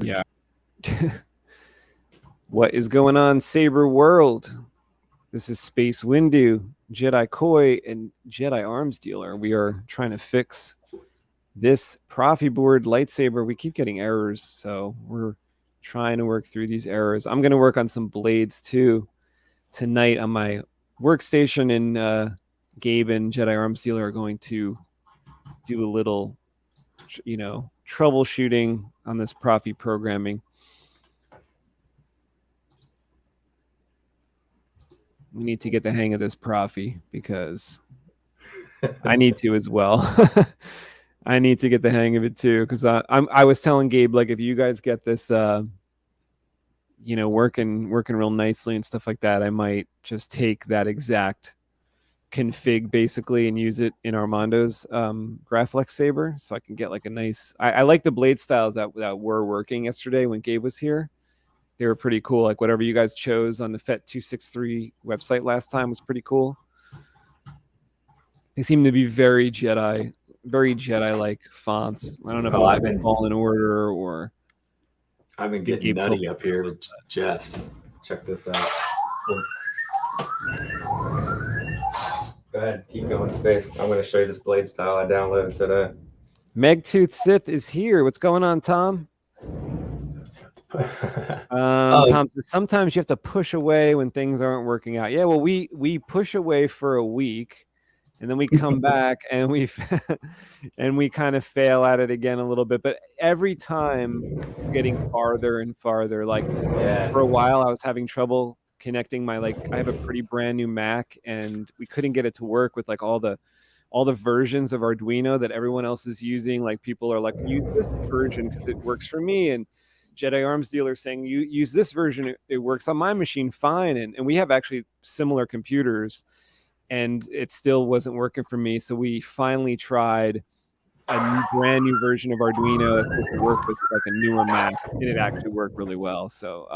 Yeah. What is going on, Saber world? This is SpaceWindu, Jedi Coay, and Jedi Arms Dealer. We are trying to fix this Proffie board lightsaber. We keep getting errors, so we're trying to work through these errors. I'm going to work on some blades too tonight on my workstation, and Gabe and Jedi Arms Dealer are going to do a little, troubleshooting on this Proffie programming. We need to get the hang of this Proffie because I need to as well. I need to get the hang of it too because I was telling Gabe, like, if you guys get this, working real nicely and stuff like that, I might just take that exact config basically and use it in Armando's Graflex Saber, so I can get like a nice. I like the blade styles that were working yesterday when Gabe was here. They were pretty cool. Like whatever you guys chose on the FET263 website last time was pretty cool. They seem to be very Jedi-like fonts. I don't know if it was like Fallen Order or. I've been getting nutty up here with Jeff's. Check this out. Go ahead, keep going, Space. I'm going to show you this blade style I downloaded today. Megtooth Sith is here. What's going on, Tom? Tom, sometimes you have to push away when things aren't working out. Yeah, well, we push away for a week, and then we come back and we kind of fail at it again a little bit. But every time we're getting farther and farther. Like for a while, I was having trouble connecting my I have a pretty brand new Mac, and we couldn't get it to work with like all the versions of Arduino that everyone else is using. Like people are like, use this version because it works for me, and Jedi Arms Dealer saying you use this version, it works on my machine fine, and we have actually similar computers, and it still wasn't working for me. So we finally tried a brand new version of Arduino that's supposed to work with like a newer Mac, and it actually worked really well. So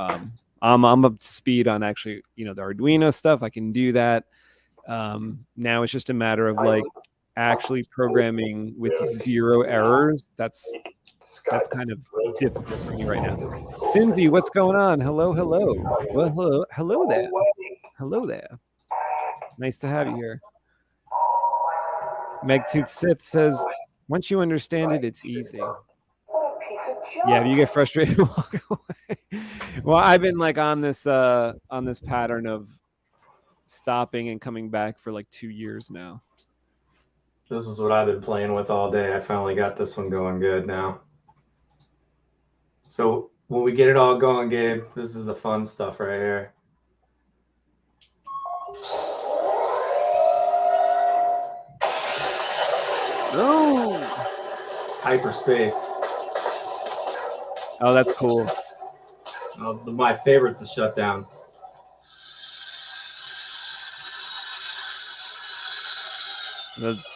I'm up to speed on actually the Arduino stuff. I can do that. Now it's just a matter of like actually programming with 0 errors. That's kind of difficult for me right now. Cinzy, what's going on? Hello. Well, hello there. Hello there. Nice to have you here. Megtooth Sith says, once you understand it, it's easy. Yeah, if you get frustrated, walk away. Well, I've been like on this pattern of stopping and coming back for like 2 years now. This is what I've been playing with all day. I finally got this one going good now. So when we get it all going, Gabe, this is the fun stuff right here. Oh, hyperspace. Oh, that's cool. My favorite's the shutdown.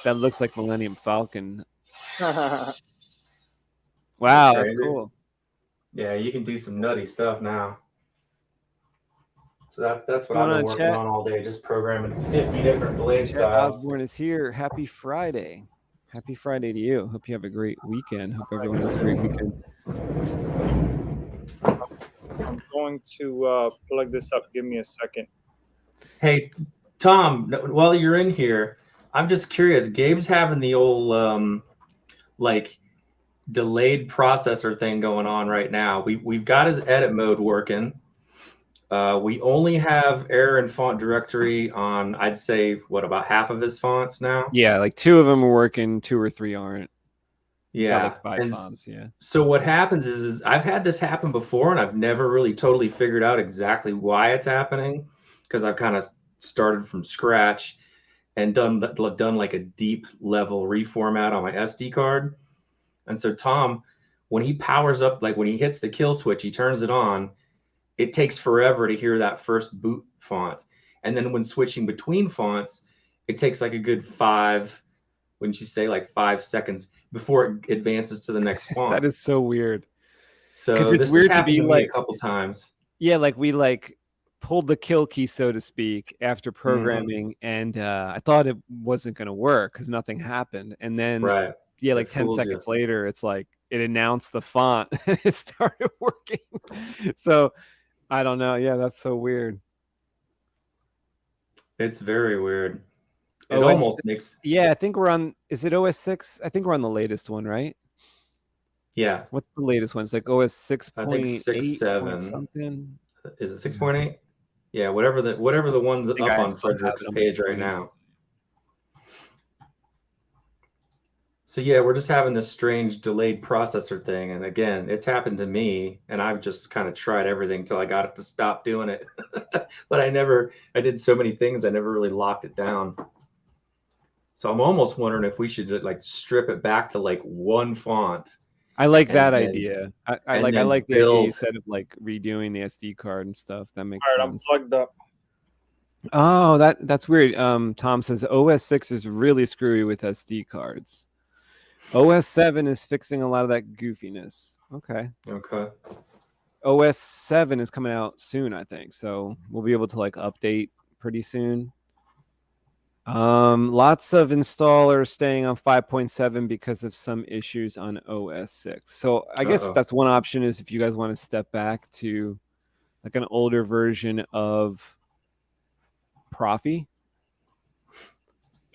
That looks like Millennium Falcon. Wow, that's cool. Yeah, you can do some nutty stuff now. So that's what I've been working on all day, just programming 50 different blade styles. Osborne is here. Happy Friday. Happy Friday to you. Hope you have a great weekend. Hope everyone has a great weekend. I'm going to plug this up. Give me a second. Hey, Tom, while you're in here, I'm just curious. Gabe's having the old like delayed processor thing going on right now. We've got his edit mode working. We only have error and font directory on, I'd say, about half of his fonts now? Yeah, like 2 of them are working, 2 or 3 aren't. It's yeah. got like 5 fonts, yeah. So what happens is I've had this happen before, and I've never really totally figured out exactly why it's happening, because I've kind of started from scratch and done like a deep level reformat on my SD card. And so Tom, when he powers up, like when he hits the kill switch, he turns it on, it takes forever to hear that first boot font. And then when switching between fonts, it takes like a good 5, wouldn't you say, like 5 seconds before it advances to the next font. That is so weird. So it's weird to be like a couple times. Yeah, like we pulled the kill key, so to speak, after programming, and I thought it wasn't going to work because nothing happened. And then, right. Yeah, like 10 seconds later, it's like it announced the font and it started working. So I don't know. Yeah, that's so weird. It's very weird. It OS, almost makes, yeah, I think we're on, is it OS 6? I think we're on the latest one, right? yeah, What's the latest one? It's like OS I think 6.8 point 6.7. something. Is it 6.8? Yeah, whatever the one's I think up I on still have Frederick's it on my page right screen. now. So yeah, we're just having this strange delayed processor thing. And again, it's happened to me, and I've just kind of tried everything till I got it to stop doing it. But I did so many things, I never really locked it down. So I'm almost wondering if we should like strip it back to like one font. I like and that then- idea. I and like then the idea you build. said of like redoing the SD card and stuff. That makes All right, I'm sense. plugged up. Oh, that's weird. Tom says OS 6 is really screwy with SD cards. OS 7 is fixing a lot of that goofiness. Okay. Okay. OS 7 is coming out soon, I think. So we'll be able to like update pretty soon. Lots of installers staying on 5.7 because of some issues on OS 6. So I guess that's one option, is if you guys want to step back to like an older version of Proffie.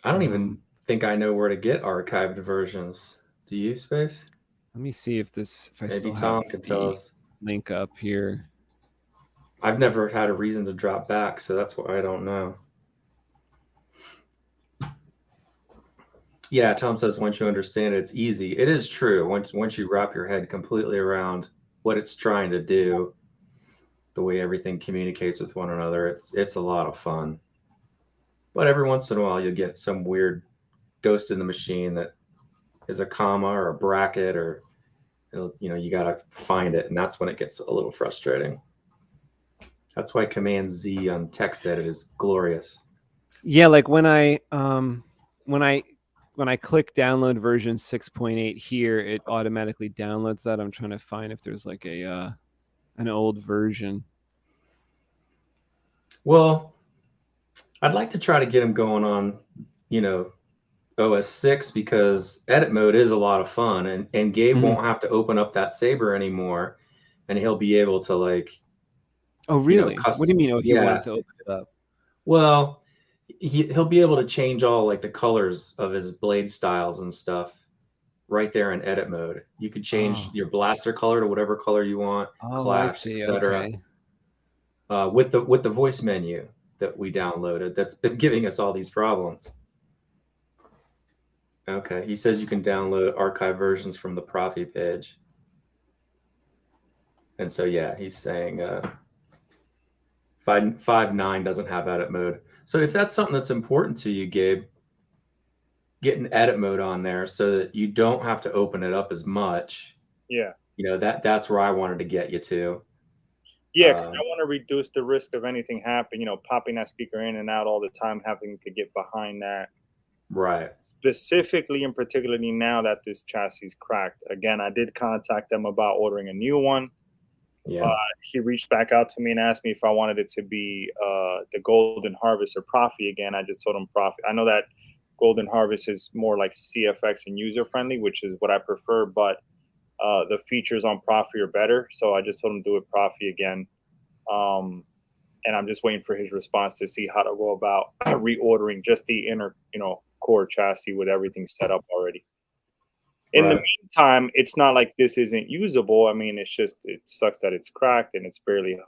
I don't even think I know where to get archived versions. Do you, Space? Let me see if I Maybe still Tom have can the tell us. link up here. I've never had a reason to drop back, so that's why I don't know. Yeah, Tom says once you understand it, it's easy. It is true. Once you wrap your head completely around what it's trying to do, the way everything communicates with one another, it's a lot of fun. But every once in a while, you'll get some weird ghost in the machine that is a comma or a bracket, or you got to find it, and that's when it gets a little frustrating. That's why Command Z on TextEdit is glorious. Yeah, like when I click download version 6.8 here, it automatically downloads that. I'm trying to find if there's like an old version. Well, I'd like to try to get them going on, OS 6, because edit mode is a lot of fun, and Gabe won't have to open up that Saber anymore, and he'll be able to like. Oh, really? What do you mean? Oh, he wanted to open it up. Well, he'll be able to change all like the colors of his blade styles and stuff right there in edit mode. You could change your blaster color to whatever color you want, clash, etc. Okay. With the voice menu that we downloaded, that's been giving us all these problems. Okay, he says you can download archive versions from the Proffie page. And so yeah, he's saying 5.9 doesn't have edit mode. So if that's something that's important to you, Gabe, get an edit mode on there so that you don't have to open it up as much. Yeah. That's where I wanted to get you to. Yeah, because I want to reduce the risk of anything happening, popping that speaker in and out all the time, having to get behind that. Right. Specifically and particularly now that this chassis is cracked. Again, I did contact them about ordering a new one. Yeah. He reached back out to me and asked me if I wanted it to be the Golden Harvest or Proffie again. I just told him Proffie. I know that Golden Harvest is more like CFX and user-friendly, which is what I prefer, but the features on Proffie are better. So I just told him do it Proffie again. And I'm just waiting for his response to see how to go about reordering just the inner, core chassis with everything set up already. In the meantime, it's not like this isn't usable. I mean, it's just, it sucks that it's cracked and it's barely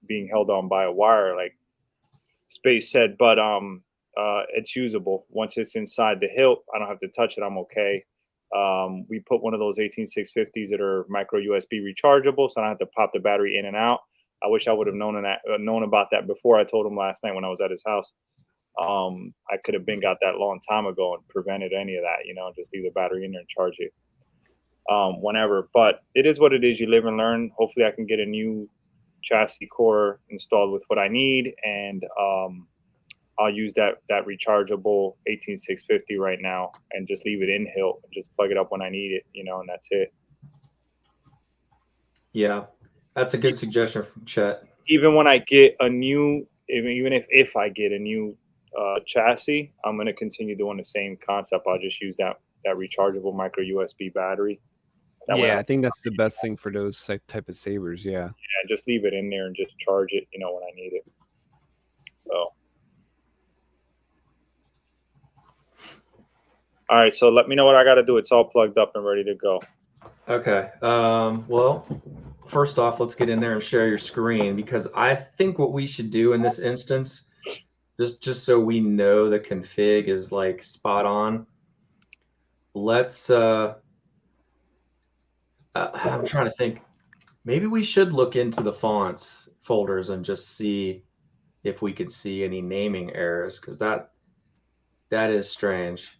being held on by a wire, like Space said, but it's usable. Once it's inside the hilt, I don't have to touch it. I'm okay. We put one of those 18650s that are micro USB rechargeable, so I don't have to pop the battery in and out. I wish I would have known about that before. I told him last night when I was at his house. I could have been got that long time ago and prevented any of that, just leave the battery in there and charge it whenever. But it is what it is. You live and learn. Hopefully I can get a new chassis core installed with what I need, and I'll use that rechargeable 18650 right now and just leave it in hilt and just plug it up when I need it, and that's it. Yeah, that's a good suggestion from Chet. Even when I get a new, even if I get a new chassis, I'm going to continue doing the same concept. I'll just use that rechargeable micro USB battery That way Yeah, I think that's the best thing for those type of sabers. Yeah. yeah, just leave it in there and just charge it, when I need it. So, all right. So let me know what I got to do. It's all plugged up and ready to go. Okay. Well, first off, let's get in there and share your screen, because I think what we should do in this instance, just so we know the config is like spot on. Let's I'm trying to think. Maybe we should look into the fonts folders and just see if we could see any naming errors, because that is strange.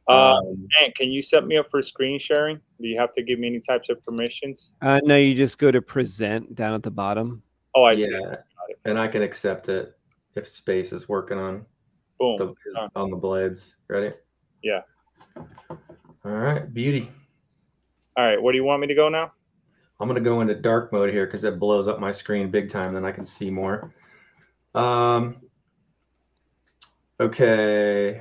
Hank, can you set me up for screen sharing? Do you have to give me any types of permissions? No, you just go to present down at the bottom. Oh, I yeah, see. And I can accept it if Space is working on Boom. on the blades. Ready? Yeah. All right, beauty. All right, where do you want me to go now? I'm gonna go into dark mode here because it blows up my screen big time. Then I can see more. Okay.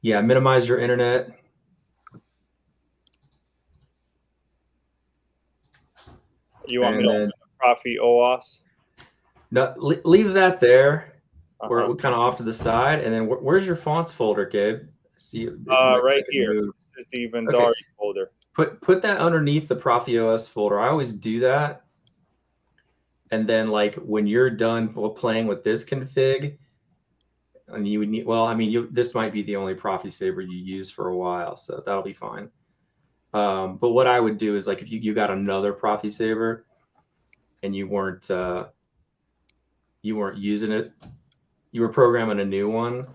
Yeah, minimize your internet. You want me to open the Proffie OS? No, leave that there. We're kind of off to the side. And then where's your fonts folder, Gabe? See, right here. This is the Vendari folder. Put that underneath the Proffie OS folder. I always do that. And then, like, when you're done playing with this config, and you would need, well, I mean, this might be the only Proffie Saber you use for a while, so that'll be fine. But what I would do is, like, if you got another Proffie Saber and you weren't using it, you were programming a new one,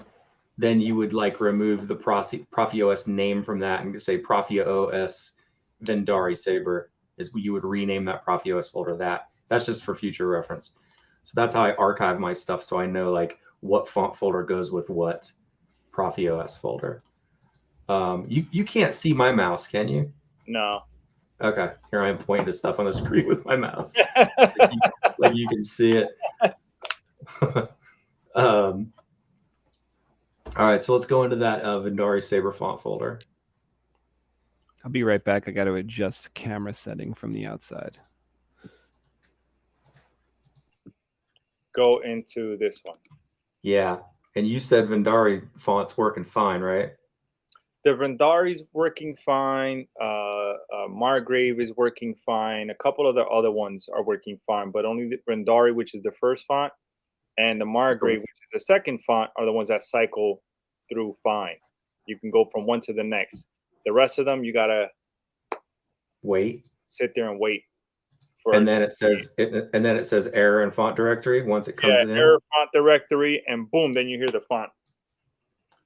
then you would like remove the Proffie OS name from that and say Proffie OS Vendari Saber. You would rename that Proffie OS folder. That's just for future reference. So that's how I archive my stuff, so I know like what font folder goes with what Proffie OS folder. You can't see my mouse, can you? No. Okay, here I am pointing to stuff on the screen with my mouse. like you can see it. All right, so let's go into that Vendari Saber font folder. I'll be right back. I got to adjust camera setting from the outside. Go into this one. Yeah, and you said Vendari font's working fine, right? The Vendari's working fine. Margrave is working fine. A couple of the other ones are working fine, but only the Vendari, which is the first font, and the Margrave, which is the second font, are the ones that cycle through fine. You can go from one to the next. The rest of them, you gotta wait. Sit there and wait. And then it says error in font directory once it comes in. Error font directory, and boom, then you hear the font.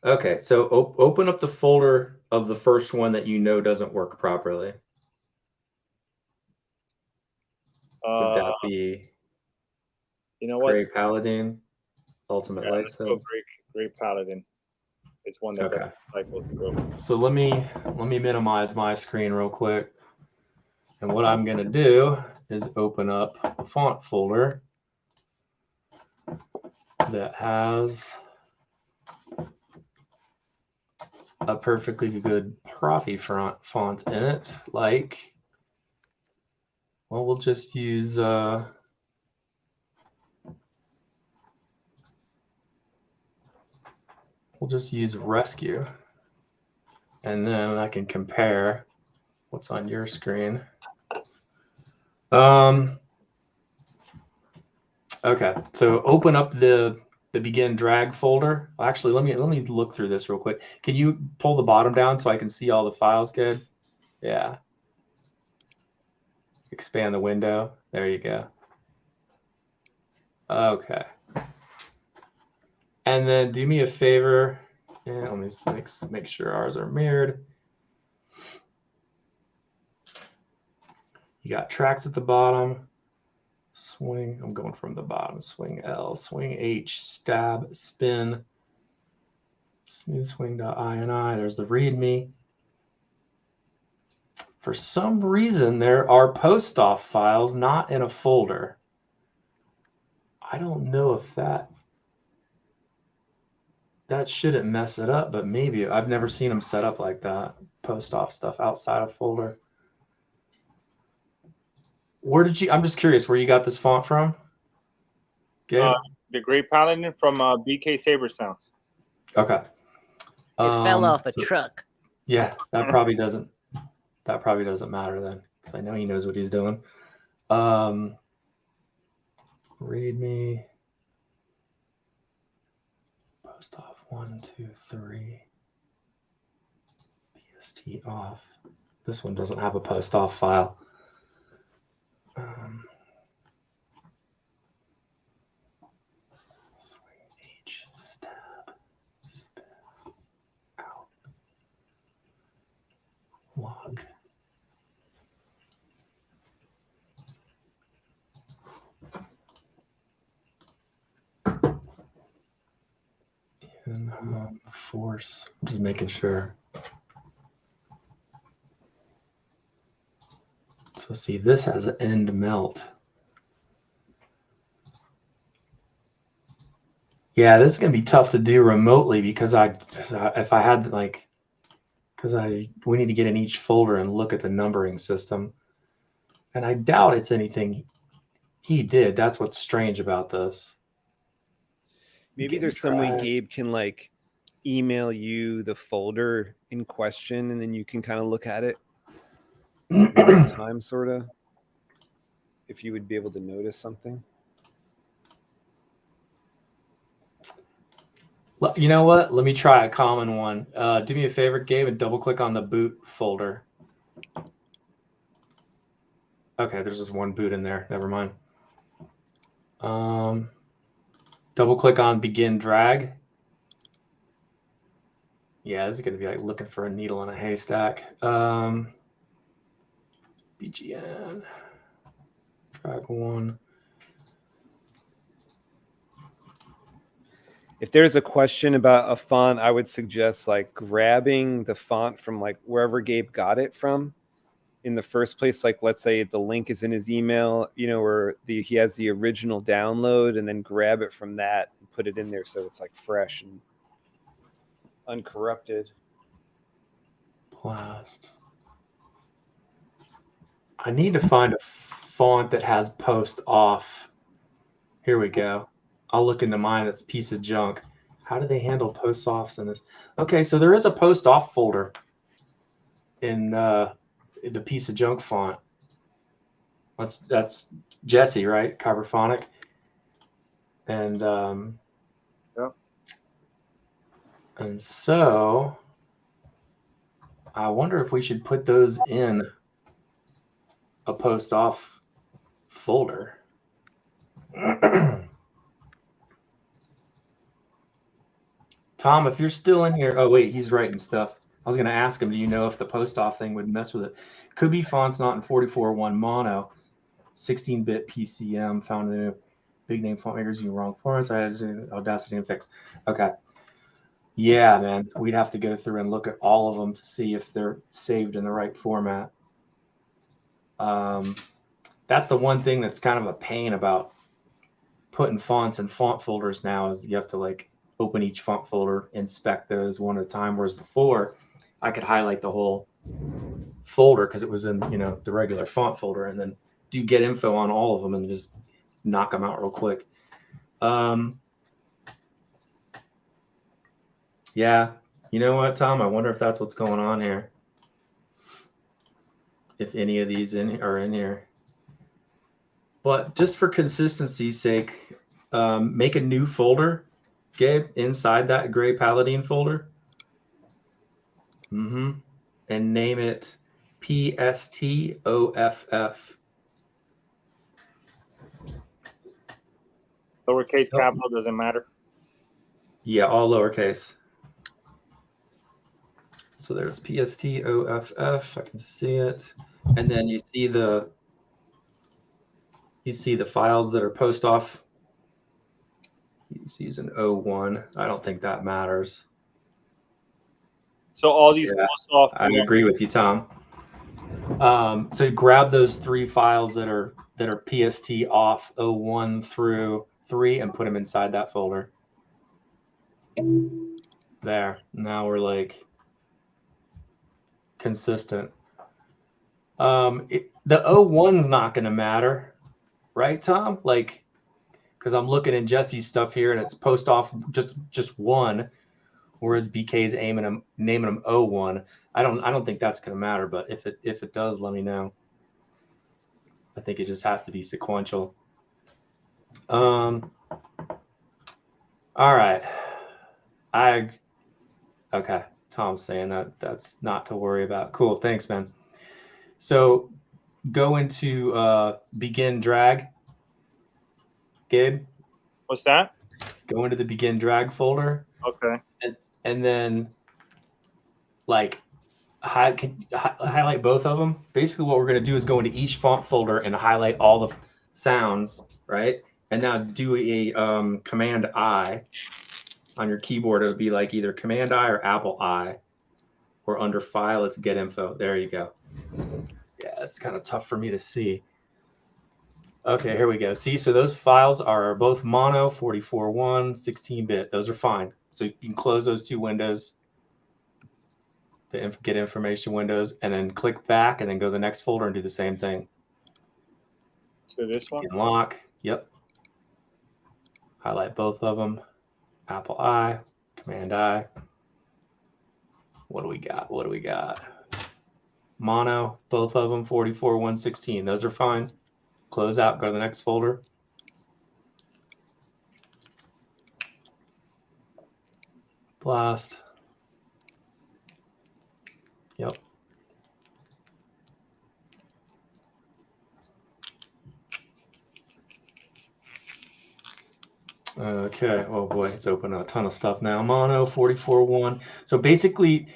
Okay, so open up the folder of the first one that you know doesn't work properly. Would that be? You know what? Gray Paladin, Ultimate Lightsaber. Gray Paladin is one that cycles through. So let me minimize my screen real quick, and what I'm gonna do is open up a font folder that has a perfectly good Proffie font in it. Like, well, we'll just use Rescue, and then I can compare what's on your screen. Okay, so open up the begin drag folder. Actually, let me look through this real quick. Can you pull the bottom down so I can see all the files good? Yeah. Expand the window. There you go. Okay. And then do me a favor. Yeah, let me make sure ours are mirrored. You got tracks at the bottom. Swing, I'm going from the bottom. Swing L, swing H, stab, spin, smooth swing.ini. There's the README. For some reason, there are post-off files not in a folder. I don't know if that shouldn't mess it up, but maybe. I've never seen them set up like that. post off stuff outside of folder. Where did you? I'm just curious where you got this font from. Gabe? The Great Paladin from BK Saber Sounds. Okay. It fell off a truck. Yeah, that probably doesn't matter then, because I know he knows what he's doing. Read me. Post off 1, 2, 3. PST off. This one doesn't have a post off file. Swing H, stab, spin, out, log. And force. I'm just making sure. So see, this has an end melt. Yeah, this is gonna be tough to do remotely because we need to get in each folder and look at the numbering system, and I doubt it's anything he did. That's what's strange about this. Maybe there's some way Gabe can like email you the folder in question, and then you can kind of look at it real time, sort of. If you would be able to notice something. You know what? Let me try a common one. Do me a favor, Gabe, and double click on the boot folder. Okay, there's just one boot in there. Never mind. Double click on begin drag. Yeah, this is going to be like looking for a needle in a haystack. BGN. Drag one. If there's a question about a font, I would suggest like grabbing the font from like wherever Gabe got it from in the first place. Like, let's say the link is in his email, you know, or he has the original download, and then grab it from that and put it in there so it's like fresh and uncorrupted. Blast. I need to find a font that has post off. Here we go. I'll look into mine. That's a piece of junk. How do they handle post offs in this? Okay, so there is a post off folder in the piece of junk font. That's Jesse, right? Cyberphonic. And yep. And so I wonder if we should put those in a post off folder. Tom, if you're still in here, oh wait, he's writing stuff. I was going to ask him, do you know if the post off thing would mess with it? Could be fonts not in 44.1 mono, 16-bit PCM found in a big name font makers using wrong formats. I had Audacity and fix. Okay. Yeah, man, we'd have to go through and look at all of them to see if they're saved in the right format. That's the one thing that's kind of a pain about putting fonts in font folders now, is you have to like open each font folder, inspect those one at a time. Whereas before, I could highlight the whole folder because it was in, you know, the regular font folder, and then do get info on all of them and just knock them out real quick. Yeah, you know what, Tom? I wonder if that's what's going on here. If any of these are in here. But just for consistency's sake, make a new folder, Gabe, inside that Gray Paladin folder. And name it PSTOFF. Lowercase, capital, doesn't matter. Yeah, all lowercase. So there's PSTOFF. I can see it. And then you see the files that are post off. He's using 01. I don't think that matters. So all these post off. I agree with you, Tom. So grab those 3 files that are PST off 01 through 3 and put them inside that folder. There. Now we're like, consistent. The 01's not going to matter, right, Tom? Like, because I'm looking in Jesse's stuff here, and it's post off just 1, whereas BK's naming him 01. I don't think that's going to matter, but if it does, let me know. I think it just has to be sequential. All right. Okay. Tom's saying that's not to worry about. Cool. Thanks, man. So go into begin drag. Gabe? What's that? Go into the begin drag folder. Okay. And then like highlight both of them. Basically what we're going to do is go into each font folder and highlight all the sounds, right? And now do a Command I on your keyboard. It would be like either Command I or Apple I, or under File, it's Get Info. There you go. Yeah, it's kind of tough for me to see. Okay, here we go. See, so those files are both mono, 44.1, 16-bit. Those are fine. So you can close those 2 windows, the Get Information windows, and then click back and then go to the next folder and do the same thing. So this one? Unlock. Yep. Highlight both of them. Apple I, Command I. What do we got? What do we got? Mono, both of them, 44.1, 16. Those are fine. Close out, go to the next folder. Blast. Yep. Okay. Oh boy, it's open a ton of stuff now. Mono 44.1. So basically,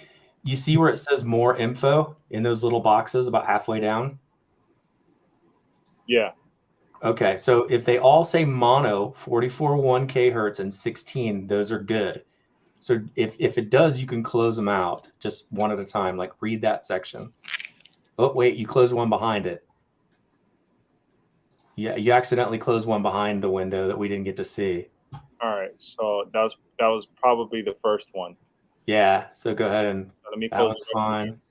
you see where it says more info in those little boxes about halfway down? Yeah. Okay. So if they all say mono 44.1 kHz and 16, those are good. So if it does, you can close them out just one at a time. Like read that section. Oh, wait, you closed one behind it. Yeah, you accidentally closed one behind the window that we didn't get to see. All right. So that was probably the first one. Yeah. So go ahead and Let me that close one's fine.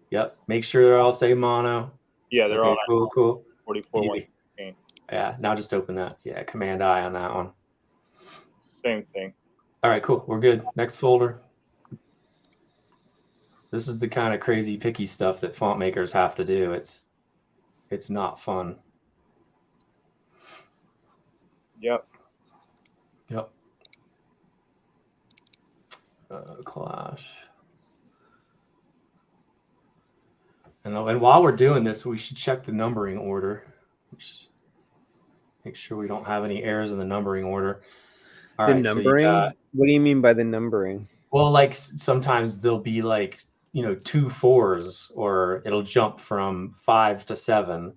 Yep. Make sure they're all say mono. Yeah, they're all cool. 44.116. Yeah. Now just open that. Yeah. Command I on that one. Same thing. All right. Cool. We're good. Next folder. This is the kind of crazy picky stuff that font makers have to do. It's not fun. Yep. Clash. And while we're doing this, we should check the numbering order. Make sure we don't have any errors in the numbering order. All right, numbering? So what do you mean by the numbering? Well, like sometimes there'll be like, 2 4s, or it'll jump from 5 to 7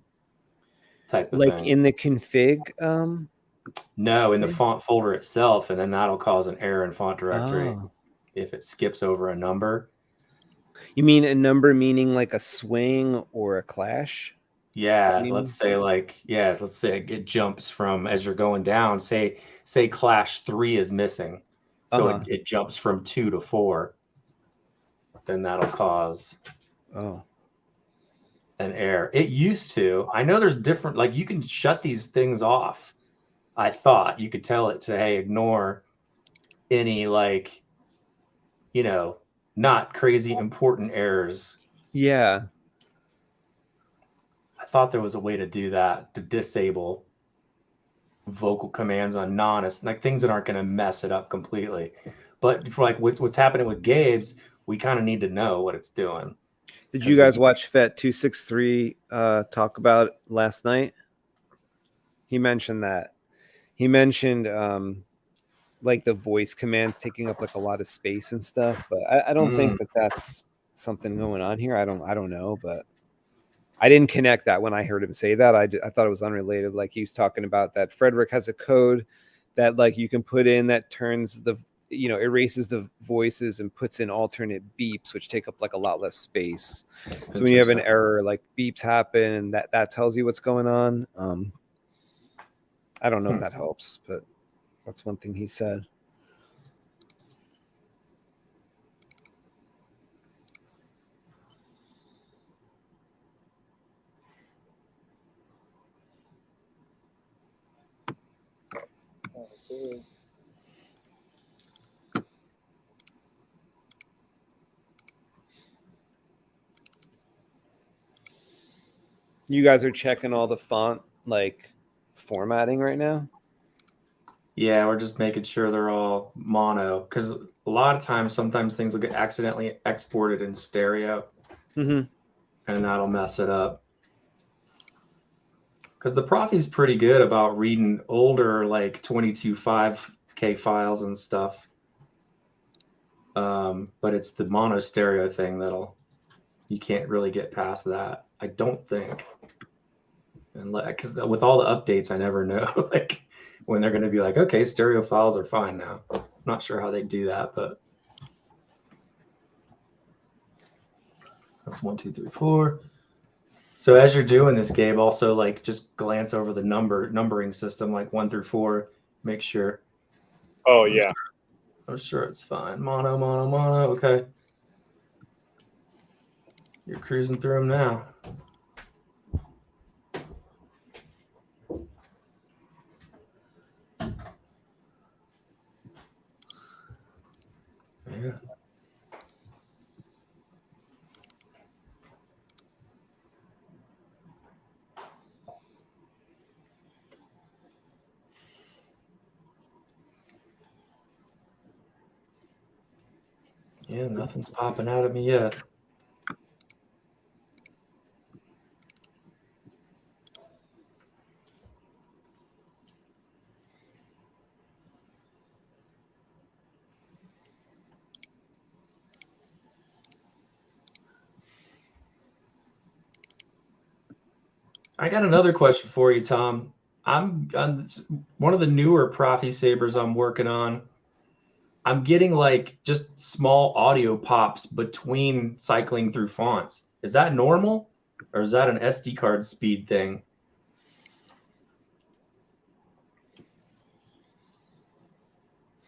type of like thing. in the config? No, in the font folder itself, and then that'll cause an error in font directory if it skips over a number. You mean a number meaning like a swing or a clash? Yeah, let's say it jumps from, as you're going down, say clash 3 is missing. So it jumps from 2 to 4. Then that'll cause an error. It used to. I know there's different, like you can shut these things off. I thought you could tell it to, hey, ignore any not crazy important errors. Yeah. I thought there was a way to do that, to disable vocal commands on like things that aren't going to mess it up completely. But for like what's happening with Gabe's, we kind of need to know what it's doing. Did you guys watch FET263 talk about last night? He mentioned that. He mentioned like the voice commands taking up like a lot of space and stuff, but I don't think that's something going on here. I don't know, but I didn't connect that when I heard him say that. I thought it was unrelated. Like he was talking about that Frederick has a code that like you can put in that turns the erases the voices and puts in alternate beeps, which take up like a lot less space. So when you have an error, like beeps happen, and that tells you what's going on. I don't know if that helps, but that's one thing he said. You guys are checking all the font like formatting right now? Yeah, we're just making sure they're all mono, because a lot of times, sometimes things will get accidentally exported in stereo, Mm-hmm. and that'll mess it up. Because the Proffie's pretty good about reading older, like 22.5K files and stuff. But it's the mono stereo thing you can't really get past that, I don't think. And because with all the updates, I never know like when they're going to be like, okay, stereo files are fine now. I'm not sure how they do that, but that's 1, 2, 3, 4. So as you're doing this, Gabe, also like just glance over the numbering system, like 1 through 4. Make sure. Oh yeah. I'm sure it's fine. Mono, mono, mono. Okay. You're cruising through them now. Yeah. Yeah, nothing's popping out at me yet. I got another question for you, Tom. I'm on one of the newer Proffie sabers I'm working on. I'm getting like just small audio pops between cycling through fonts. Is that normal, or is that an SD card speed thing?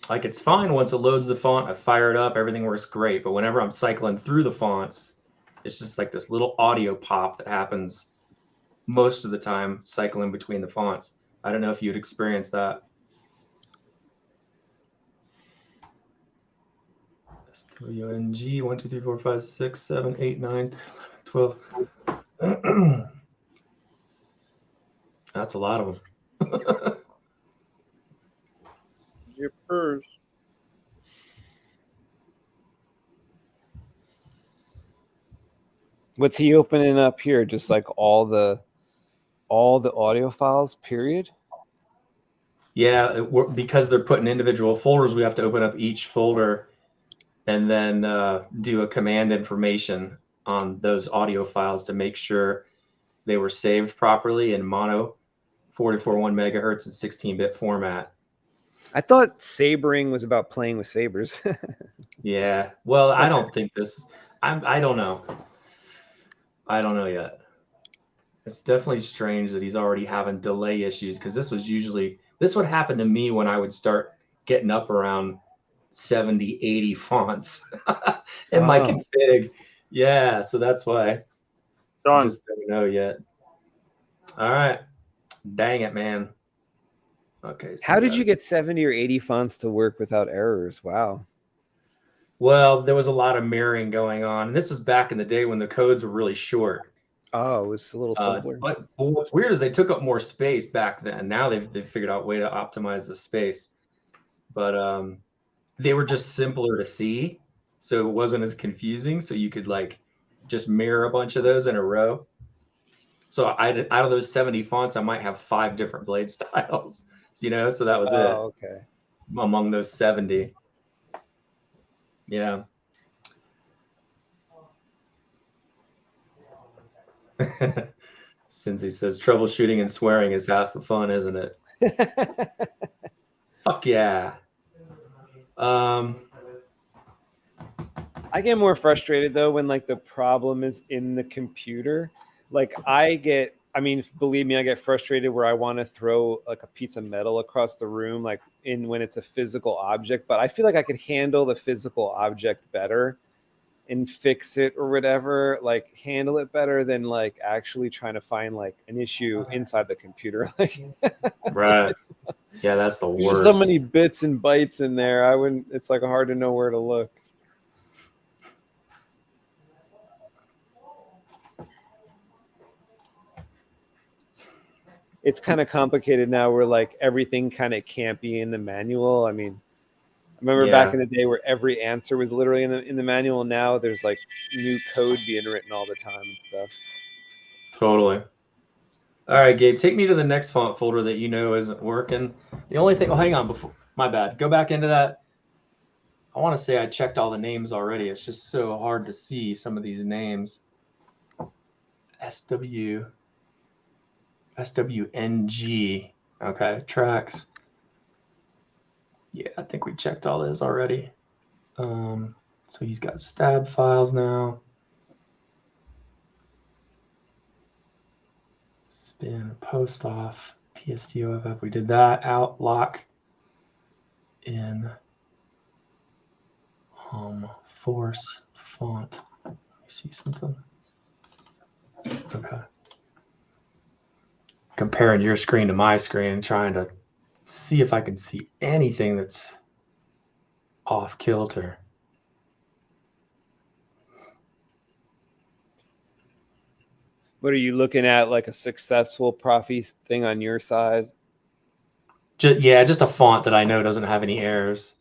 Like, it's fine once it loads the font, I fire it up, everything works great. But whenever I'm cycling through the fonts, it's just like this little audio pop that happens most of the time cycling between the fonts. I don't know if you'd experience that. S-W-N-G, 1, 2, 3, 4, 5, 6, 7, 8, 9, 12. That's a lot of them. Your purse. What's he opening up here? Just like all the audio files, period? Yeah, because they're put in individual folders, we have to open up each folder and then do a command information on those audio files to make sure they were saved properly in mono 44.1 megahertz and 16-bit format. I thought sabering was about playing with sabers. Yeah, well, I don't think this. I don't know. I don't know yet. It's definitely strange that he's already having delay issues, because this would happen to me when I would start getting up around 70, 80 fonts in my config. Yeah, so that's why. I just don't know yet. All right. Dang it, man. Okay. So how did you get 70 or 80 fonts to work without errors? Wow. Well, there was a lot of mirroring going on. And this was back in the day when the codes were really short. Oh, it was a little simpler. But what's weird is they took up more space back then. Now they've figured out a way to optimize the space. But they were just simpler to see, so it wasn't as confusing. So you could like just mirror a bunch of those in a row. So out of those 70 fonts, I might have 5 different blade styles. So that was it. Okay. Among those 70. Yeah. Since he says troubleshooting and swearing is half the fun, isn't it? Fuck yeah. I get more frustrated though when like the problem is in the computer. Like believe me, I get frustrated where I want to throw like a piece of metal across the room, like when it's a physical object, but I feel like I could handle the physical object better and fix it or whatever, like handle it better than like actually trying to find like an issue inside the computer. Like right. Yeah, that's the There's worst. so many bits and bytes in there. I wouldn't. It's like hard to know where to look. It's kind of complicated now where like everything kind of can't be in the manual. I mean, I remember back in the day where every answer was literally in the manual. Now there's like new code being written all the time and stuff. Totally. All right, Gabe, take me to the next font folder that you know isn't working. The only thing, oh, hang on, before my bad. Go back into that. I want to say I checked all the names already. It's just so hard to see some of these names. SWNG. Okay, tracks. Yeah, I think we checked all those already. So he's got stab files now. Spin, post off, PSTOFF. We did that. Out, lock, in, home, force, font. Let me see something. Okay. Comparing your screen to my screen, trying to see if I can see anything that's off kilter. What are you looking at? Like a successful Proffie thing on your side? Just a font that I know doesn't have any errors.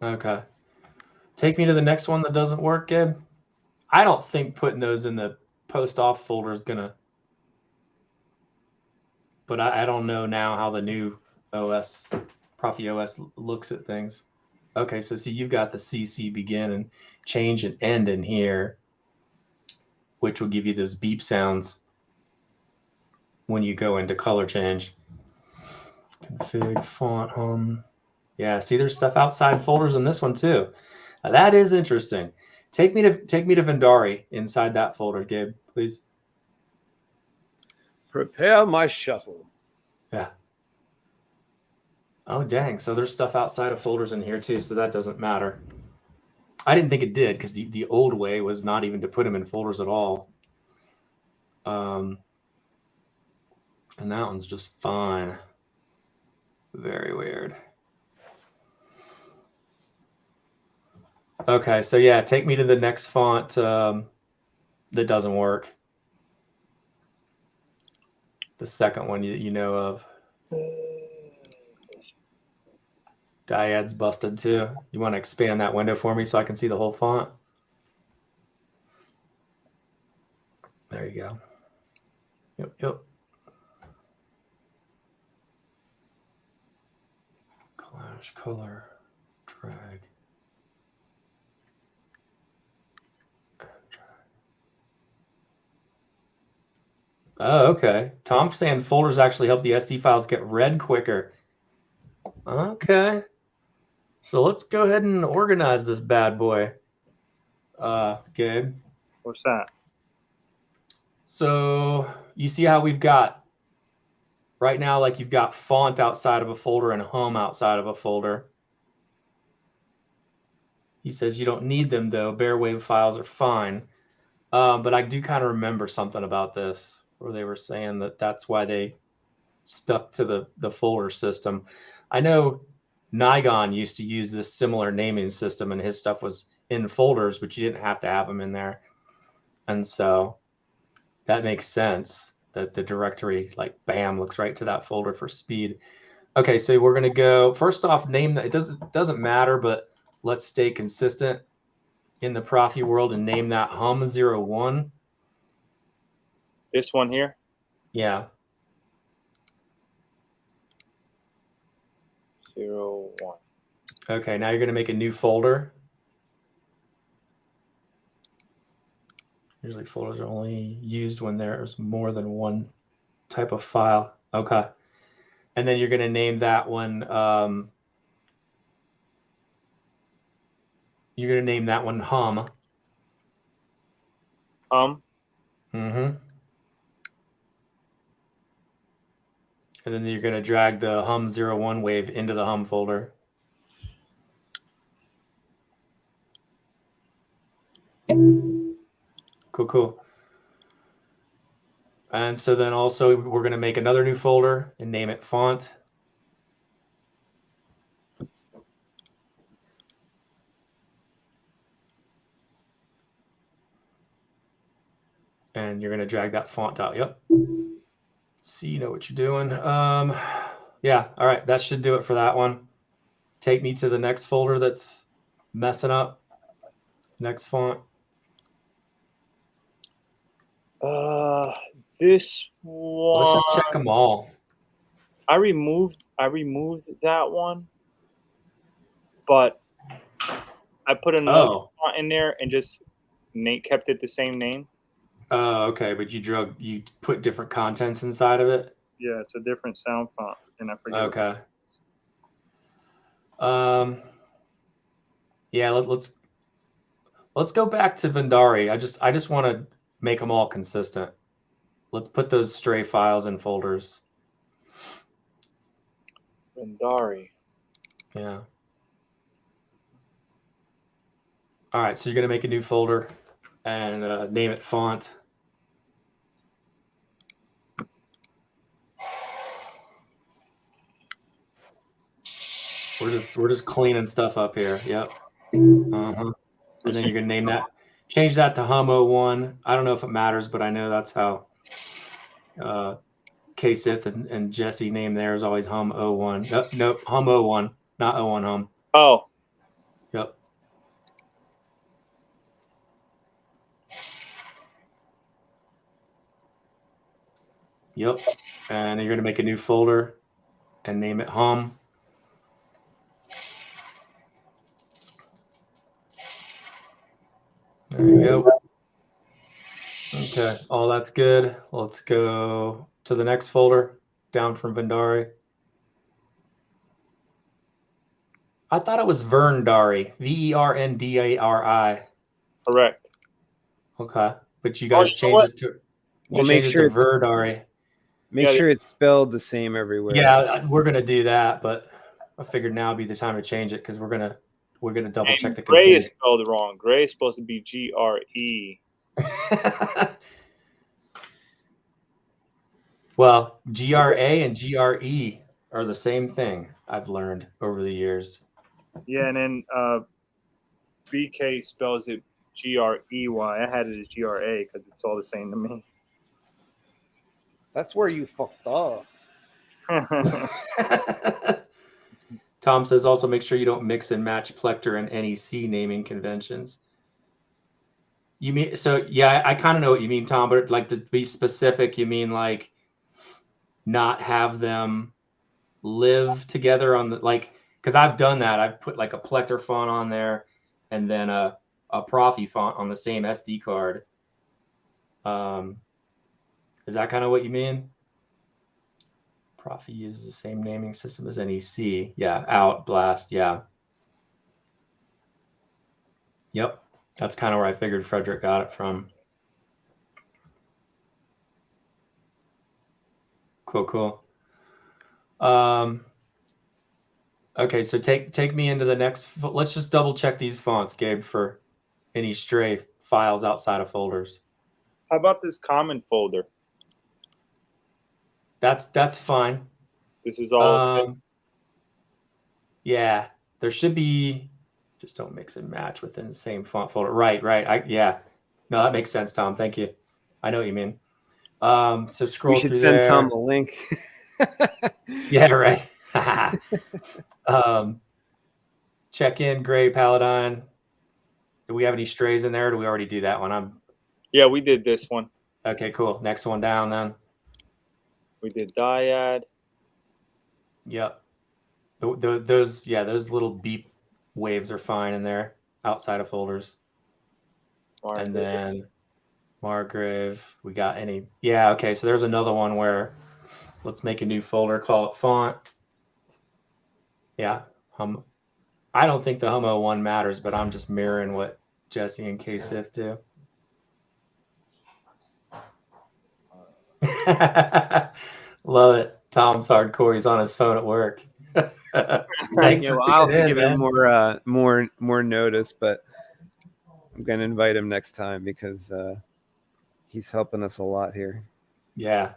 Okay. Take me to the next one that doesn't work, Gabe. I don't think putting those in the post off folder is gonna, but I don't know now how the new OS, Proffie OS looks at things. Okay, so see, you've got the CC begin and change and end in here, which will give you those beep sounds when you go into color change. Config, font, home. Yeah, see, there's stuff outside folders in this one too. Now, that is interesting. Take me to Vendari inside that folder, Gabe, please. Prepare my shuttle. Yeah. Oh, dang. So there's stuff outside of folders in here too, so that doesn't matter. I didn't think it did because the old way was not even to put them in folders at all. And that one's just fine. Very weird. Okay, so yeah, take me to the next font that doesn't work. The second one you know of. Dyad's busted too. You want to expand that window for me so I can see the whole font? There you go. Yep. Clash, color, drag. Oh, okay. Tom's saying folders actually help the SD files get read quicker. Okay. So let's go ahead and organize this bad boy. Gabe. What's that? So you see how we've got right now, like you've got font outside of a folder and home outside of a folder. He says you don't need them though. Bare wave files are fine. But I do kind of remember something about this where they were saying that that's why they stuck to the folder system. I know Nigon used to use this similar naming system and his stuff was in folders, but you didn't have to have them in there. And so that makes sense that the directory, like, bam, looks right to that folder for speed. Okay, so we're going to go, first off, name that. It doesn't matter, but let's stay consistent in the Proffie world and name that hum01. This one here? Yeah. 01. Okay, now you're going to make a new folder. Usually folders are only used when there's more than one type of file. Okay. And then you're going to name that one. You're going to name that one hum. Mm-hmm. And then you're going to drag the hum01 wave into the hum folder. Cool. And so then also we're going to make another new folder and name it font. And you're going to drag that font out. Yep. So you know what you're doing. Yeah. All right. That should do it for that one. Take me to the next folder that's messing up. Next font. This one. Let's just check them all. I removed that one, but I put another font in there and just kept it the same name. Oh, okay. But you put different contents inside of it? Yeah, it's a different sound font, and I forget. Okay. Yeah, let's go back to Vendari. I just want to make them all consistent. Let's put those stray files in folders. Vendari. Yeah. All right, so you're going to make a new folder and name it font. We're just cleaning stuff up here. Yep. And then you're gonna name that. Change that to Hum01. I don't know if it matters, but I know that's how K-Sith and Jesse name theirs always Hum01. No, Hum01, not 01 Hum. Oh. Yep. Yep. And you're gonna make a new folder and name it Hum. There you go. Okay, all that's good. Let's go to the next folder, down from Vendari. I thought it was Verndari, Verndari. Correct. Okay, but you guys changed it to. Well, make sure it's Verdari. Make sure it's spelled the same everywhere. Yeah, we're gonna do that, but I figured now would be the time to change it because we're gonna double check the. Gray is spelled wrong. Gray is supposed to be G-R-E. Well, G-R-A and G-R-E are the same thing. I've learned over the years. Yeah, and then BK spells it G-R-E-Y. I had it as G-R-A because it's all the same to me. That's where you fucked up. Tom says also make sure you don't mix and match Plector and NEC naming conventions. You mean so? Yeah, I kind of know what you mean, Tom. But like to be specific, you mean like not have them live together on the because I've done that. I've put like a Plector font on there, and then a Proffie font on the same SD card. Is that kind of what you mean? Proffie uses the same naming system as NEC. Yeah, out, blast, yeah. Yep, that's kind of where I figured Frederick got it from. Cool. Okay, so take me into the next. Let's just double check these fonts, Gabe, for any stray files outside of folders. How about this common folder? That's fine. This is all. Yeah, there should be. Just don't mix and match within the same font folder. Right. Yeah. No, that makes sense, Tom. Thank you. I know what you mean. So scroll. We should send Tom a link. Yeah, right. Check in, Gray Paladine. Do we have any strays in there? Or do we already do that one? Yeah, we did this one. Okay, cool. Next one down then. We did Dyad. Yep. Those little beep waves are fine in there outside of folders. Margrave. And then Margrave. We got any? Yeah. Okay. So there's another one where let's make a new folder. Call it font. Yeah. I don't think the Hum01 matters, but I'm just mirroring what Jesse and K-Sith do. Love it. Tom's hardcore. He's on his phone at work. Thanks for I'll tuning in, give man. him more notice, but I'm gonna invite him next time because he's helping us a lot here. Yeah.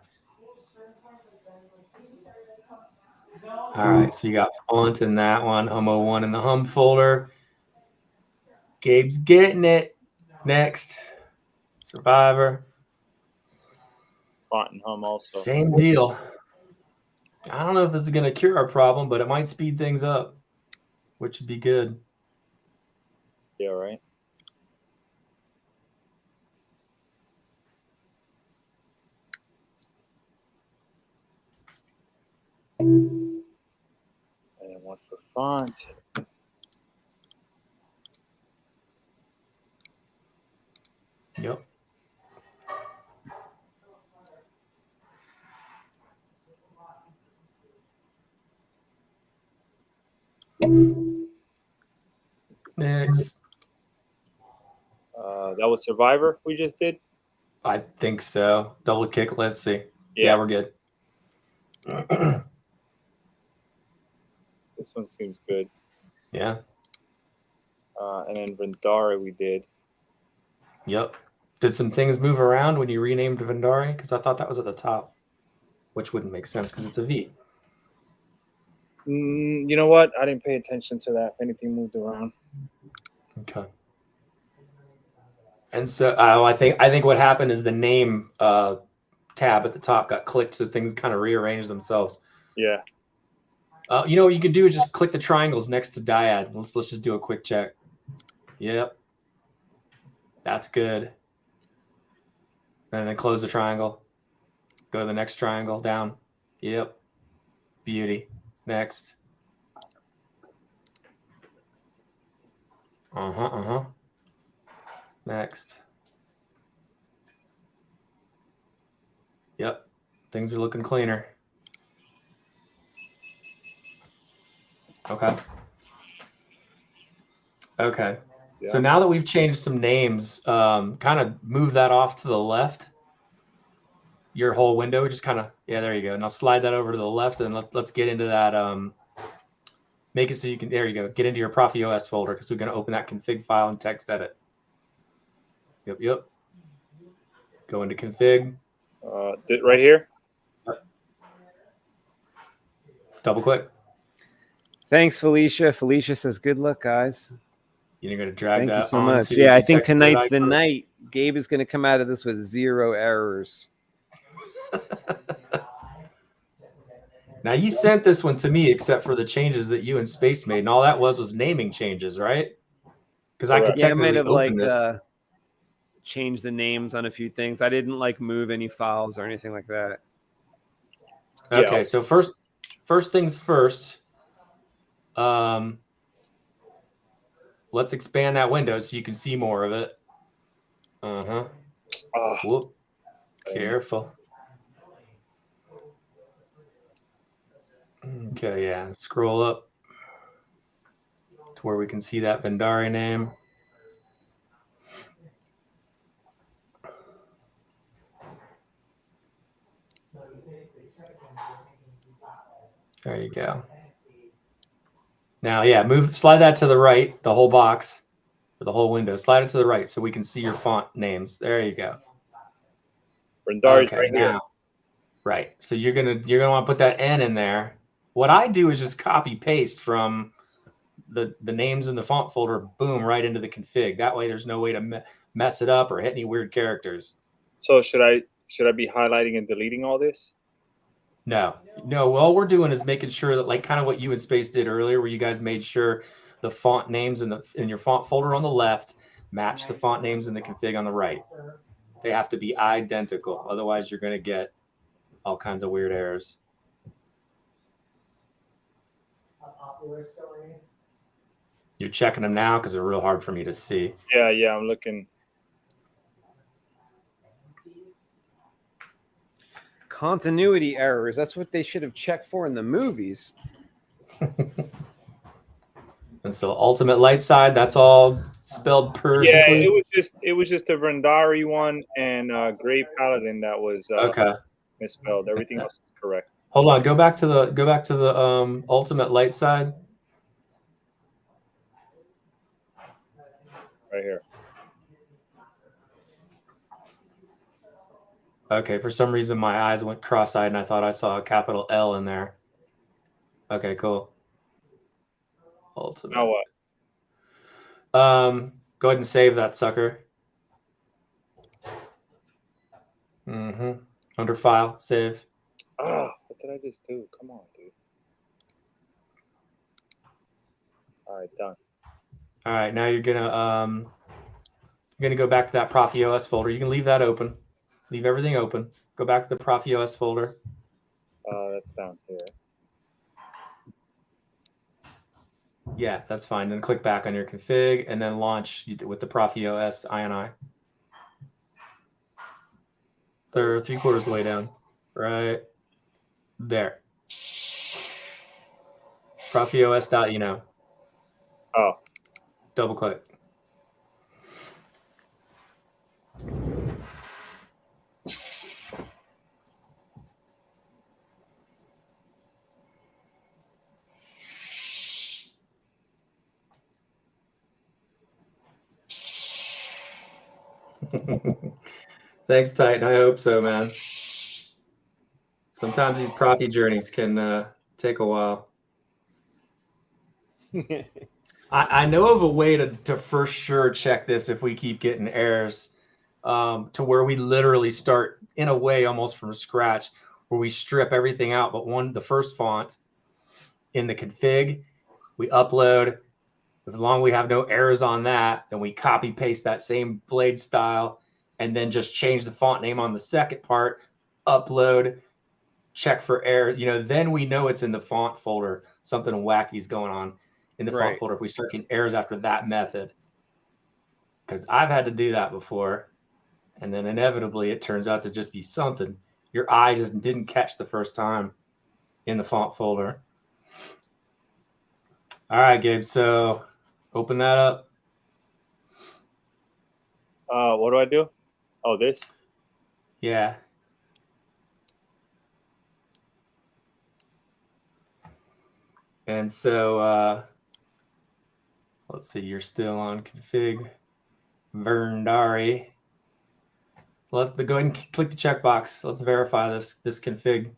All right, so you got font in that one, hum01 in the hum folder. Gabe's getting it. Next, Survivor. Font and hum also. Same deal. I don't know if this is going to cure our problem, but it might speed things up, which would be good. Yeah, right. And one for font. Yep. Next. That was Survivor we just did? I think so. Double kick. Let's see. Yeah. Yeah, we're good. This one seems good. Yeah. And then Vendari we did. Yep. Did some things move around when you renamed Vendari? Because I thought that was at the top, which wouldn't make sense because it's a V. You know what? I didn't pay attention to that. If anything moved around. Okay. And so I think what happened is the name tab at the top got clicked, so things kind of rearranged themselves. Yeah. You know what you can do is just click the triangles next to dyad. Let's just do a quick check. Yep. That's good. And then close the triangle. Go to the next triangle down. Yep. Beauty. Next. Next. Yep. Things are looking cleaner. Okay. Okay. Yeah. So now that we've changed some names, kind of move that off to the left. Your whole window, just kind of, yeah, there you go. Now slide that over to the left, and let's get into that. Make it so you can, there you go. Get into your Proffie OS folder because we're going to open that config file and text edit. Yep. Go into config. Right here. Double click. Thanks, Felicia. Felicia says, "Good luck, guys." You're going to drag Thank that. You so much. Yeah, I think tonight's the night. Gabe is going to come out of this with 0 errors. Now you sent this one to me, except for the changes that you and Space made, and all that was naming changes, right? Because I could technically open this. Changed the names on a few things. I didn't move any files or anything like that. Okay, yeah. So first things first. Let's expand that window so you can see more of it. Whoop. Careful. Okay, yeah. Scroll up to where we can see that Vendari name. There you go. Now, yeah, slide that to the right, the whole box, or the whole window. Slide it to the right so we can see your font names. There you go. Vendari's right here. Now, right. So you're gonna want to put that N in there. What I do is just copy paste from the names in the font folder, boom, right into the config. That way, there's no way to mess it up or hit any weird characters. So should I be highlighting and deleting all this? No. All we're doing is making sure that, kind of what you and Space did earlier, where you guys made sure the font names in your font folder on the left match the font names in the config on the right. They have to be identical. Otherwise, you're going to get all kinds of weird errors. You're checking them now because they're real hard for me to see. Yeah, I'm looking. Continuity errors. That's what they should have checked for in the movies. And so ultimate light side, that's all spelled perfectly. Yeah, it was just a Vendari one and Gray Paladin that was misspelled. Everything else is correct. Hold on, go back to the ultimate light side. Right here. Okay, for some reason my eyes went cross-eyed and I thought I saw a capital L in there. Okay, cool. Ultimate. Now what? Go ahead and save that sucker. Under file, save. Ah, what did I just do? Come on, dude. All right, done. All right, now you're gonna go back to that Proffie OS folder. You can leave that open. Leave everything open. Go back to the Proffie OS folder. That's down here. Yeah, that's fine. Then click back on your config and then launch with the Proffie OS INI. They're 3/4 of the way down. Right there. ProffieOS.eno. Oh. Double click. Thanks, Titan. I hope so, man. Sometimes these Proffie journeys can take a while. I know of a way to for sure check this if we keep getting errors, to where we literally start in a way almost from scratch, where we strip everything out but the first font in the config, we upload. As long as we have no errors on that, then we copy paste that same blade style and then just change the font name on the second part, upload, check for error. Then we know it's in the font folder. Something wacky is going on in the font folder if we start getting errors after that method. Because I've had to do that before. And then inevitably it turns out to just be something your eye just didn't catch the first time in the font folder. All right, Gabe. So open that up. What do I do? Oh, this? Yeah. And so let's see, you're still on config Verndari. Go ahead and click the checkbox. Let's verify this config.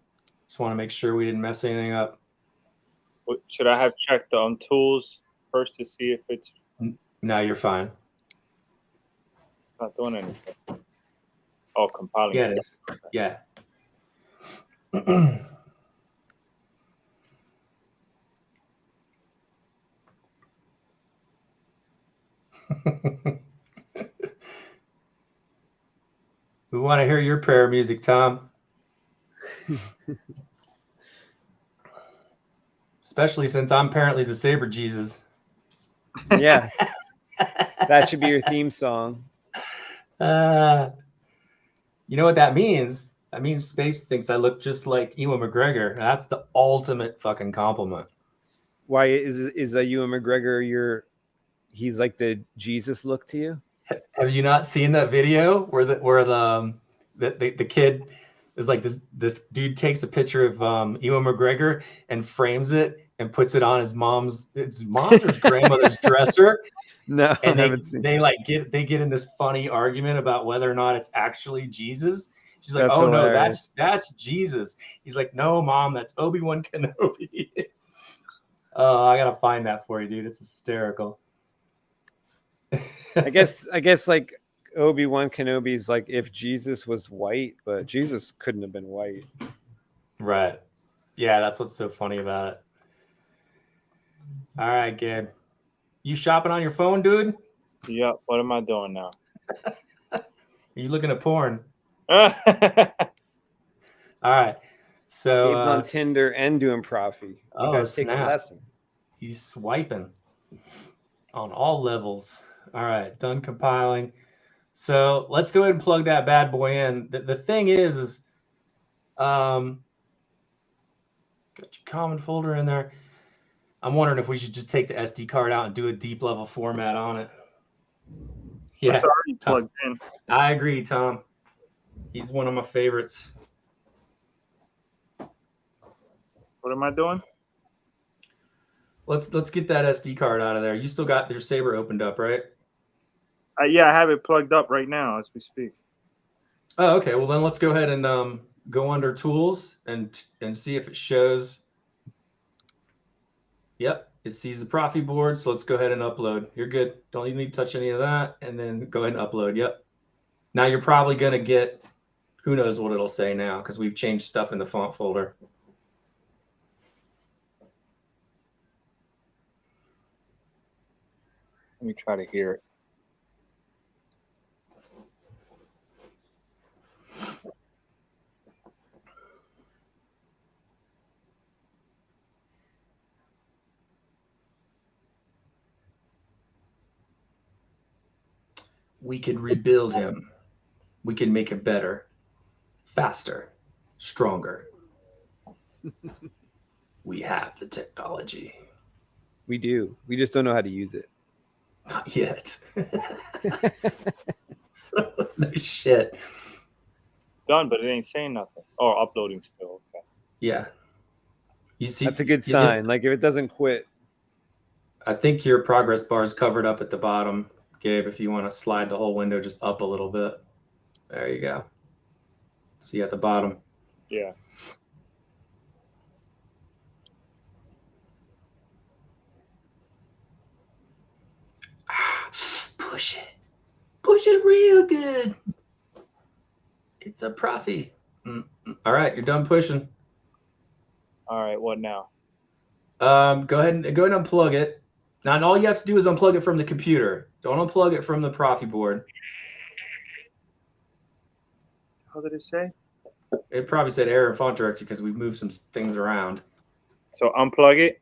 Just want to make sure we didn't mess anything up. Should I have checked on tools first to see if it's... No, you're fine. Not doing anything. Oh, compiling. Yeah, it is. Yeah. We want to hear your prayer music, Tom. Especially since I'm apparently the Saber Jesus. Yeah. That should be your theme song. You know what that means? That means Space thinks I look just like Ewan McGregor. That's the ultimate fucking compliment. Why is Ewan McGregor he's like the Jesus look to you? Have you not seen that video where the kid is like this dude takes a picture of Ewan McGregor and frames it and puts it on his mom's or grandmother's dresser? No, and I haven't seen. They get in this funny argument about whether or not it's actually Jesus. She's like, That's "Oh hilarious. no, that's Jesus." He's like, "No, Mom, that's Obi-Wan Kenobi." Oh, I gotta find that for you, dude. It's hysterical. I guess like Obi-Wan Kenobi's like if Jesus was white, but Jesus couldn't have been white. Right. Yeah, that's what's so funny about it. All right, Gabe. You shopping on your phone, dude? Yeah, what am I doing now? Are you looking at porn? All right. So Gabe's on Tinder and doing Proffie. You guys take a lesson. He's swiping on all levels. All right, done compiling. So let's go ahead and plug that bad boy in. The thing is got your common folder in there. I'm wondering if we should just take the SD card out and do a deep level format on it. Yeah, it's already plugged in. I agree, Tom. He's one of my favorites. What am I doing? Let's get that SD card out of there. You still got your Saber opened up, right? Yeah, I have it plugged up right now as we speak. Oh, okay. Well, then let's go ahead and go under tools and see if it shows. Yep, it sees the Proffie board. So let's go ahead and upload. You're good. Don't even need to touch any of that. And then go ahead and upload. Yep. Now you're probably going to get, who knows what it'll say now, because we've changed stuff in the font folder. Let me try to hear it. We could rebuild him. We can make it better, faster, stronger. We have the technology. We do. We just don't know how to use it. Not yet. No shit. Done, but it ain't saying nothing. Oh, uploading still. Okay. Yeah. You see, That's a good sign. Like if it doesn't quit. I think your progress bar is covered up at the bottom, Gabe. If you want to slide the whole window just up a little bit. There you go. See at the bottom. Yeah. Push it. Push it real good. It's a Proffie. All right, you're done pushing. All right, what now? Go ahead and unplug it. Now, all you have to do is unplug it from the computer. Don't unplug it from the Proffie board. How did it say? It probably said error in font directory because we've moved some things around. So unplug it?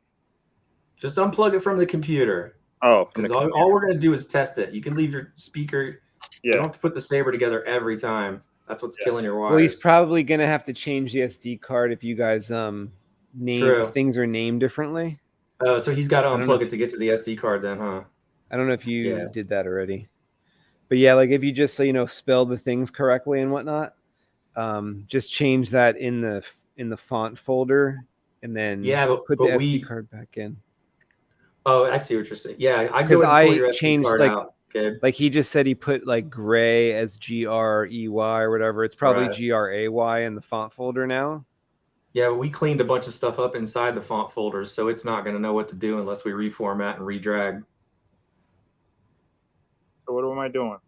Just unplug it from the computer. Oh, because all we're going to do is test it. You can leave your speaker. Yeah. You don't have to put the Saber together every time. That's what's killing your wires. Well, he's probably going to have to change the SD card if you guys name if things are named differently. Oh, so he's got to unplug it to get to the SD card then, huh? I don't know if you did that already. But yeah, like if you just spell the things correctly and whatnot, just change that in the font folder and then put the SD card back in. Oh, I see what you're saying. Yeah, because I changed out. Like he just said he put like gray as GREY or whatever. It's probably GRAY in the font folder now. Yeah, we cleaned a bunch of stuff up inside the font folders, so it's not going to know what to do unless we reformat and redrag. So what am I doing?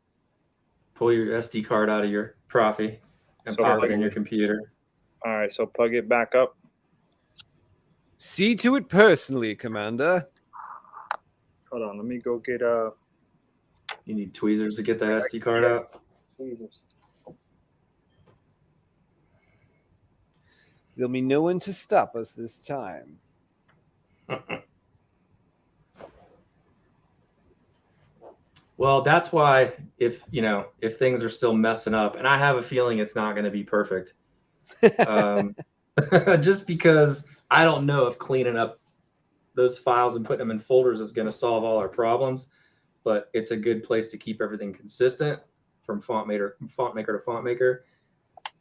Pull your SD card out of your Proffie and pop it in your computer. All right, so plug it back up. See to it personally, Commander. Hold on, let me go get You need tweezers to get that SD card out? Tweezers. There'll be no one to stop us this time. Well, that's why if things are still messing up, and I have a feeling it's not going to be perfect, just because I don't know if cleaning up those files and putting them in folders is going to solve all our problems, but it's a good place to keep everything consistent from font maker to font maker.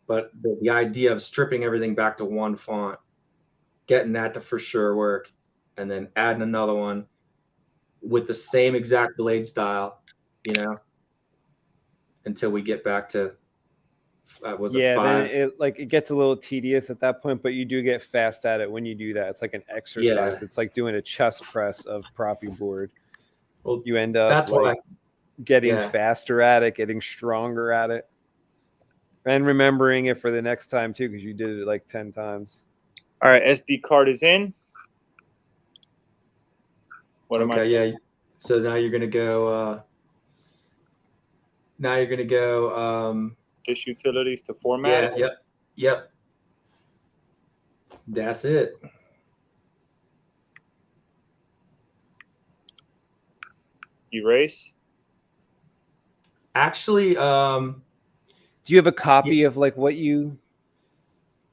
But the idea of stripping everything back to one font, getting that to for sure work, and then adding another one with the same exact blade style, until we get back to then it gets a little tedious at that point, but you do get fast at it when you do that. It's like an exercise. Yeah. It's like doing a chest press of Proffie board. Well, you end up getting faster at it, getting stronger at it, and remembering it for the next time too, because you did it like 10 times. All right, SD card is in. What am I? Yeah. So now you're gonna go. Just utilities to format. Yeah. Yep. That's it. Erase. Actually, do you have a copy of like what you?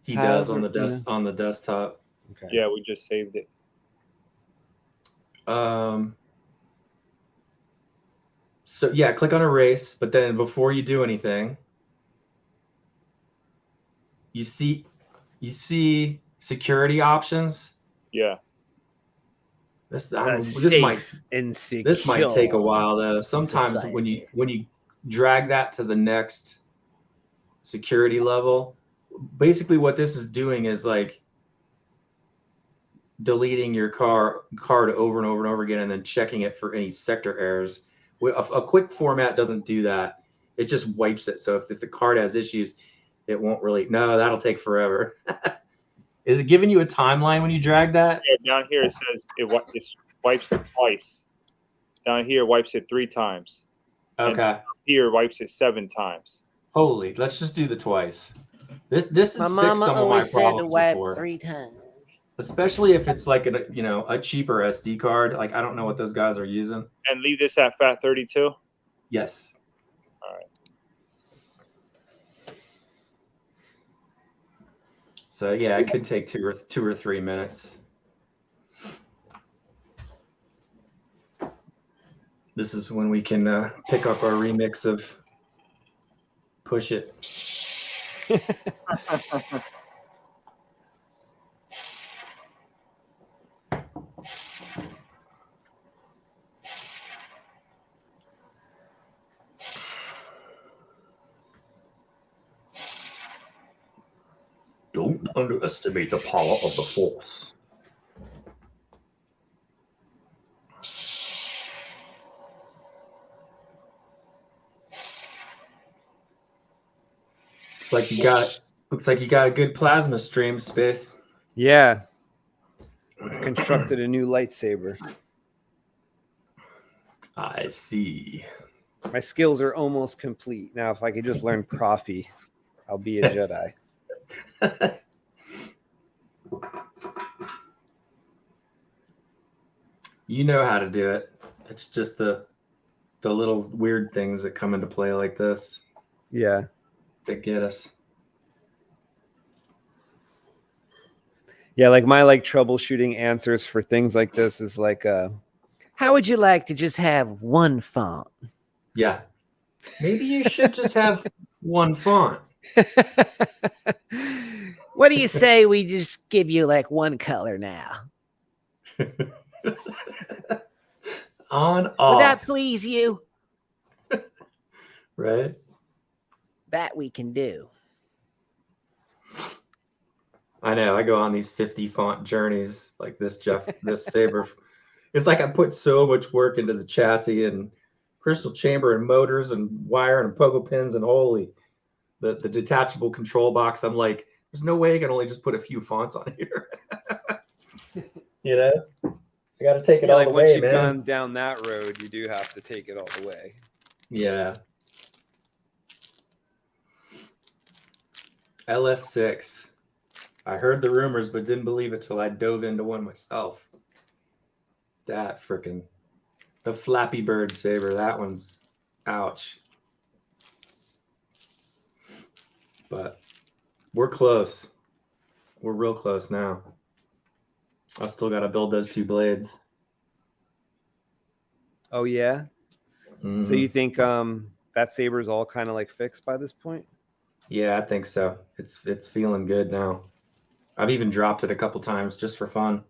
He does on the on the desktop. Okay. Yeah, we just saved it. So yeah, click on erase, but then before you do anything, you see security options. Yeah. This might take a while though. Sometimes when you drag that to the next security level. Basically, what this is doing is like deleting your card over and over and over again, and then checking it for any sector errors. A quick format doesn't do that. It just wipes it. So if the card has issues, it won't really. No, that'll take forever. Is it giving you a timeline when you drag that? Yeah, down here it says it wipes it twice. Down here it wipes it 3 times. Okay. And here wipes it 7 times. Holy, let's just do the twice. This has My fixed mama some of my always said to problems wipe before. 3 times. Especially if it's like a cheaper SD card. Like I don't know what those guys are using. And leave this at FAT32? Yes. All right. So yeah, it could take two or 3 minutes. This is when we can pick up our remix of Push It. Don't underestimate the power of the Force. Looks like you got a good plasma stream, Space. Yeah. I've constructed a new lightsaber. I see. My skills are almost complete. Now, if I could just learn Proffie, I'll be a Jedi. You know how to do it. It's just the little weird things that come into play like this Yeah. that get us. Yeah, like my troubleshooting answers for things like this is like How would you like to just have one font? Yeah. Maybe you should just have one font. What do you say we just give you like one color now? On, Would off. that please you? Right? That we can do. I know. I go on these 50 font journeys like this Saber. It's like I put so much work into the chassis and crystal chamber and motors and wire and pogo pins and holy, the detachable control box. I'm like, there's no way I can only just put a few fonts on here. You know? I got to take it all the way, once you've man. gone down that road, you do have to take it all the way. Yeah. LS6. I heard the rumors, but didn't believe it till I dove into one myself. That freaking, the Flappy Bird Saber, that one's ouch. But we're close. We're real close now. I still got to build those 2 blades. Oh, yeah? Mm-hmm. So you think that saber's all kind of like fixed by this point? Yeah, I think so. It's feeling good now. I've even dropped it a couple times just for fun.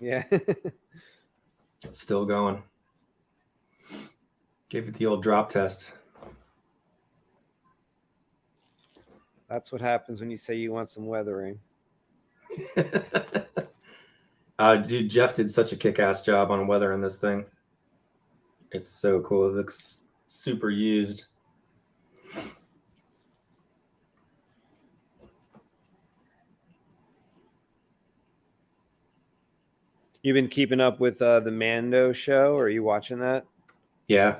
Yeah. It's still going. Gave it the old drop test. That's what happens when you say you want some weathering. Dude, Jeff did such a kick-ass job on weathering this thing. It's so cool. It looks super used. You've been keeping up with the Mando show? Or are you watching that? Yeah.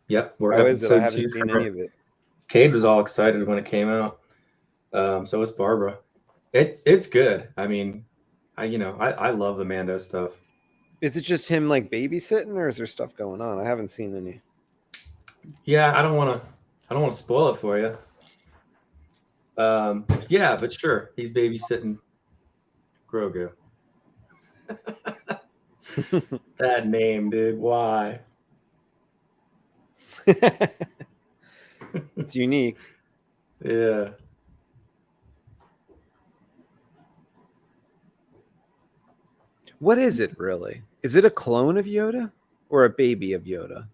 Yep. We're How is it? I haven't 2 seen any of it. Cade was all excited when it came out. So was Barbara. It's good. I mean, I love the Mando stuff. Is it just him like babysitting, or is there stuff going on? I haven't seen any. Yeah, I don't want to spoil it for you. Yeah, but sure, he's babysitting Grogu. That name, dude. Why? It's unique. Yeah. What is it really? Is it a clone of Yoda or a baby of Yoda?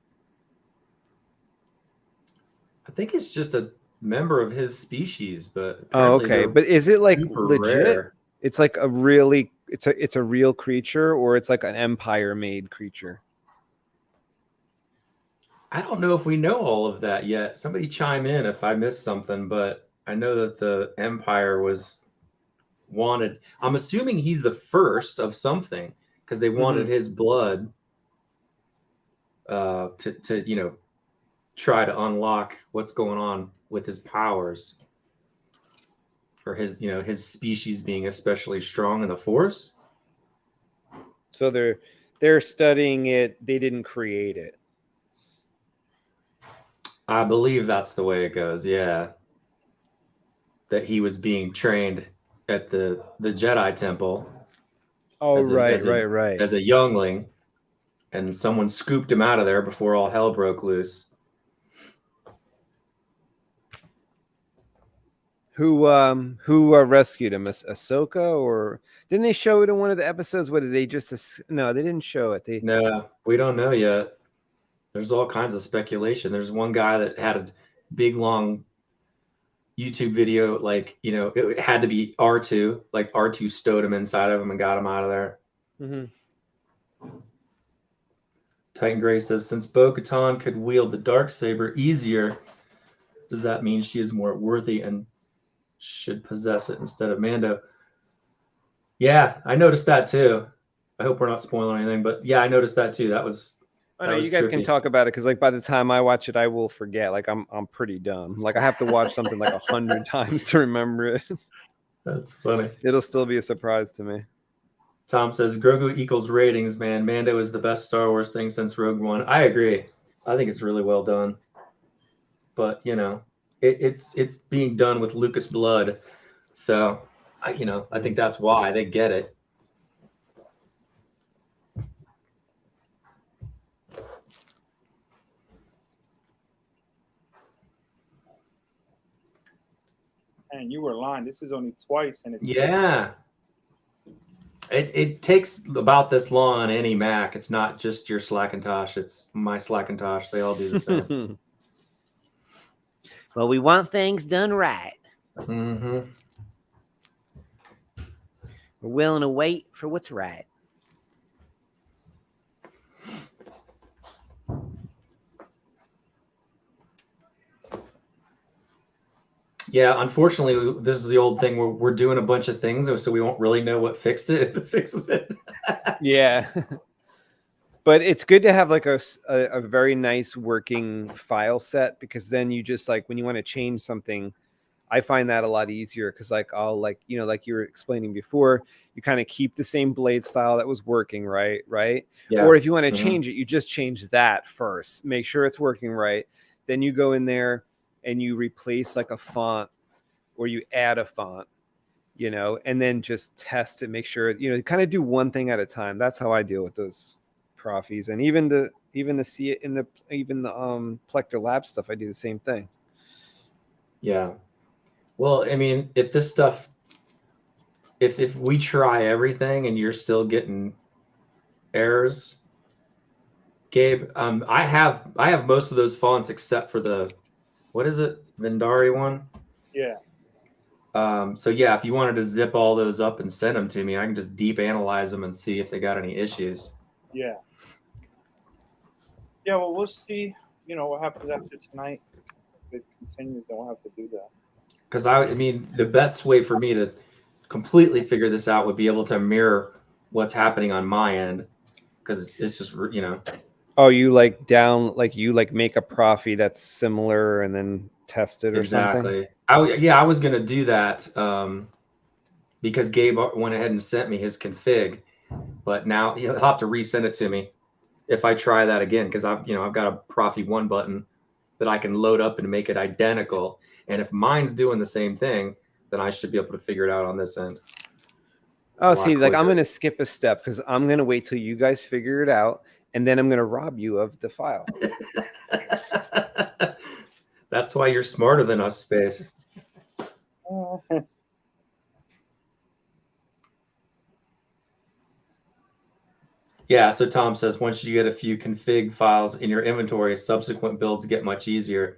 I think it's just a member of his species, but Oh, apparently okay. they're But is it like super legit? rare. It's like a really it's a real creature, or it's like an Empire made creature? I don't know if we know all of that yet. Somebody chime in if I missed something, but I know that the Empire was wanted. I'm assuming he's the first of something because they wanted his blood to try to unlock what's going on with his powers, or his species being especially strong in the Force. So they're studying it. They didn't create it. I believe that's the way it goes. Yeah, that he was being trained at the Jedi Temple. Oh, as a, right, as a, right. as a youngling, and someone scooped him out of there before all hell broke loose. Who rescued him? Ahsoka, or didn't they show it in one of the episodes? What did they just? No, they didn't show it. No, we don't know yet. There's all kinds of speculation. There's one guy that had a big long YouTube video, like, it had to be R2, like R2 stowed him inside of him and got him out of there. Titan Gray says, since Bo-Katan could wield the Darksaber easier, does that mean she is more worthy and should possess it instead of Mando? Yeah, I noticed that too. I hope we're not spoiling anything, but yeah, I noticed that too. That was. I know you guys can talk about it, because like by the time I watch it, I will forget. Like I'm pretty dumb. Like I have to watch something like 100 times to remember it. That's funny. It'll still be a surprise to me. Tom says Grogu equals ratings, man. Mando is the best Star Wars thing since Rogue One. I agree. I think it's really well done. But it's being done with Lucas blood, so I think that's why they get it. And you were lying. This is only twice, and it's It takes about this long on any Mac. It's not just your Slackintosh. It's my Slackintosh. They all do the same. Well, we want things done right. Mm-hmm. We're willing to wait for what's right. Yeah, unfortunately, this is the old thing where we're doing a bunch of things, so we won't really know what fixed it if it fixes it. Yeah. But it's good to have like a very nice working file set, because then you just like when you want to change something, I find that a lot easier, because like I'll like you were explaining before, you kind of keep the same blade style that was working right. Yeah. Or if you want to change it, you just change that first, make sure it's working right, then you go in there and you replace like a font, or you add a font, and then just test it, make sure kind of do one thing at a time. That's how I deal with those Proffies, and even to see it in the Plector Lab stuff, I do the same thing. Yeah. Well, I mean, if this stuff, if we try everything and you're still getting errors, Gabe, I have most of those fonts except for the, what is it, Vendari one? Yeah. So yeah, if you wanted to zip all those up and send them to me, I can just deep analyze them and see if they got any issues. Yeah. Yeah, well, we'll see, what happens after tonight. If it continues, then we'll have to do that. Because I mean, the best way for me to completely figure this out would be able to mirror what's happening on my end, because it's just, Oh, you like make a Proffie that's similar and then test it or something? Exactly. I was gonna do that because Gabe went ahead and sent me his config, but now he'll have to resend it to me if I try that again, because I've got a Proffie 1 button that I can load up and make it identical, and if mine's doing the same thing, then I should be able to figure it out on this end. Oh, see, like I'm gonna skip a step, because I'm gonna wait till you guys figure it out, and then I'm gonna rob you of the file. That's why you're smarter than us, Space. Yeah, so Tom says, once you get a few config files in your inventory, subsequent builds get much easier.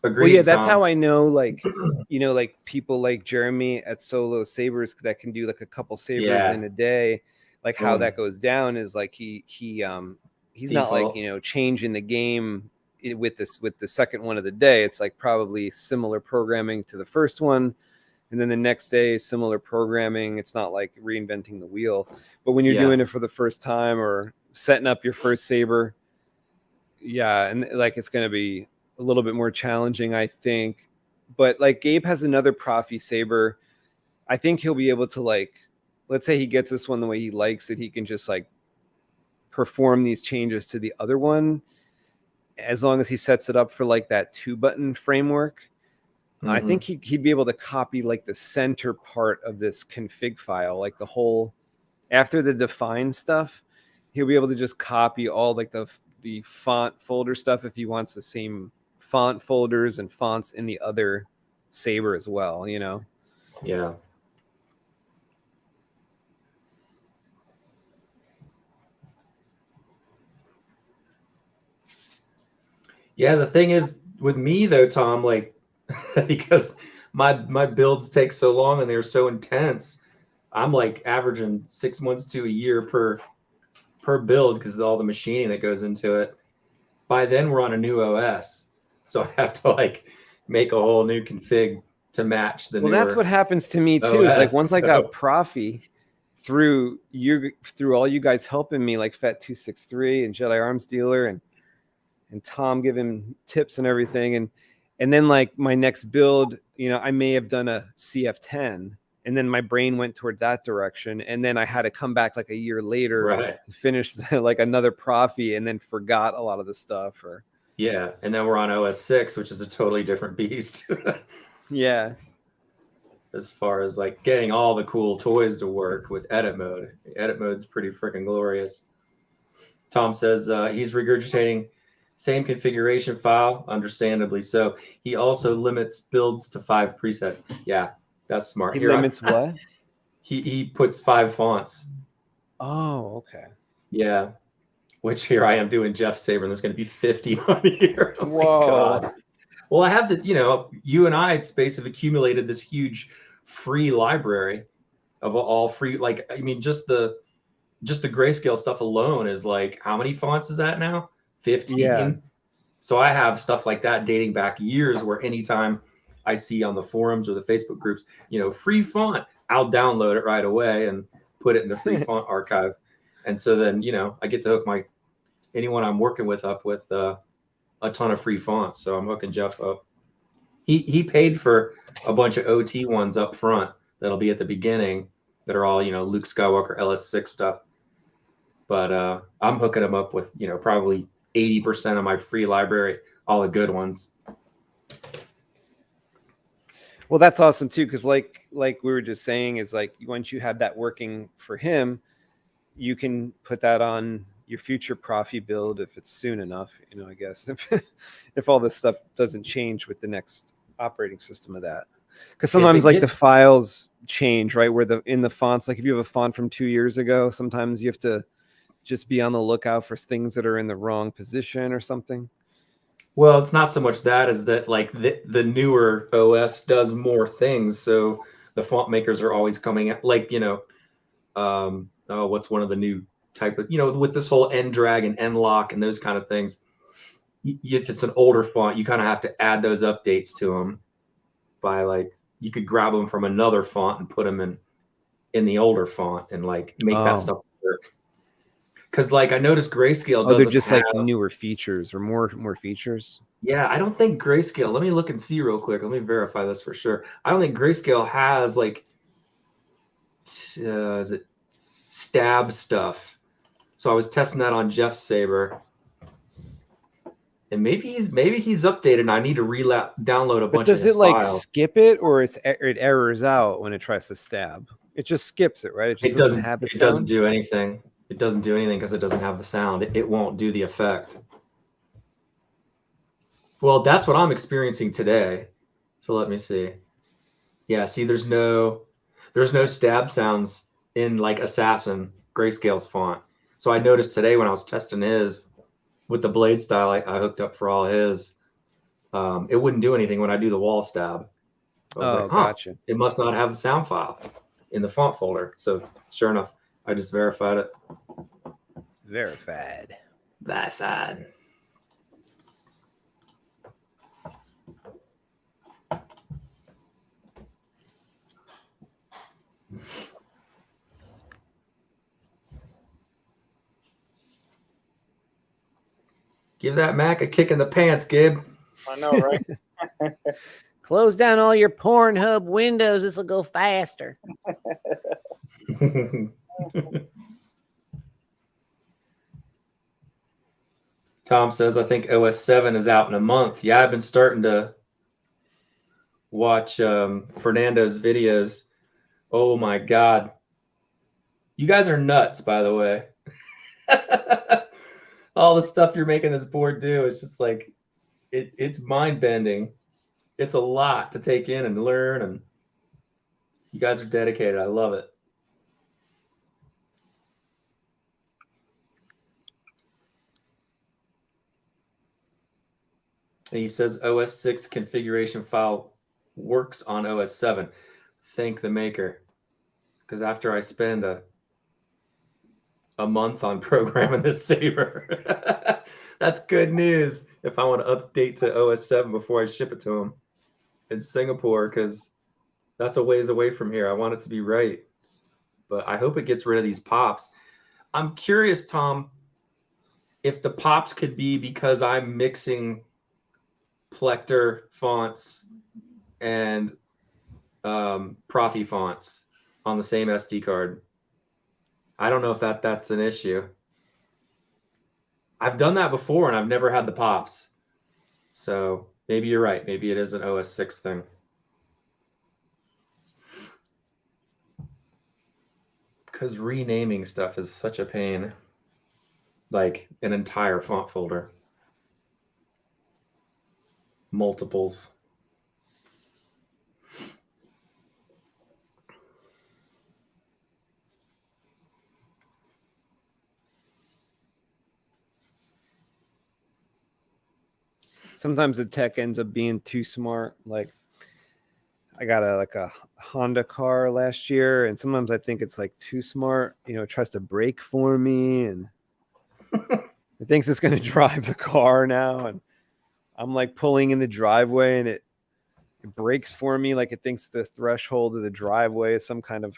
Agreed. Well, yeah, that's Tom. how I know, like, you know, like people like Jeremy at Solo Sabers that can do like a couple sabers Yeah. in a day. Like how Boom. that goes down is like he's not like, Default. you know, changing the game with the second one of the day. It's like probably similar programming to the first one, and then the next day similar programming. It's not like reinventing the wheel. But when you're Yeah. doing it for the first time or setting up your first saber, yeah, and like it's going to be a little bit more challenging, I think. But like Gabe has another Proffie saber. I think he'll be able to, like, let's say he gets this one the way he likes it, he can just like perform these changes to the other one as long as he sets it up for like that 2-button framework. I think he'd be able to copy like the center part of this config file, like the whole, after the define stuff, he'll be able to just copy all like the font folder stuff if he wants the same font folders and fonts in the other saber as well, you know? Yeah. Yeah, the thing is with me though, Tom, like because my builds take so long and they're so intense, I'm like averaging 6 months to a year per build because of all the machining that goes into it. By then we're on a new OS, so I have to like make a whole new config to match the well, that's what happens to me too. OS, is like once I got so- Proffie through all you guys helping me, like Fet263 and Jedi Arms Dealer and Tom giving tips and everything, and then like my next build, you know, I may have done a CF10, and then my brain went toward that direction, and then I had to come back like a year later Right. to finish like another Proffie, and then forgot a lot of the stuff. Or Yeah, and then we're on OS 6, which is a totally different beast. yeah, as far as like getting all the cool toys to work with edit mode. Edit mode's pretty freaking glorious. Tom says he's regurgitating same configuration file, understandably so. He also limits builds to 5 presets. Yeah, that's smart. he Here, limits what? He puts 5 fonts. Oh, okay. Yeah, which here I am doing Jeff Saber, and there's going to be 50 on here. Oh Whoa. my God. Well, I have the, you know, you and I at Space have accumulated this huge free library of all free, like, I mean, just the grayscale stuff alone is like, how many fonts is that now? 15. Yeah. So I have stuff like that dating back years where anytime I see on the forums or the Facebook groups, you know, free font, I'll download it right away and put it in the free font archive. And so then, you know, I get to hook anyone I'm working with up with a ton of free fonts. So I'm hooking Jeff up. He paid for a bunch of OT ones up front that'll be at the beginning that are all, you know, Luke Skywalker LS6 stuff. But I'm hooking him up with, you know, probably 80% of my free library, all the good ones. Well, that's awesome too, because like we were just saying, is like once you have that working for him, you can put that on your future Proffie build if it's soon enough, you know, I guess, if all this stuff doesn't change with the next operating system of that. Because sometimes like the files change, right? Where in the fonts, like if you have a font from 2 years ago, sometimes you have to just be on the lookout for things that are in the wrong position or something. Well, it's not so much that as that like the newer OS does more things. So the font makers are always coming out, like, you know, what's one of the new type of, you know, with this whole N drag and N lock and those kind of things. If it's an older font, you kind of have to add those updates to them by like, you could grab them from another font and put them in the older font and like make that stuff work. Because like I noticed Grayscale doesn't they're just have, like newer features or more features. Yeah, I don't think Grayscale, let me look and see real quick. Let me verify this for sure. I don't think Grayscale has like is it stab stuff. So I was testing that on Jeff's Saber. And maybe he's updated and I need to download a bunch of his does it like files. skip it, or it errors out when it tries to stab? It just skips it, right? It just doesn't have the sound. It doesn't do anything. It doesn't do anything because it doesn't have the sound. It won't do the effect. Well, that's what I'm experiencing today. So let me see. Yeah, see, there's no stab sounds in like Assassin Grayscale's font. So I noticed today when I was testing his with the blade style I hooked up for all his, it wouldn't do anything when I do the wall stab. I was like, gotcha. It must not have the sound file in the font folder. So sure enough, I just verified it. Verified. Verified. Give that Mac a kick in the pants, Gabe. I know, right? Close down all your Pornhub windows. This will go faster. Tom says, I think OS 7 is out in a month. Yeah, I've been starting to watch Fernando's videos. Oh my God. You guys are nuts, by the way. All the stuff you're making this board do is just like, it's mind-bending. It's a lot to take in and learn, and you guys are dedicated. I love it. And he says OS 6 configuration file works on OS 7. Thank the maker. Because after I spend a month on programming this Saber, that's good news if I want to update to OS 7 before I ship it to him in Singapore, because that's a ways away from here. I want it to be right. But I hope it gets rid of these pops. I'm curious, Tom, if the pops could be because I'm mixing Plector fonts and Proffie fonts on the same SD card. I don't know if that's an issue. I've done that before and I've never had the pops. So maybe you're right. Maybe it is an OS 6 thing. Because renaming stuff is such a pain. Like an entire font folder. Multiples. Sometimes the tech ends up being too smart. Like I got a Honda car last year, and sometimes I think it's like too smart. You know, it tries to brake for me, and it thinks it's going to drive the car now, and I'm like pulling in the driveway, and it brakes for me like it thinks the threshold of the driveway is some kind of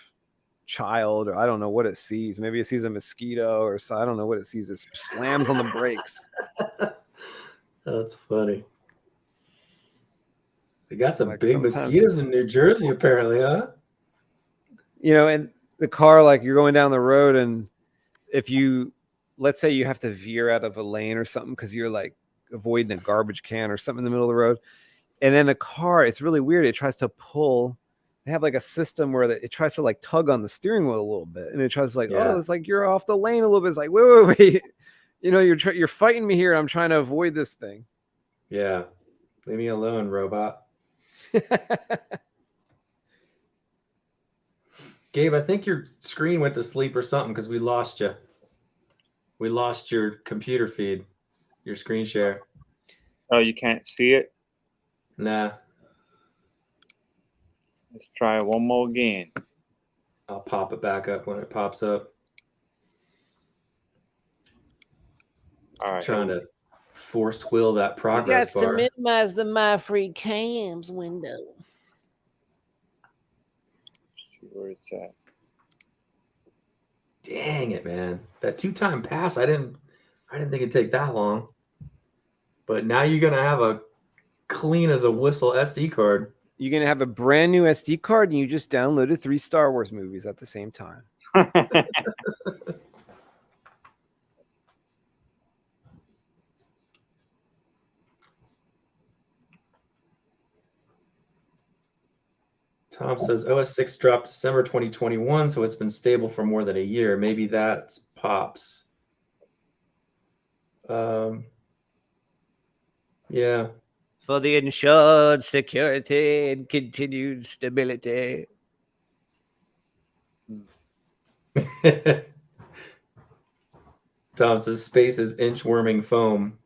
child, or I don't know what it sees. Maybe it sees a mosquito, or so I don't know what it sees. It slams on the brakes. That's funny. They got some Like big mosquitoes in New Jersey, apparently, huh? You know, and the car, like you're going down the road, and if you, let's say you have to veer out of a lane or something because you're like avoiding a garbage can or something in the middle of the road, and then the car, it's really weird. It tries to pull. They have like a system where it tries to like tug on the steering wheel a little bit, and it tries to like, oh, it's like you're off the lane a little bit. It's like, wait. You know, you're fighting me here. I'm trying to avoid this thing. Yeah. Leave me alone, robot. Gabe, I think your screen went to sleep or something because we lost you. We lost your computer feed, your screen share. Oh, you can't see it? Nah. Let's try it one more again. I'll pop it back up when it pops up. All right. Trying to force will that You progress got to bar. minimize the My Free Cams window. See where it's at. Dang it, man. That 2-time pass, I didn't think it'd take that long. But now you're gonna have a clean as a whistle SD card. You're going to have a brand new SD card, and you just downloaded 3 Star Wars movies at the same time. Tom says OS 6 dropped December 2021, so it's been stable for more than a year. Maybe that's pops. Yeah. For the ensured security and continued stability. Tom says space is inchworming foam.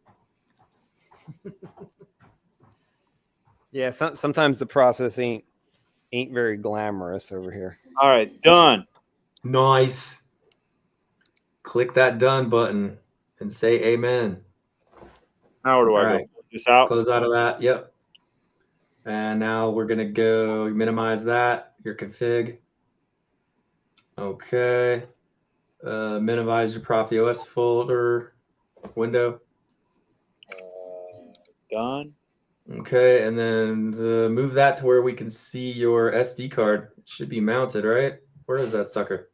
Yeah, sometimes the process ain't very glamorous over here. All right, done. Nice. Click that done button and say amen. Now where do I All go? right. This out. Close out of that. Yep. And now we're going to go minimize that, your config. Okay. Minimize your Proffie OS folder window. Done. Okay. And then move that to where we can see your SD card. It should be mounted, right? Where is that sucker?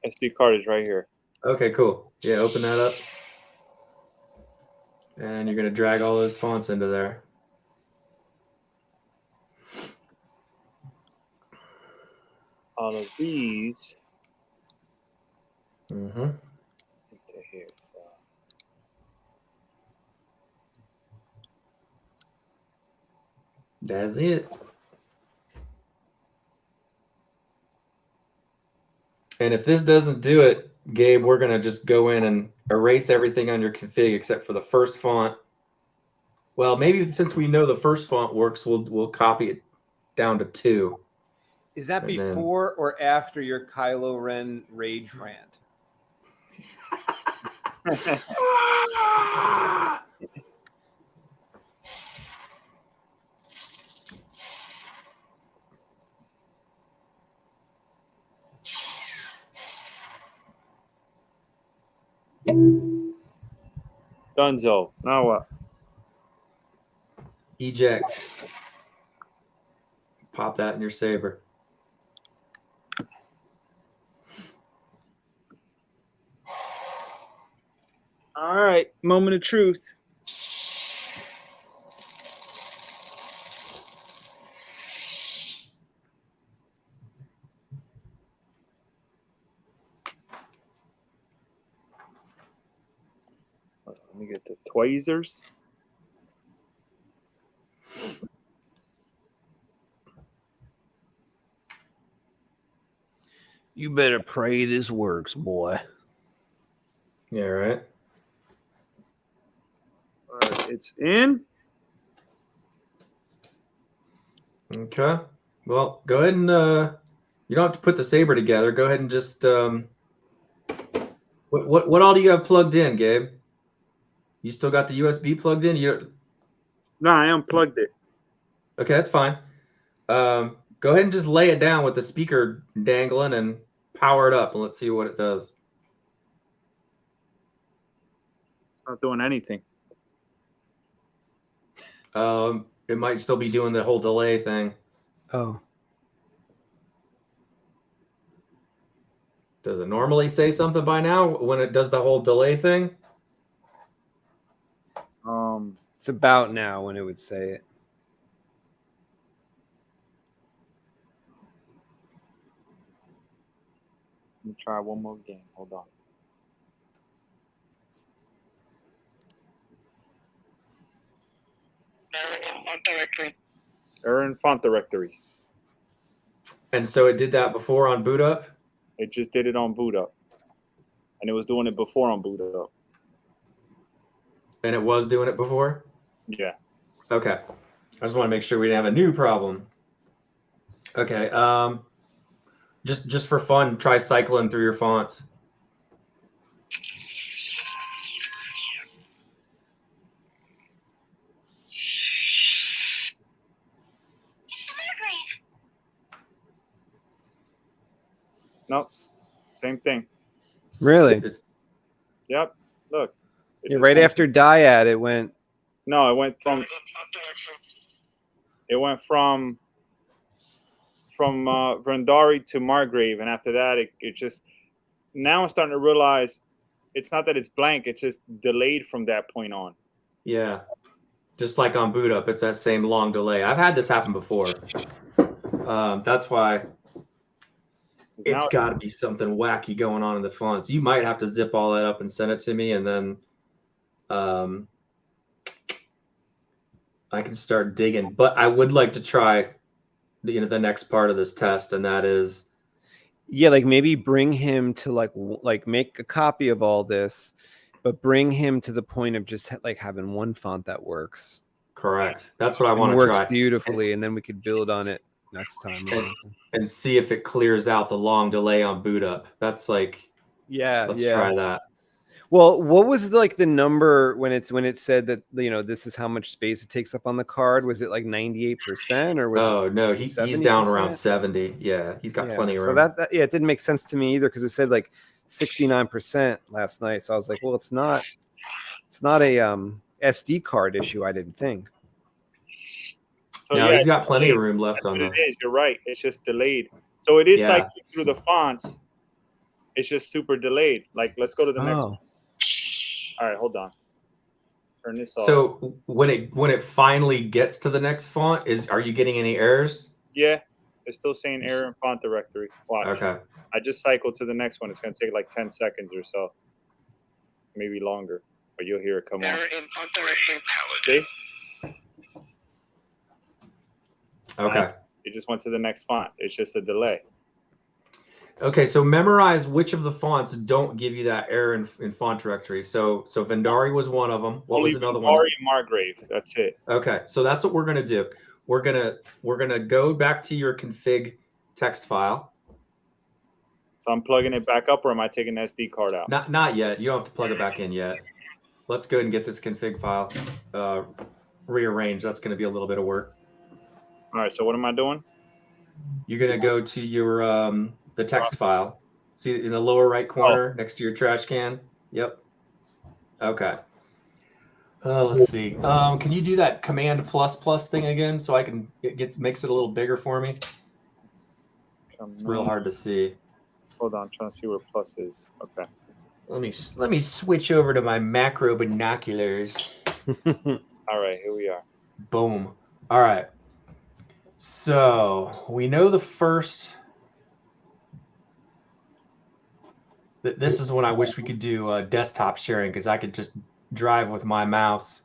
SD card is right here. Okay, cool. Yeah, open that up. And you're going to drag all those fonts into there. All of these Mm-hmm. into here. So. That's it. And if this doesn't do it, Gabe, we're going to just go in and erase everything on your config except for the first font. Well, maybe since we know the first font works, we'll copy it down to 2. Is that And then- before or after your Kylo Ren rage rant? Dunzo. Now what? Eject. Pop that in your Saber. All right, moment of truth. Let me get the tweezers. You better pray this works, boy. Yeah, right. All right, it's in. Okay. Well, go ahead and you don't have to put the Saber together. Go ahead and just what all do you have plugged in, Gabe? You still got the USB plugged in? No, I unplugged it. Okay, that's fine. Go ahead and just lay it down with the speaker dangling and power it up, and let's see what it does. It's not doing anything. It might still be doing the whole delay thing. Oh. Does it normally say something by now when it does the whole delay thing? It's about now when it would say it. Let me try one more game. Hold on. Error in font directory. And so it did that before on boot up? It just did it on boot up. And it was doing it before on boot up. And it was doing it before? Yeah. Okay. I just want to make sure we didn't have a new problem. Okay. Just for fun, try cycling through your fonts. Nope. Same thing. Really? It's- Yep. Look. Yeah, right after Dyad, it went. No, it went from Vrindari to Margrave, and after that, it just. Now I'm starting to realize, it's not that it's blank; it's just delayed from that point on. Yeah. Just like on boot up, it's that same long delay. I've had this happen before. That's why it's got to be something wacky going on in the fonts. You might have to zip all that up and send it to me, and then I can start digging. But I would like to try the next part of this test, and that is, Yeah, like maybe bring him to like make a copy of all this, but bring him to the point of just like having one font that works. Correct. That's what I and want to works try. beautifully, and then we could build on it next time or something. And see if it clears out the long delay on boot up. That's like, let's try that. Well, what was like the number when it said that this is how much space it takes up on the card? Was it like 98% or was Oh it? no, Was it he's down 70%? around 70. Yeah, he's got plenty of So room. that it didn't make sense to me either because it said like 69% last night. So I was like, well, it's not a SD card issue. I didn't think. So no, yeah, he's got plenty delayed. of room left That's on what the. it is. You're right. It's just delayed. So it is Yeah. cycling through the fonts. It's just super delayed. Like, let's go to the next one. All right, hold on. Turn this off. So when it finally gets to the next font, are you getting any errors? Yeah, it's still saying error in font directory. Watch. Okay. I just cycled to the next one. It's going to take like 10 seconds or so, maybe longer, but you'll hear it come on. Error in font directory. See? Okay. It just went to the next font. It's just a delay. Okay, so memorize which of the fonts don't give you that error in font directory. So Vendari was one of them. What was another one? Vendari and Margrave. That's it. Okay, so that's what we're gonna do. We're gonna go back to your config text file. So I'm plugging it back up, or am I taking the SD card out? Not yet. You don't have to plug it back in yet. Let's go ahead and get this config file rearranged. That's gonna be a little bit of work. All right. So what am I doing? You're gonna go to your the text file. See in the lower right corner next to your trash can. Yep. Okay. Let's see. Can you do that command + thing again so I can makes it a little bigger for me? It's real hard to see. Hold on, I'm trying to see where plus is. Okay. Let me switch over to my macro binoculars. All right, here we are. Boom. All right. So we know the first. This is when I wish we could do desktop sharing because I could just drive with my mouse.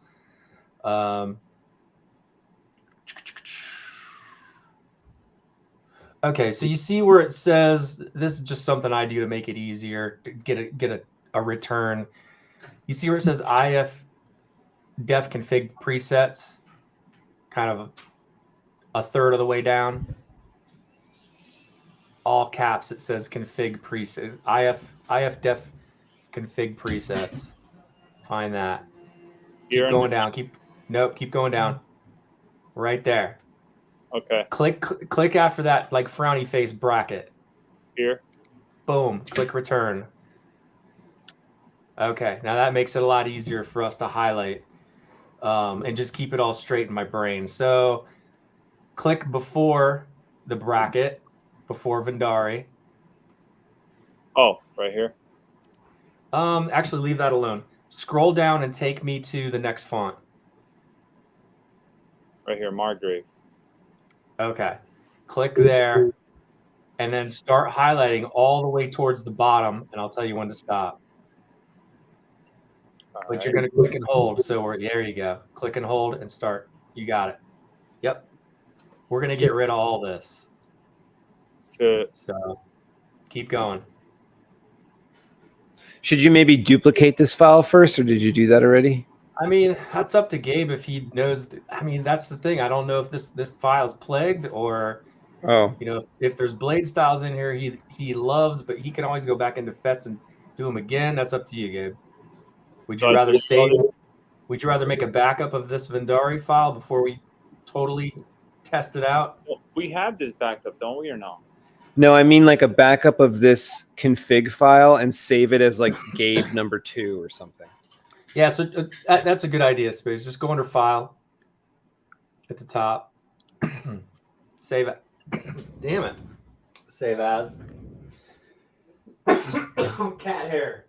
Okay, so you see where it says this is just something I do to make it easier to get a return. You see where it says if def config presets, kind of a third of the way down. All caps it says config preset if def config presets. Find that. Keep going down. Keep going down. Right there. Okay. Click after that like frowny face bracket. Here. Boom. Click return. Okay. Now that makes it a lot easier for us to highlight and just keep it all straight in my brain. So click before the bracket, before Vendari. Oh, right here. Actually leave that alone. Scroll down and take me to the next font. Right here, Margrave. Okay. Click there and then start highlighting all the way towards the bottom, and I'll tell you when to stop. But you're going to click and hold. So there you go. Click and hold and start. You got it. Yep. We're going to get rid of all this. Good. So keep going. Should you maybe duplicate this file first, or did you do that already? I mean, that's up to Gabe if he knows. I mean, that's the thing. I don't know if this file is plagued or, if there's blade styles in here he loves, but he can always go back into FETs and do them again. That's up to you, Gabe. Would you rather save? Would you rather make a backup of this Vendari file before we totally test it out? Well, we have this backup, don't we, or no? No, I mean like a backup of this config file and save it as like Gabe #2 or something. Yeah, so that's a good idea, Space. Just go under File at the top. Save it. Damn it. Save as. Cat hair.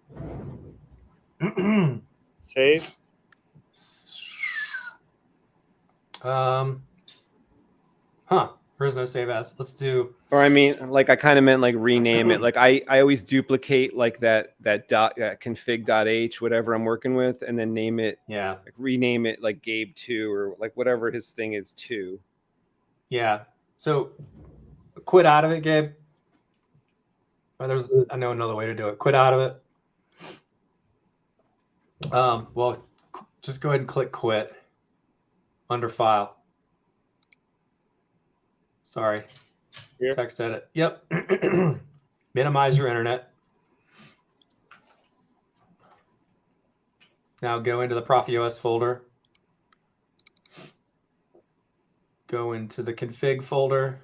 Save. There is no save as. Let's do. Or I mean, like I kind of meant like rename it. Like I always duplicate like that config.h whatever I'm working with, and then name it. Yeah. Like rename it like Gabe 2 or like whatever his thing is 2. Yeah. So quit out of it, Gabe. I know another way to do it. Quit out of it. Well, just go ahead and click quit. under file. Sorry. Here? Text edit. Yep. Minimize your internet. Now go into the Proffie OS folder. Go into the config folder.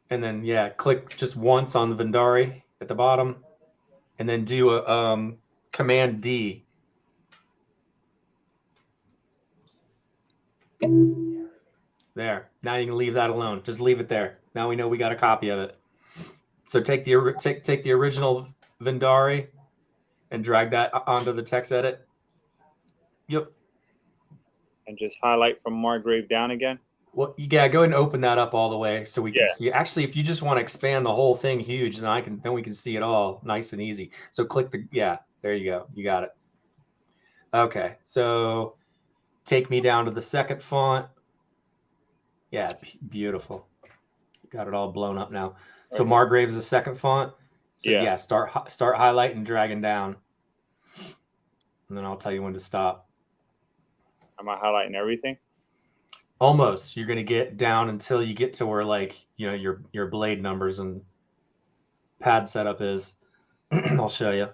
And then, yeah, click just once on the Vendari at the bottom. And then do a Command D. There. Now you can leave that alone. Just leave it there. Now we know we got a copy of it. So take the original Vendari and drag that onto the text edit. Yep. And just highlight from Margrave down again. Well, yeah, go ahead and open that up all the way so we can see. Actually, if you just want to expand the whole thing huge, then we can see it all nice and easy. So click there you go. You got it. Okay, so take me down to the second font. Yeah, beautiful. Got it all blown up now. So Margrave is the second font. So yeah, start highlighting, dragging down, and then I'll tell you when to stop. Am I highlighting everything? Almost. You're gonna get down until you get to where, like, you know, your blade numbers and pad setup is. I'll show you.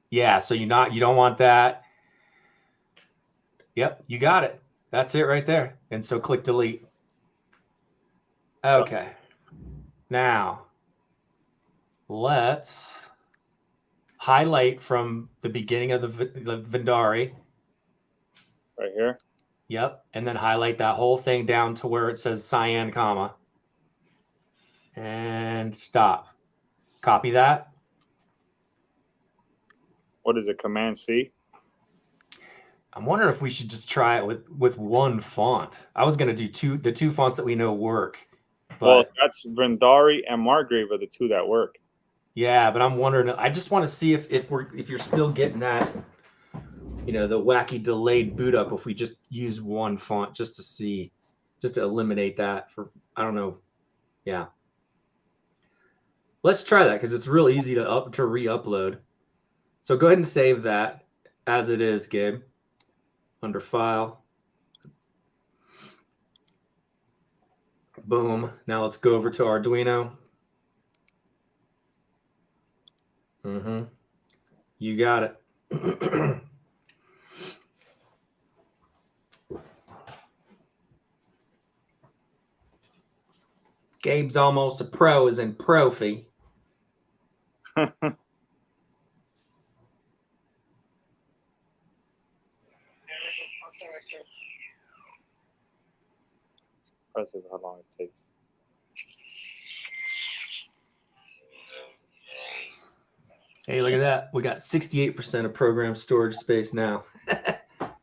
Yeah. So you don't want that. Yep, you got it. That's it right there. And so click delete. Okay. Now let's highlight from the beginning of the Vendari. Right here. Yep. And then highlight that whole thing down to where it says cyan, comma. And stop. Copy that. What is it? Command C? I'm wondering if we should just try it with one font. I was going to do the two fonts that we know work. But, well, that's Vendari and Margrave are the two that work. Yeah, but I'm wondering. I just want to see if you're still getting that, you know, the wacky delayed boot up. If we just use one font, just to eliminate that for, I don't know. Yeah. Let's try that because it's real easy to re-upload. So go ahead and save that as it is, Gabe. Under File. Boom. Now let's go over to Arduino. You got it. Gabe's almost a pro is in Proffie. Impressive how long it takes. Hey, look at that. We got 68% of program storage space now.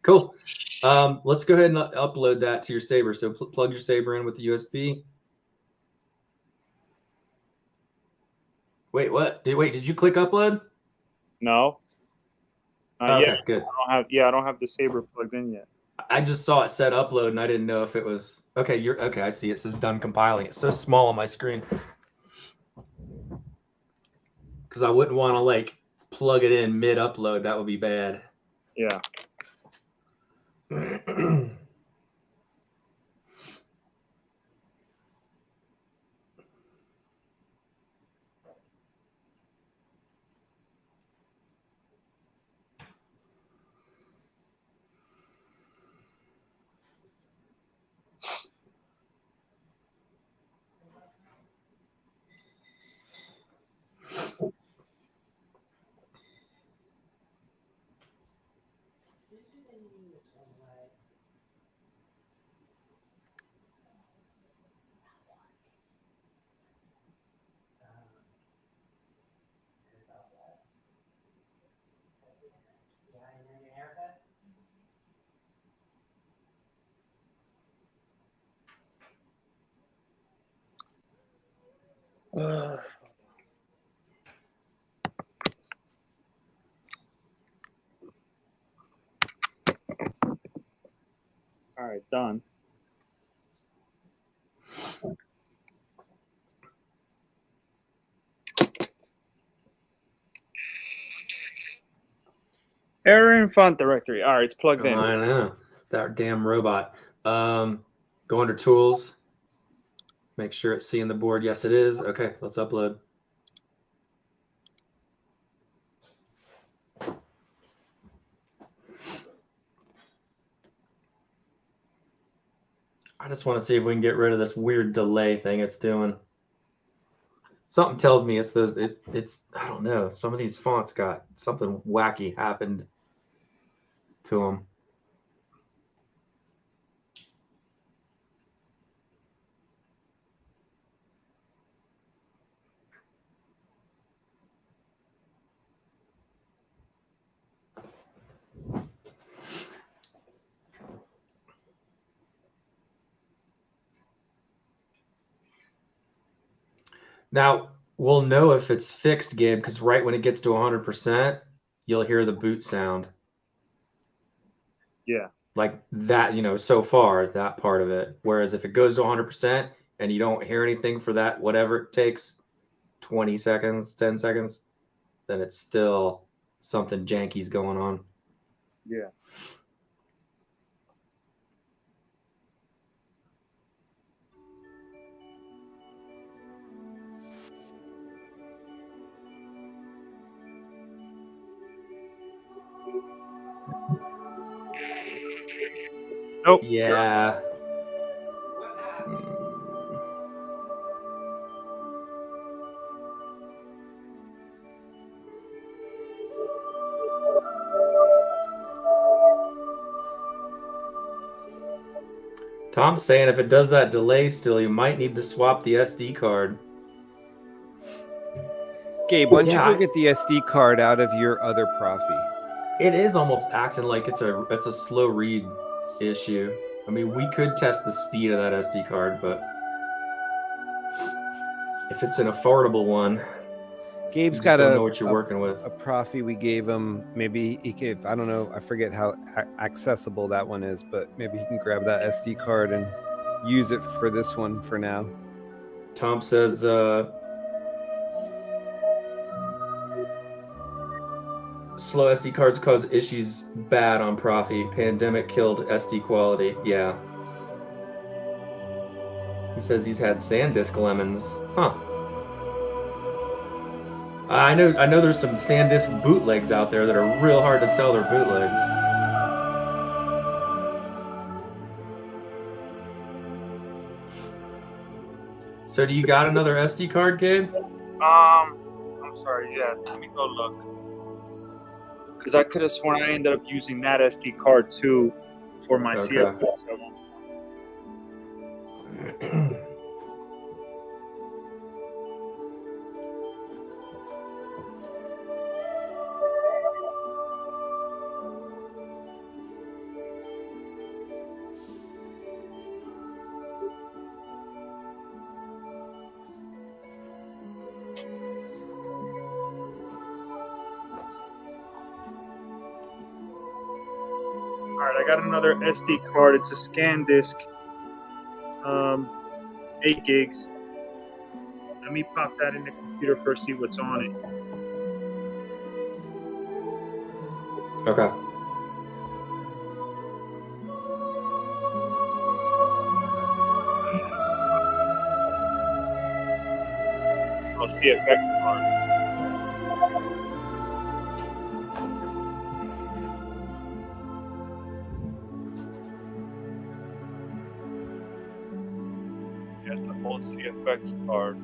Cool. Let's go ahead and upload that to your Saber. So plug your Saber in with the USB. Wait, what? Did you click upload? No. Okay, good. I don't have the Saber plugged in yet. I just saw it said upload and I didn't know if it was okay. I see it says done compiling. It's so small on my screen because I wouldn't want to like plug it in mid upload. That would be bad. Yeah. All right, done. Error in font directory. All right, it's plugged in. I know. That damn robot. Go under tools. Make sure it's seeing the board. Yes, it is. Okay, let's upload. I just want to see if we can get rid of this weird delay thing it's doing. Something tells me it's those. It's I don't know. Some of these fonts got something wacky happened to them. Now, we'll know if it's fixed, Gabe, because right when it gets to 100%, you'll hear the boot sound. Yeah. Like that, so far, that part of it. Whereas if it goes to 100% and you don't hear anything for that, whatever it takes, 20 seconds, 10 seconds, then it's still something janky's going on. Yeah. Nope. Yeah. Tom's saying if it does that delay still, you might need to swap the SD card. Gabe, why don't you go get the SD card out of your other Proffie? It is almost acting like it's a slow read issue. I mean, we could test the speed of that SD card, but if it's an affordable one, Gabe's you got don't know what you're working with. A Proffie we gave him. Maybe he could, I don't know, I forget how accessible that one is, but maybe he can grab that SD card and use it for this one for now. Tom says, slow SD cards cause issues bad on Proffie. Pandemic killed SD quality. Yeah. He says he's had SanDisk lemons. Huh. I know there's some SanDisk bootlegs out there that are real hard to tell they're bootlegs. So do you got another SD card, Gabe? I'm sorry. Yeah, let me go look. Because I could have sworn I ended up using that SD card too for my CFX. Alright, I got another SD card. It's a scan disk. 8 gigs. Let me pop that in the computer first, see what's on it. Okay. Oh, CFX card. Yeah, it's a whole CFX card.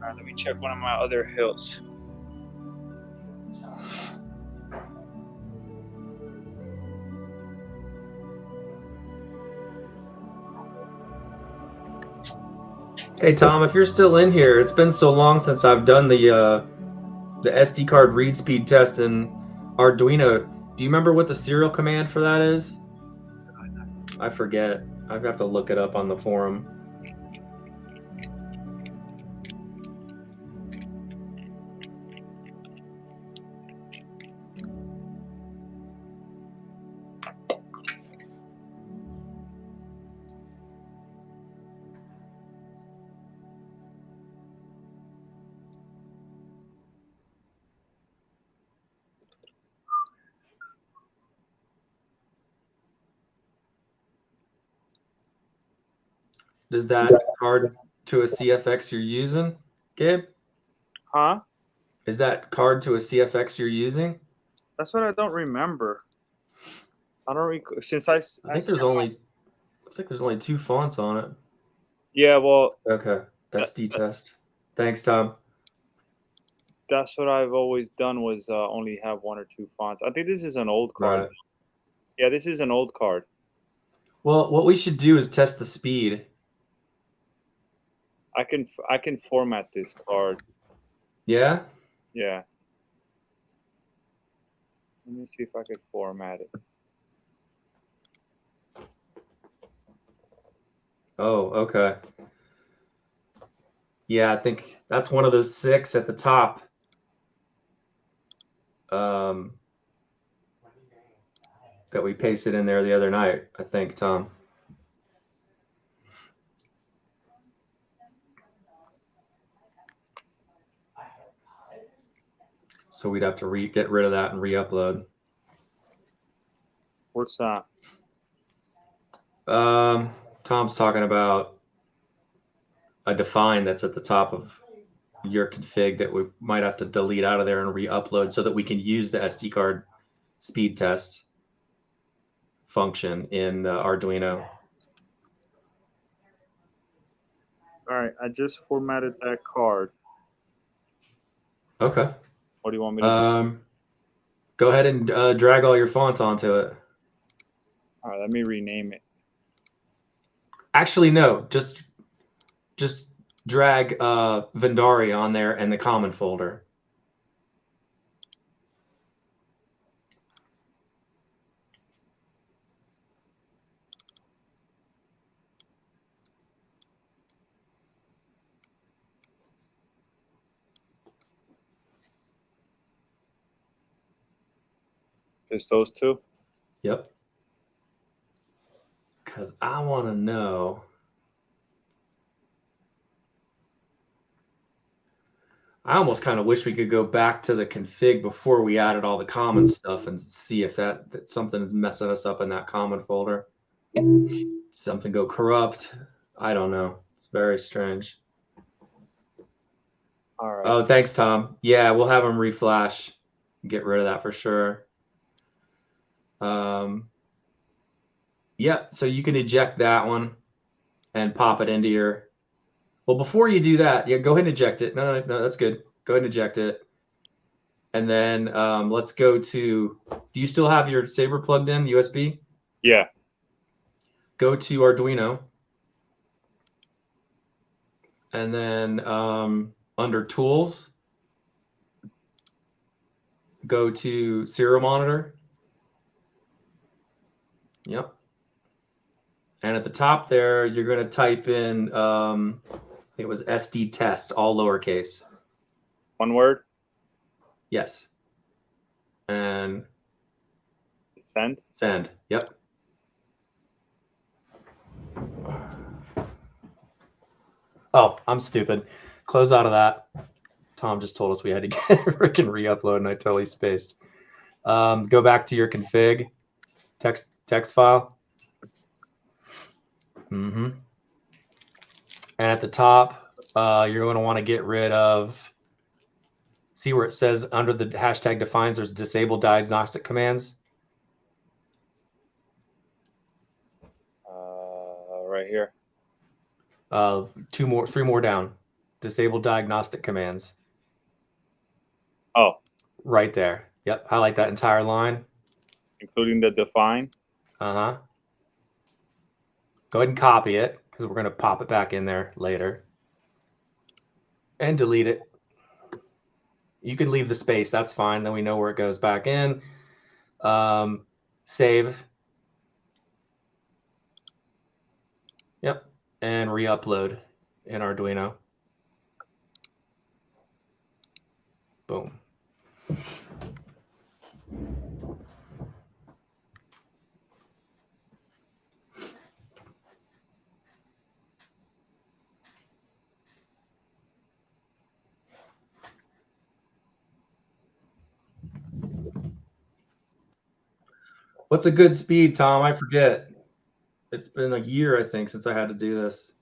Alright, let me check one of my other hills. Hey Tom, if you're still in here, it's been so long since I've done the SD card read speed test in Arduino. Do you remember what the serial command for that is? I forget. I'd have to look it up on the forum. Does that card to a CFX you're using, Gabe? Huh? Is that card to a CFX you're using? That's what I don't remember. I don't recall since I think there's only looks like there's only 2 fonts on it. Yeah, well, Okay. SD test. Thanks, Tom. that's what I've always done was only have 1 or 2 fonts. I think this is an old card. Right. Yeah, this is an old card. Well, what we should do is test the speed. I can format this card. Yeah? Yeah. Let me see if I can format it. Oh, okay. Yeah, I think that's one of those 6 at the top. That we pasted in there the other night, I think, Tom. So we'd have to get rid of that and re-upload. What's that? Tom's talking about a define that's at the top of your config that we might have to delete out of there and re-upload so that we can use the SD card speed test function in Arduino. All right, I just formatted that card. Okay. What do you want me to do? Go ahead and drag all your fonts onto it. All right, let me rename it. Actually, no. Just drag Vendari on there and the common folder. Just those 2? Yep. Because I want to know. I almost kind of wish we could go back to the config before we added all the common stuff and see if that something is messing us up in that common folder. Something go corrupt. I don't know. It's very strange. All right. Oh, thanks, Tom. Yeah, we'll have them reflash. Get rid of that for sure. Yeah, so you can eject that one and pop it into your. Well, before you do that, yeah, go ahead and eject it. No, that's good. Go ahead and eject it. And then let's go to. Do you still have your Saber plugged in USB? Yeah. Go to Arduino. And then under Tools, go to Serial Monitor. Yep. And at the top there, you're going to type in, I think it was SD test, all lowercase. One word? Yes. And Send? Send. Yep. Oh, I'm stupid. Close out of that. Tom just told us we had to get freaking re-upload, and I totally spaced. Go back to your config text file. And at the top, you're going to want to get rid of. See where it says under the hashtag defines, there's disable diagnostic commands. Right here. 3 more down. Disable diagnostic commands. Oh. Right there. Yep. Highlight that entire line. Including the define? Uh-huh. Go ahead and copy it because we're going to pop it back in there later. And delete it. You can leave the space. That's fine. Then we know where it goes back in. Save. Yep. And re-upload in Arduino. Boom. What's a good speed, Tom? I forget. It's been a year, I think, since I had to do this.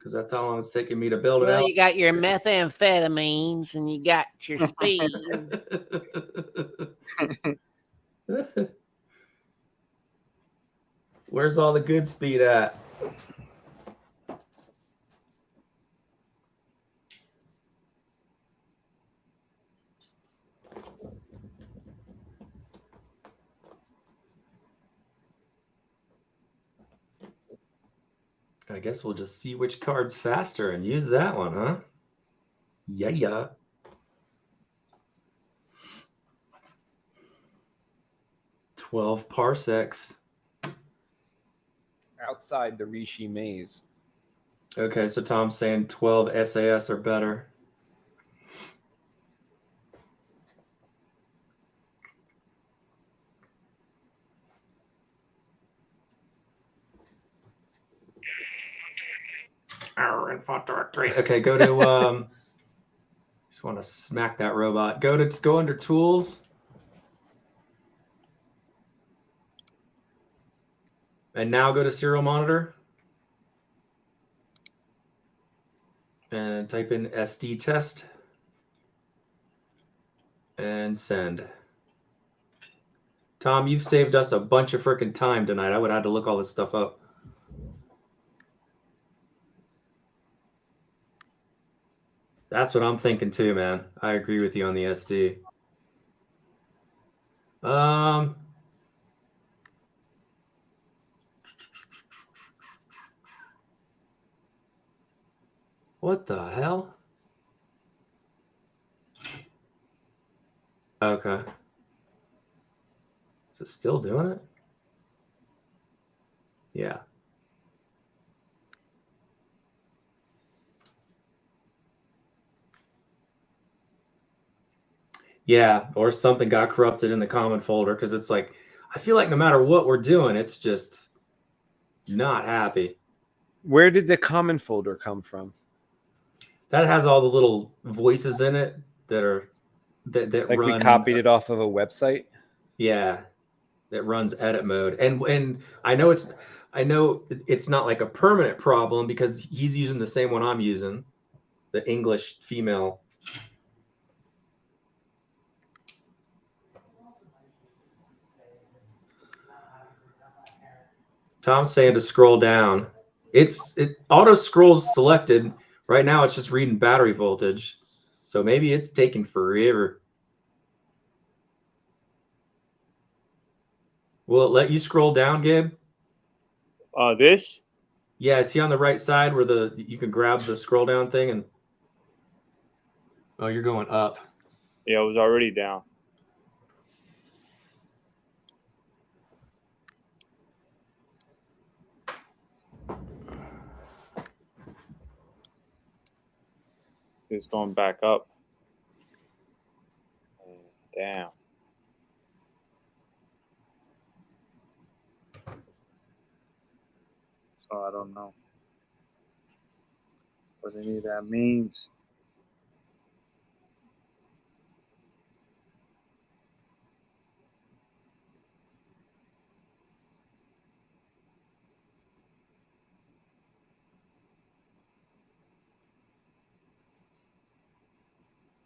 because that's how long it's taking me to build it Well, out. you got your methamphetamines and you got your speed. Where's all the good speed at? I guess we'll just see which card's faster and use that one, huh? Yeah. 12 parsecs. Outside the Rishi maze. Okay, so Tom's saying 12 SAS or better. Okay, go to just want to smack that robot. Go under tools. And now go to serial monitor. And type in SD test. And send. Tom, you've saved us a bunch of freaking time tonight. I would have had to look all this stuff up. That's what I'm thinking too, man. I agree with you on the SD. What the hell? Okay. Is it still doing it? Yeah. Yeah, or something got corrupted in the common folder, because it's like, I feel like no matter what we're doing, it's just not happy. Where did the common folder come from? That has all the little voices in it that are that Like run. we copied it off of a website. Yeah, that runs edit mode, and I know it's not like a permanent problem because he's using the same one I'm using, the English female. Tom's saying to scroll down. It auto scrolls selected. Right now it's just reading battery voltage. So maybe it's taking forever. Will it let you scroll down, Gabe? This? Yeah, see on the right side where you can grab the scroll down thing and oh, you're going up. Yeah, it was already down. It's going back up. Damn. So I don't know what any of that means.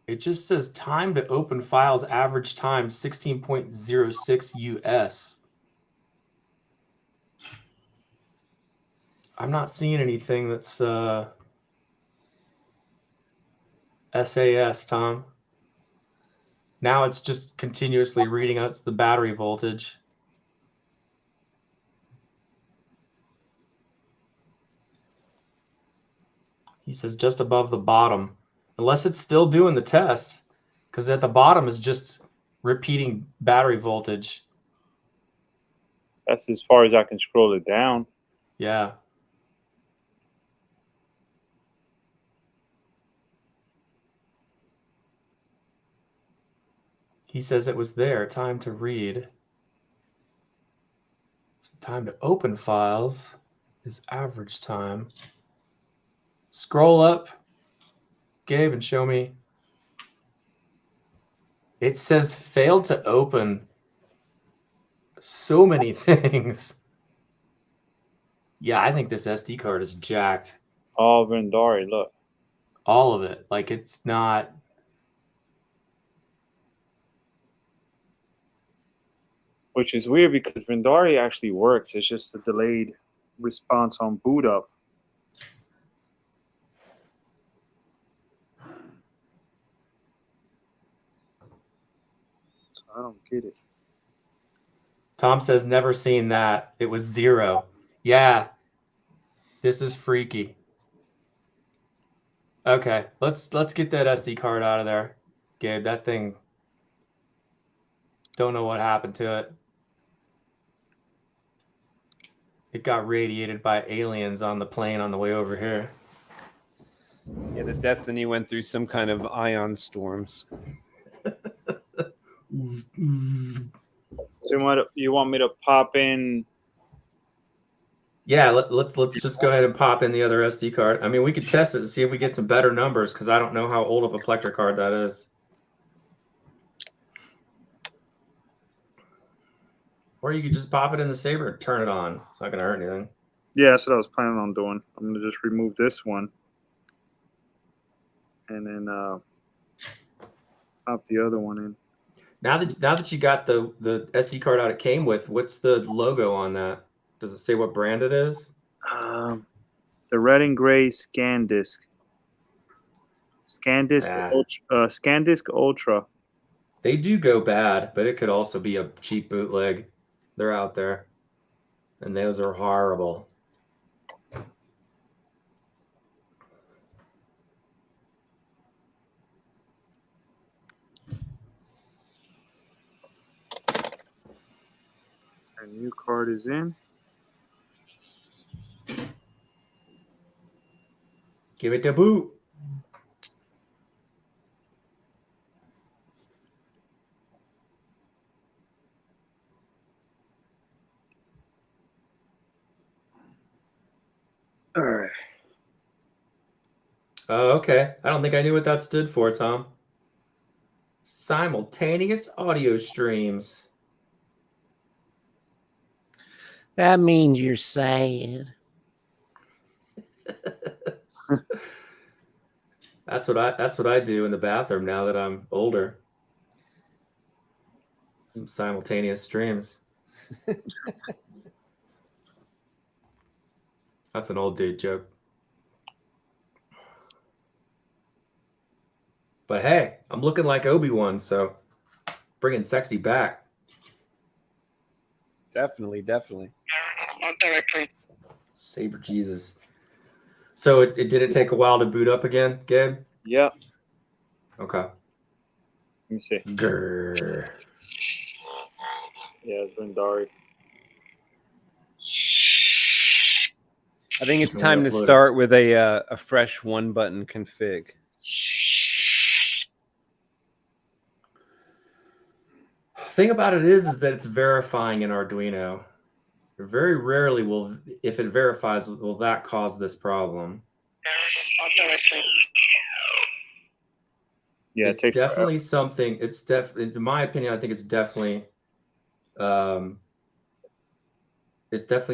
It just says time to open files, average time 16.06 US. I'm not seeing anything that's SAS, Tom. Now it's just continuously reading out the battery voltage. He says just above the bottom. Unless it's still doing the test, because at the bottom is just repeating battery voltage. That's as far as I can scroll it down. Yeah. He says it was there. Time to read. So time to open files is average time. Scroll up, Gabe, and show me. It says failed to open. So many things. Yeah, I think this SD card is jacked. Oh, Vendari, look. All of it. Like, it's not. Which is weird because Vendari actually works. It's just a delayed response on boot up. So I don't get it. Tom says never seen that. It was 0. Yeah. This is freaky. Okay, let's get that SD card out of there. Gabe, that thing, don't know what happened to it. It got radiated by aliens on the plane on the way over here. Yeah, the Destiny went through some kind of ion storms. So you want me to pop in? Yeah, let's just go ahead and pop in the other SD card. I mean, we could test it and see if we get some better numbers because I don't know how old of a Plector card that is. Or you could just pop it in the Saber and turn it on. It's not going to hurt anything. Yeah, that's what I was planning on doing. I'm going to just remove this one. And then pop the other one in. Now that you got the SD card out it came with, what's the logo on that? Does it say what brand it is? The red and gray ScanDisk. ScanDisk Ultra. They do go bad, but it could also be a cheap bootleg. They're out there. And those are horrible. A new card is in. Give it to boot. All right. Oh, okay. I don't think I knew what that stood for, Tom. Simultaneous audio streams. That means you're sad. That's what I do in the bathroom now that I'm older. Some simultaneous streams. That's an old dude joke. But hey, I'm looking like Obi-Wan, so bringing sexy back. Definitely. Saber Jesus. So it did it take a while to boot up again, Gabe? Yeah. Okay. Let me see. Grr. Yeah, it's Vendari. I think it's time to start with a fresh one-button config. Thing about it is that it's verifying in Arduino. Very rarely will, if it verifies, will that cause this problem. Yeah, it's definitely something. It's in my opinion, I think it's definitely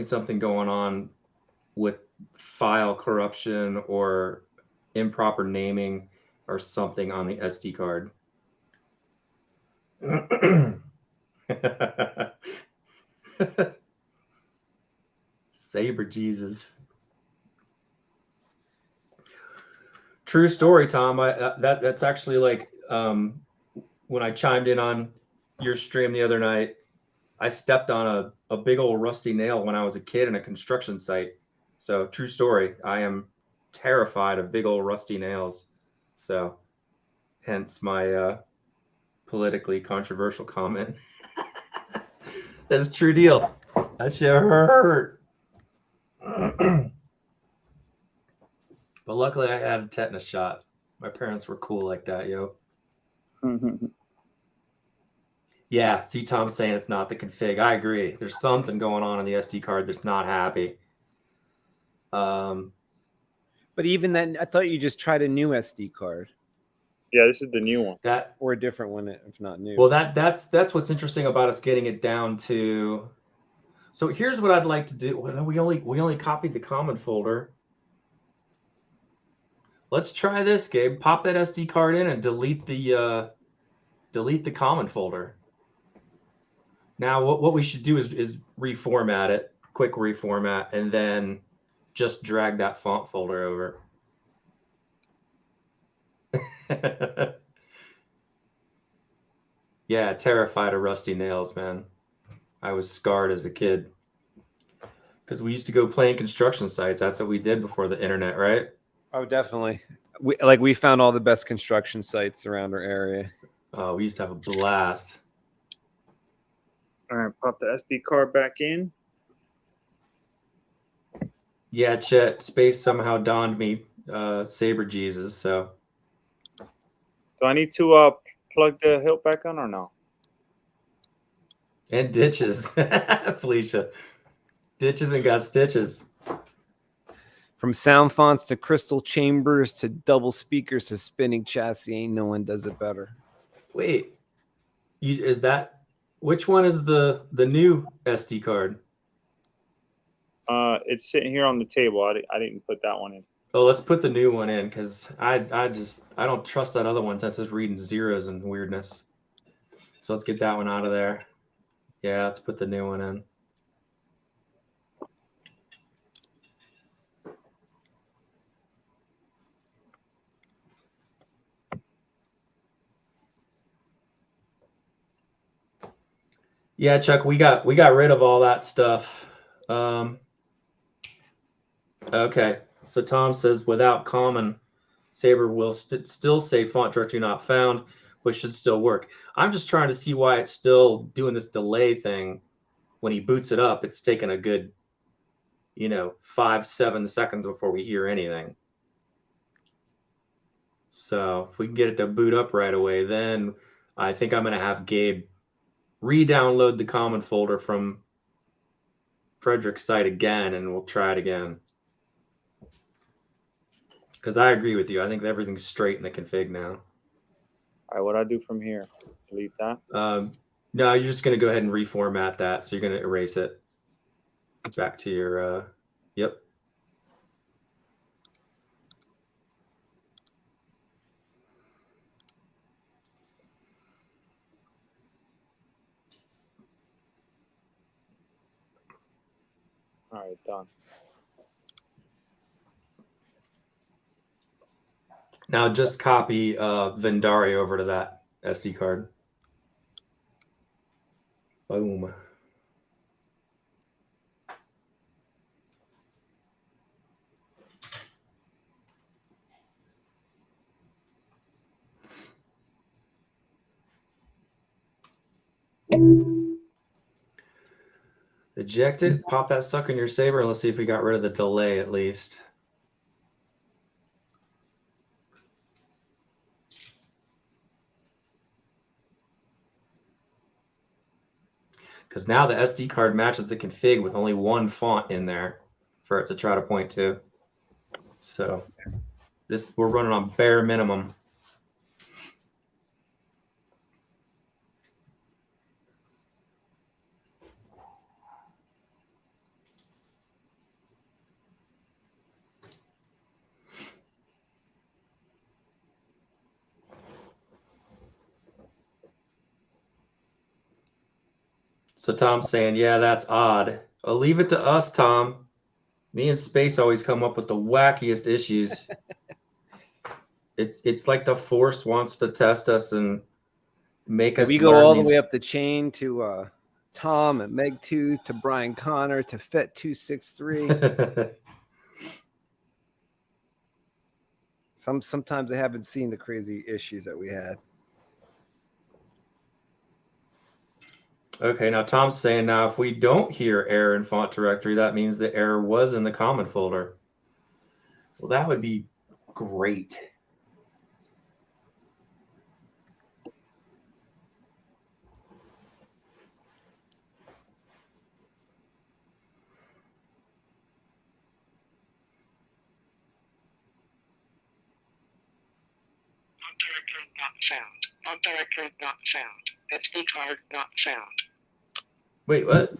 something going on with file corruption or improper naming or something on the SD card. Saber Jesus. True story, Tom. That's actually like when I chimed in on your stream the other night, I stepped on a big old rusty nail when I was a kid in a construction site. So true story. I am terrified of big old rusty nails. So hence my politically controversial comment. That's a true deal. That shit hurt. But luckily I had a tetanus shot. My parents were cool like that, yo. Yeah, see Tom saying it's not the config. I agree. There's something going on in the SD card that's not happy. But even then, I thought you just tried a new SD card. Yeah, this is the new one. Or a different one if not new. Well, that's what's interesting about us getting it down to. So here's what I'd like to do. Well, we only copied the common folder. Let's try this, Gabe. Pop that SD card in and delete the common folder. Now, what we should do is reformat it, quick reformat, and then just drag that font folder over. Yeah, terrified of rusty nails, man. I was scarred as a kid. Because we used to go playing construction sites. That's what we did before the internet, right? Oh, definitely. We found all the best construction sites around our area. Oh, we used to have a blast. All right, pop the SD card back in. Yeah, Chet, space somehow donned me Saber Jesus, so. Do I need to plug the hilt back on or no? And ditches. Felicia. Ditches and got stitches. From sound fonts to crystal chambers to double speakers to spinning chassis, ain't no one does it better. Wait, which one is the new SD card? It's sitting here on the table. I didn't put that one in. Oh, let's put the new one in because I don't trust that other one since it's reading zeros and weirdness. So let's get that one out of there. Yeah, let's put the new one in. Yeah, Chuck, we got rid of all that stuff. Okay, so Tom says without common, Saber will still say font directory not found, but should still work. I'm just trying to see why it's still doing this delay thing. When he boots it up, it's taking a good, 5-7 seconds before we hear anything. So if we can get it to boot up right away, then I think I'm going to have Gabe re-download the common folder from Frederick's site again, and we'll try it again. Because I agree with you. I think everything's straight in the config now. All right, what do I do from here? Delete that? No, you're just going to go ahead and reformat that. So you're going to erase it back to your, yep. All right, done. Now just copy Vendari over to that SD card. Boom. Eject it, pop that sucker in your Saber, and let's see if we got rid of the delay at least. Because now the SD card matches the config with only one font in there for it to try to point to. So we're running on bare minimum. So Tom's saying, yeah, that's odd. I'll leave it to us, Tom. Me and Space always come up with the wackiest issues. It's like the Force wants to test us and make us. We go all the way up the chain to Tom and Meg 2 to Brian Connor to Fet 263. Sometimes I haven't seen the crazy issues that we had. Okay, now Tom's saying now if we don't hear error in font directory, that means the error was in the common folder. Well, that would be great. Font directory not found. Font directory not found. SD card not found. Wait, what?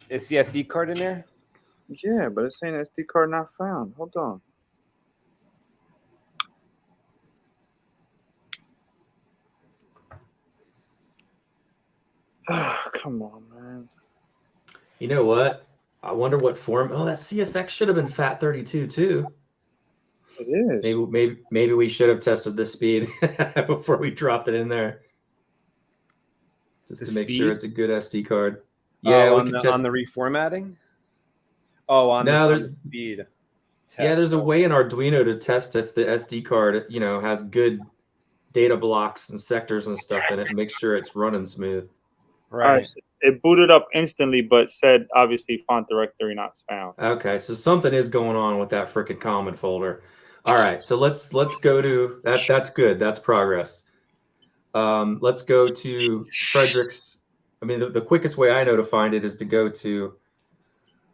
Is the SD card in there? Yeah, but it's saying SD card not found. Hold on. Come on, man. You know what? I wonder what form. Oh, that CFX should have been FAT32 too. It is. Maybe we should have tested the speed before we dropped it in there, just to make sure it's a good SD card. Yeah, on the reformatting. Oh, on the speed test. Yeah, there's a way in Arduino to test if the SD card, has good data blocks and sectors and stuff in it, and make sure it's running smooth. Right. All right, so it booted up instantly, but said obviously font directory not found. Okay, so something is going on with that freaking common folder. All right, so let's go to that. That's good. That's progress. Let's go to Frederick's. I mean, the quickest way I know to find it is to go to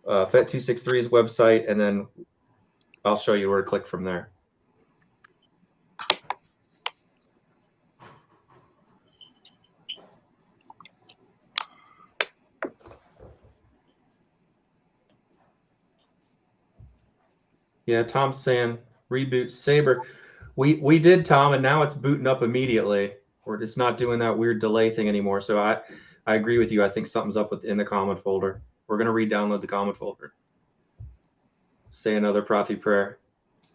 FET263's website, and then I'll show you where to click from there. Yeah, Tom's saying reboot Saber. We did, Tom, and now it's booting up immediately, or it's not doing that weird delay thing anymore. So I agree with you. I think something's up in the common folder. We're gonna re-download the common folder. Say another Proffie prayer.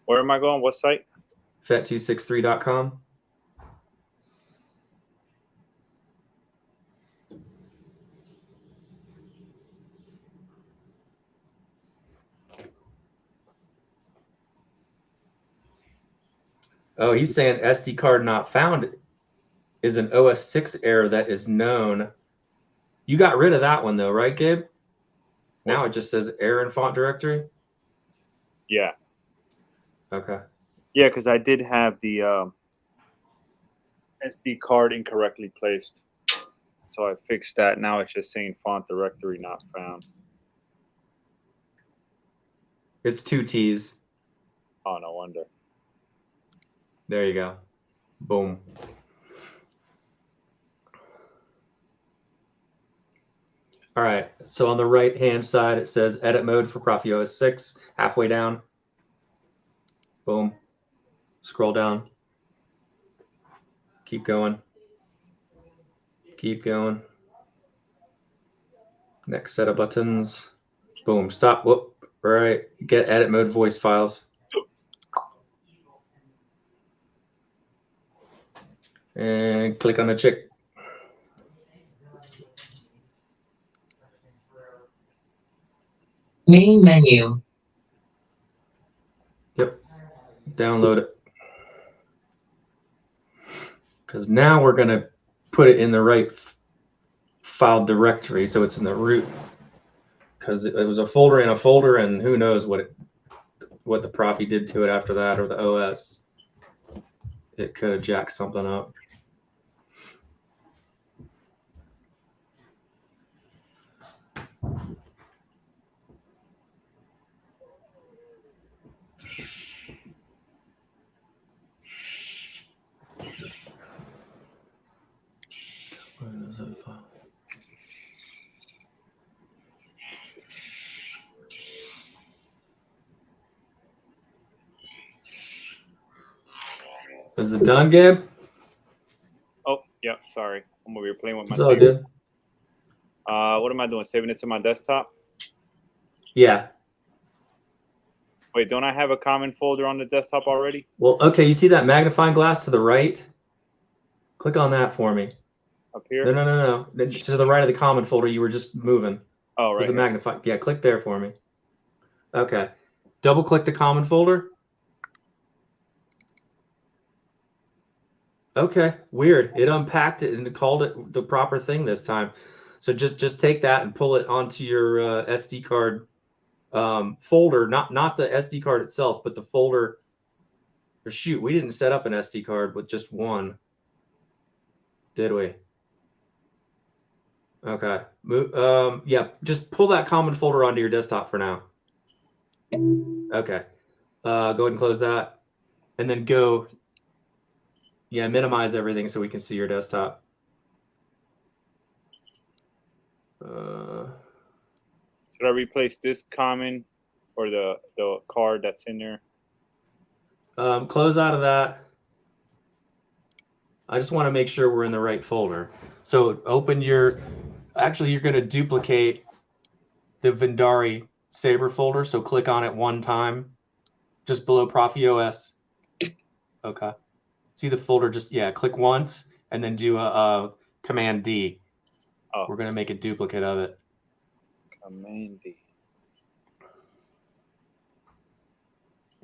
Where am I going? What site? FET263.com. Oh, he's saying SD card not found is an OS 6 error that is known. You got rid of that one though, right, Gabe? Now it just says error in font directory. Yeah. Okay. Yeah, because I did have the SD card incorrectly placed, so I fixed that. Now it's just saying font directory not found. It's 2 T's. Oh, no wonder. There you go. Boom. All right. So on the right-hand side, it says edit mode for Proffie OS 6, halfway down. Boom. Scroll down. Keep going. Keep going. Next set of buttons. Boom. Stop. Whoop. All right. Get edit mode voice files. And click on the chick. Main menu. Yep. Download it. Because now we're going to put it in the right file directory, so it's in the root. Because it was a folder in a folder, and who knows what the Proffie did to it after that, or the OS. It could have jacked something up. Where is that file? Is it done, Gabe? Oh, yeah. Sorry, I'm over here playing with my. It's all good. What am I doing? Saving it to my desktop? Yeah. Wait, don't I have a common folder on the desktop already? Well, okay. You see that magnifying glass to the right? Click on that for me. Up here? No. To the right of the common folder you were just moving. Oh, right. There's a magnifying. Yeah, click there for me. Okay. Double click the common folder. Okay, weird. It unpacked it and called it the proper thing this time. So just take that and pull it onto your SD card folder. Not the SD card itself, but the folder. Or shoot, we didn't set up an SD card with just one, did we? Okay. Yeah, just pull that common folder onto your desktop for now. Okay. Go ahead and close that, and then go. Yeah, minimize everything so we can see your desktop. Should I replace this common or the card that's in there? Close out of that. I just want to make sure we're in the right folder. So open your actually, you're going to duplicate the Vendari Saber folder. So click on it one time, just below Proffie OS. Okay. See the folder? Just click once and then do a Command D. Oh. We're going to make a duplicate of it. Command D.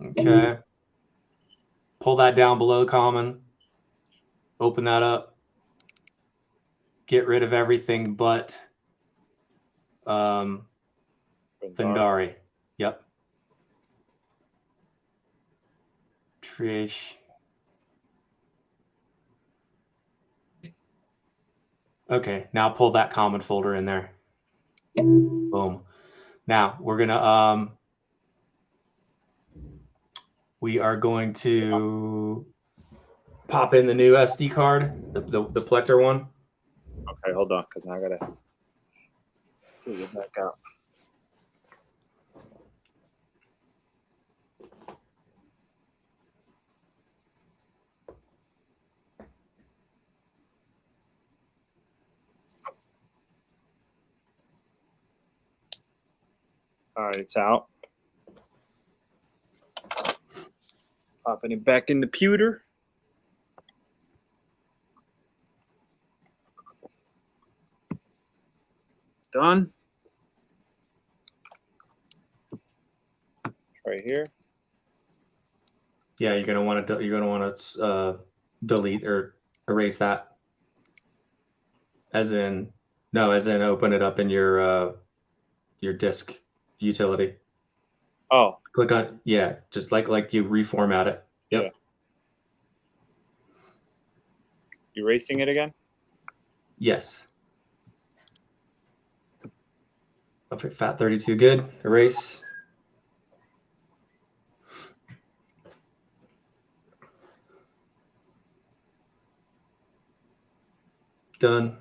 Okay. Pull that down below common. Open that up. Get rid of everything but Vendari. Yep. Trish. Okay, now pull that common folder in there. Boom. Now we're gonna we are going to pop in the new SD card, the Plector one. Okay, hold on, because now I gotta take it back out. All right, it's out. Popping it back in the pewter. Done. Right here. Yeah, you're gonna want to delete or erase that. As in open it up in your disk utility. Oh. Click on just like you reformat it. Yep. Yeah. Erasing it again? Yes. Okay, FAT32 good. Erase. Done.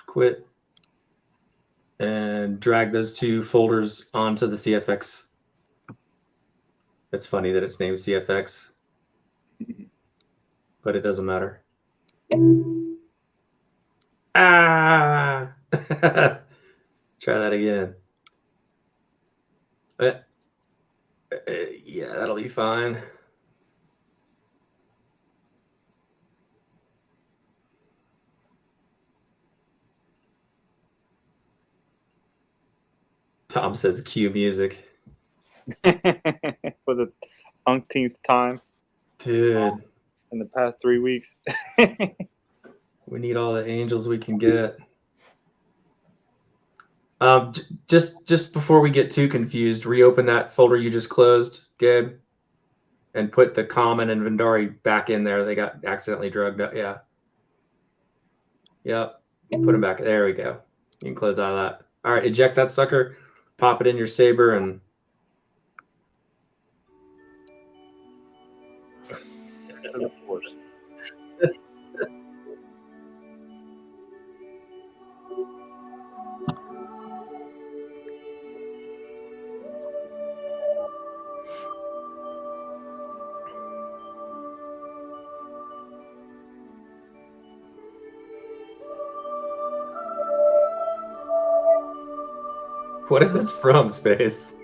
Quit. And drag those two folders onto the CFX. It's funny that it's named CFX, but it doesn't matter. Ah! Try that again. Yeah, that'll be fine. Tom says cue music. For the umpteenth time. Dude. In the past 3 weeks. We need all the angels we can get. Just before we get too confused, reopen that folder you just closed, Gabe, and put the common and Vendari back in there. They got accidentally drugged up. Yeah. Yep. Put them back. There we go. You can close out of that. All right, eject that sucker. Pop it in your Saber and of course. what is this from, Space?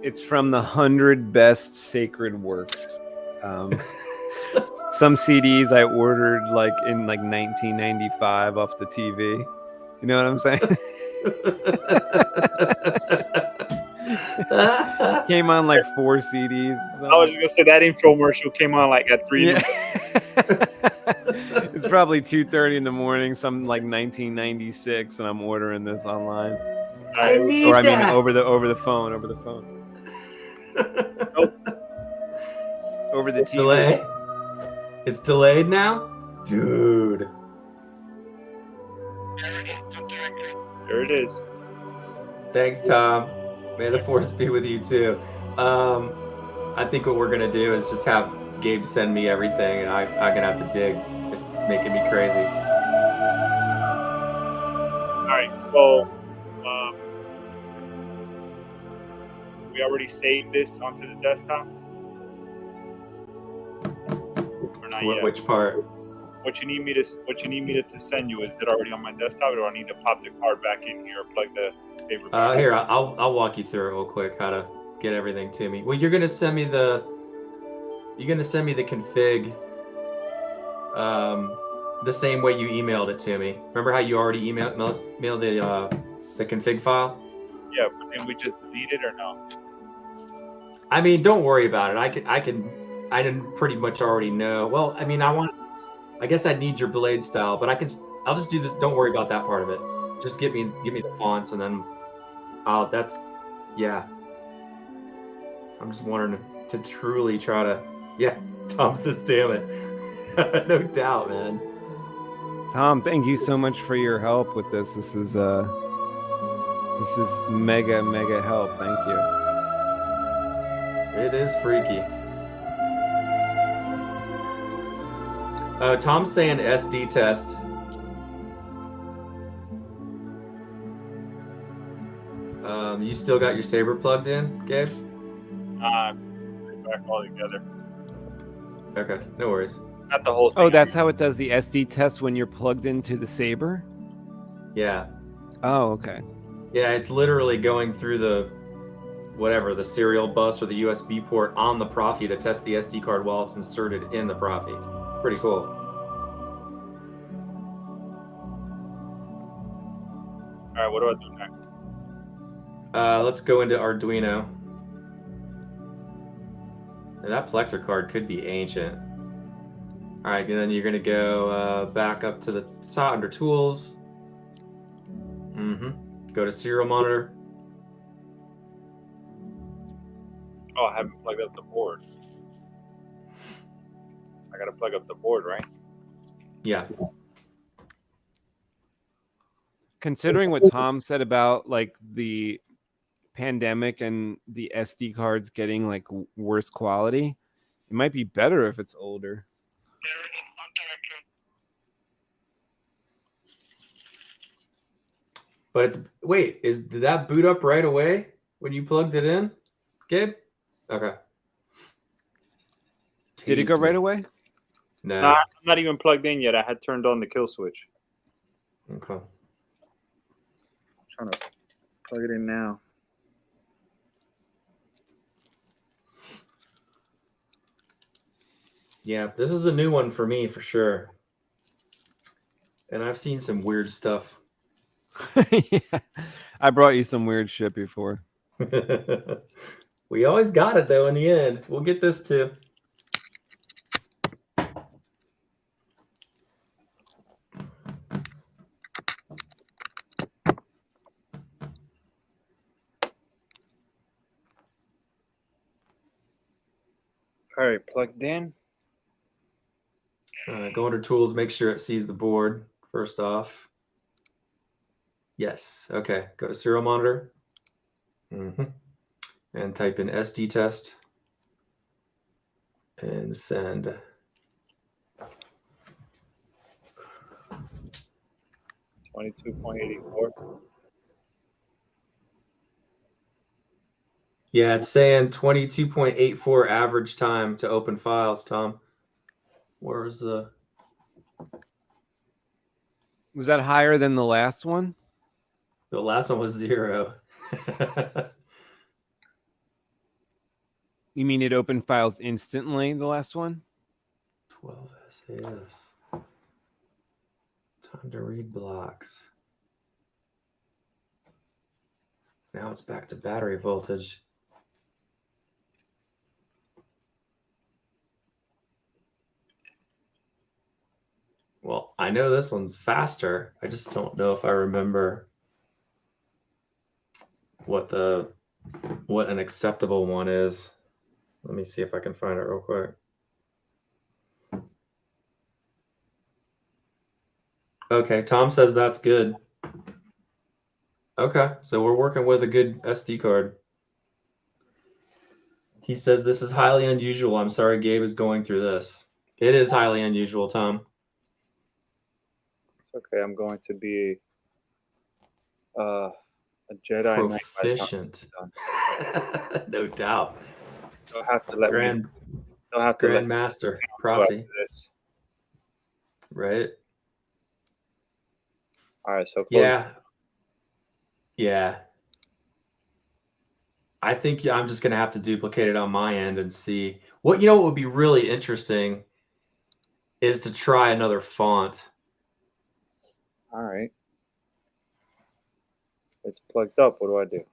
It's from the 100 Best Sacred Works. Some CDs I ordered in 1995 off the TV. You know what I'm saying? Came on 4 CDs. I was just gonna say that infomercial came on at 3. Yeah. It's probably 2:30 in the morning, some 1996, and I'm ordering this online. Over the phone. Over the TV. Delay. It's delayed now, dude. There it is. Thanks, Tom. May the force be with you too. I think what we're gonna do is just have Gabe send me everything, and I'm gonna have to dig. It's making me crazy. All right. So we already saved this onto the desktop. Or not yet? Which part? what you need me to send you, is it already on my desktop, or do I need to pop the card back in here or plug the Saber back? Here, I'll walk you through it real quick how to get everything to me. Well, you're gonna send me the config the same way you emailed it to me. Remember how you already mailed the config file? Yeah, but then we just delete it or no? I mean, don't worry about it. I didn't pretty much already know. Well, I mean, I guess I'd need your blade style, but I'll just do this. Don't worry about that part of it. Just give me the fonts, and then yeah. I'm just wondering to truly try to, yeah. Tom says, damn it. No doubt, man. Tom, thank you so much for your help with this. This is mega help. Thank you. It is freaky. Tom's saying SD test. You still got your Saber plugged in, Gabe? Back all together. Okay, no worries. Not the whole thing. Oh, that's how it does the SD test when you're plugged into the Saber? Yeah. Oh, okay. Yeah, it's literally going through the serial bus or the USB port on the Proffie to test the SD card while it's inserted in the Proffie. Pretty cool. All right, what do I do next? Let's go into Arduino. And that Plector card could be ancient. All right, and then you're gonna go back up to the solder tools. Go to serial monitor. Oh, I haven't plugged up the board. I gotta plug up the board, right? Yeah. Considering what Tom said about like the pandemic and the SD cards getting like worse quality, it might be better if it's older. But did that boot up right away when you plugged it in, Gabe? Okay. Did it go right away? No. Nah, I'm not even plugged in yet. I had turned on the kill switch. Okay. I'm trying to plug it in now. Yeah, this is a new one for me for sure. And I've seen some weird stuff. Yeah. I brought you some weird shit before. We always got it though in the end. We'll get this too. All right, plugged in. Go under tools, make sure it sees the board first off. Yes. Okay. Go to serial monitor. And type in SD test. And send. $22.84. Yeah, it's saying 22.84 average time to open files, Tom. Where's the... Was that higher than the last one? The last one was 0. You mean it opened files instantly, the last one? 12 SAS. Time to read blocks. Now it's back to battery voltage. Well, I know this one's faster. I just don't know if I remember what an acceptable one is. Let me see if I can find it real quick. Okay, Tom says that's good. Okay, so we're working with a good SD card. He says this is highly unusual. I'm sorry Gabe is going through this. It is highly unusual, Tom. Okay, I'm going to be a Jedi Knight. Proficient. No doubt. They'll have to let Grandmaster, Proffie. right? All right, so close. Yeah. Yeah. I think I'm just going to have to duplicate it on my end and see. What would be really interesting is to try another font. All right. It's plugged up. What do I do?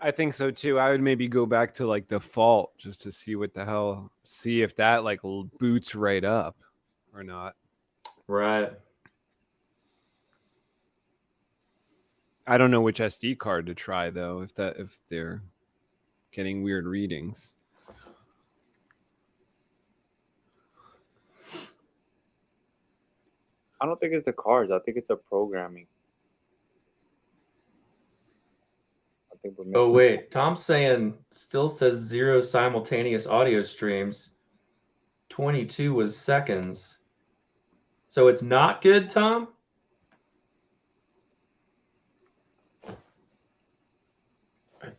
I think so too. I would maybe go back to like default just to see what the hell, see if that like boots right up or not. Right. I don't know which SD card to try though, if they're getting weird readings. I don't think it's the cards. I think it's a programming. I think we're missing. Oh wait, Tom's saying still says 0 simultaneous audio streams. 22 was seconds. So it's not good, Tom?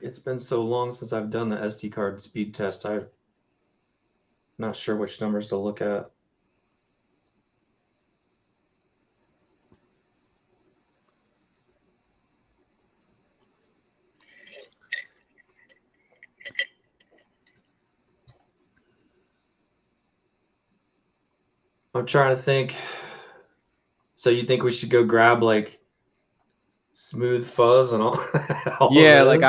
It's been so long since I've done the SD card speed test. I'm not sure which numbers to look at. I'm trying to think. So you think we should go grab like smooth fuzz and all? all Yeah, of like those?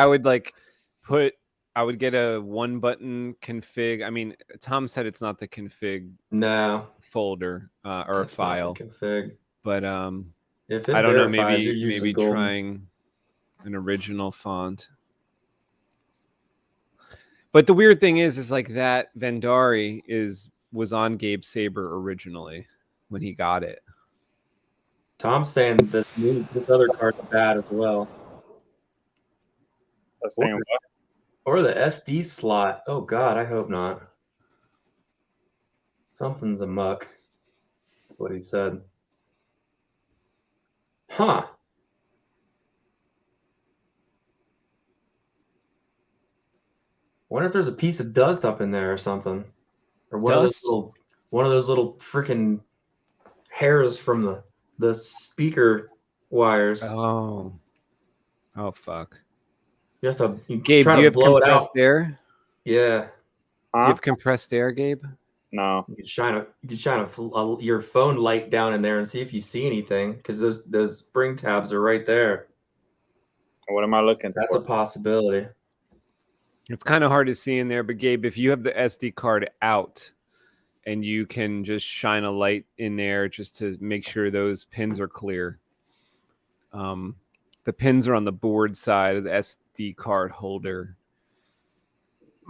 I would get a 1-button config. I mean, Tom said it's not the config No, folder or a it's not file, the config. but If it I don't know, verifies, you're usually maybe golden. trying an original font. But the weird thing is like that Vendari was on Gabe Saber originally when he got it. Tom's saying that this other card's bad as well. Saying what? Or the SD slot. Oh God, I hope not. Something's amuck. That's what he said. Huh. Wonder if there's a piece of dust up in there or something, or one of those little freaking hairs from the speaker wires. Oh fuck. You have to Gabe, try do you to have blow it compressed out. air? Yeah. Do you have compressed air, Gabe? No. You could shine your phone light down in there and see if you see anything, because those spring tabs are right there. What am I looking That's for? a possibility. It's kind of hard to see in there, but Gabe, if you have the SD card out and you can just shine a light in there just to make sure those pins are clear. The pins are on the board side of the SD card holder.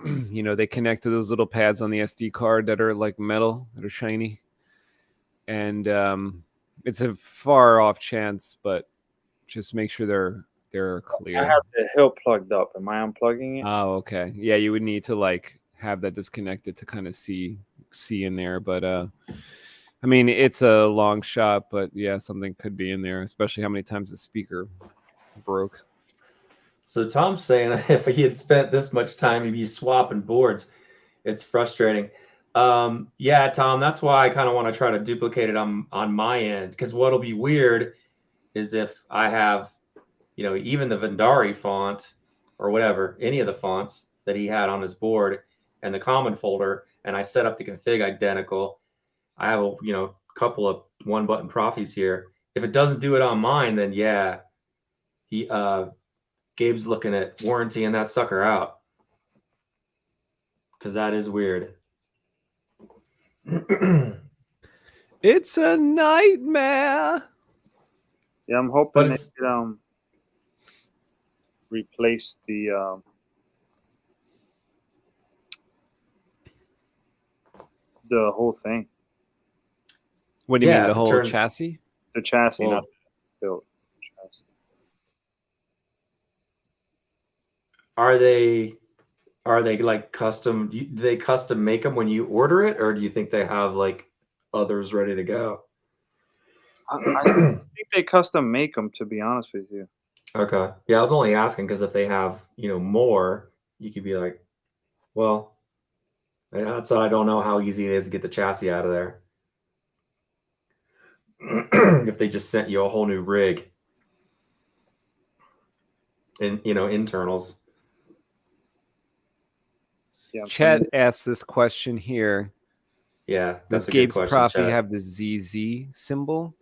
They connect to those little pads on the SD card that are like metal, that are shiny. And it's a far off chance, but just make sure they're clear. I have the hill plugged up. Am I unplugging it? Oh, okay. Yeah, you would need to like have that disconnected to kind of see in there. But I mean, it's a long shot, but yeah, something could be in there, especially how many times the speaker broke. So Tom's saying if he had spent this much time, he'd be swapping boards. It's frustrating. Yeah, Tom, that's why I kind of want to try to duplicate it on my end, because what'll be weird is if I have, even the Vendari font or whatever, any of the fonts that he had on his board and the common folder, and I set up the config identical. I have a couple of 1-button Proffies here. If it doesn't do it on mine, then yeah, Gabe's looking at warrantying that sucker out, because that is weird. It's a nightmare. Yeah, I'm hoping they replace the whole thing. What do you mean, the whole chassis? The chassis, not the build. Chassis. Are they like custom? Do they custom make them when you order it, or do you think they have like others ready to go? I think they custom make them, to be honest with you. Okay. Yeah, I was only asking because if they have, more, you could be like, well, And outside, I don't know how easy it is to get the chassis out of there. If they just sent you a whole new rig and internals. Yeah, Chad asks this question here. Yeah, Does that's a good Gabe's question, Proffie Chad. have the ZZ symbol?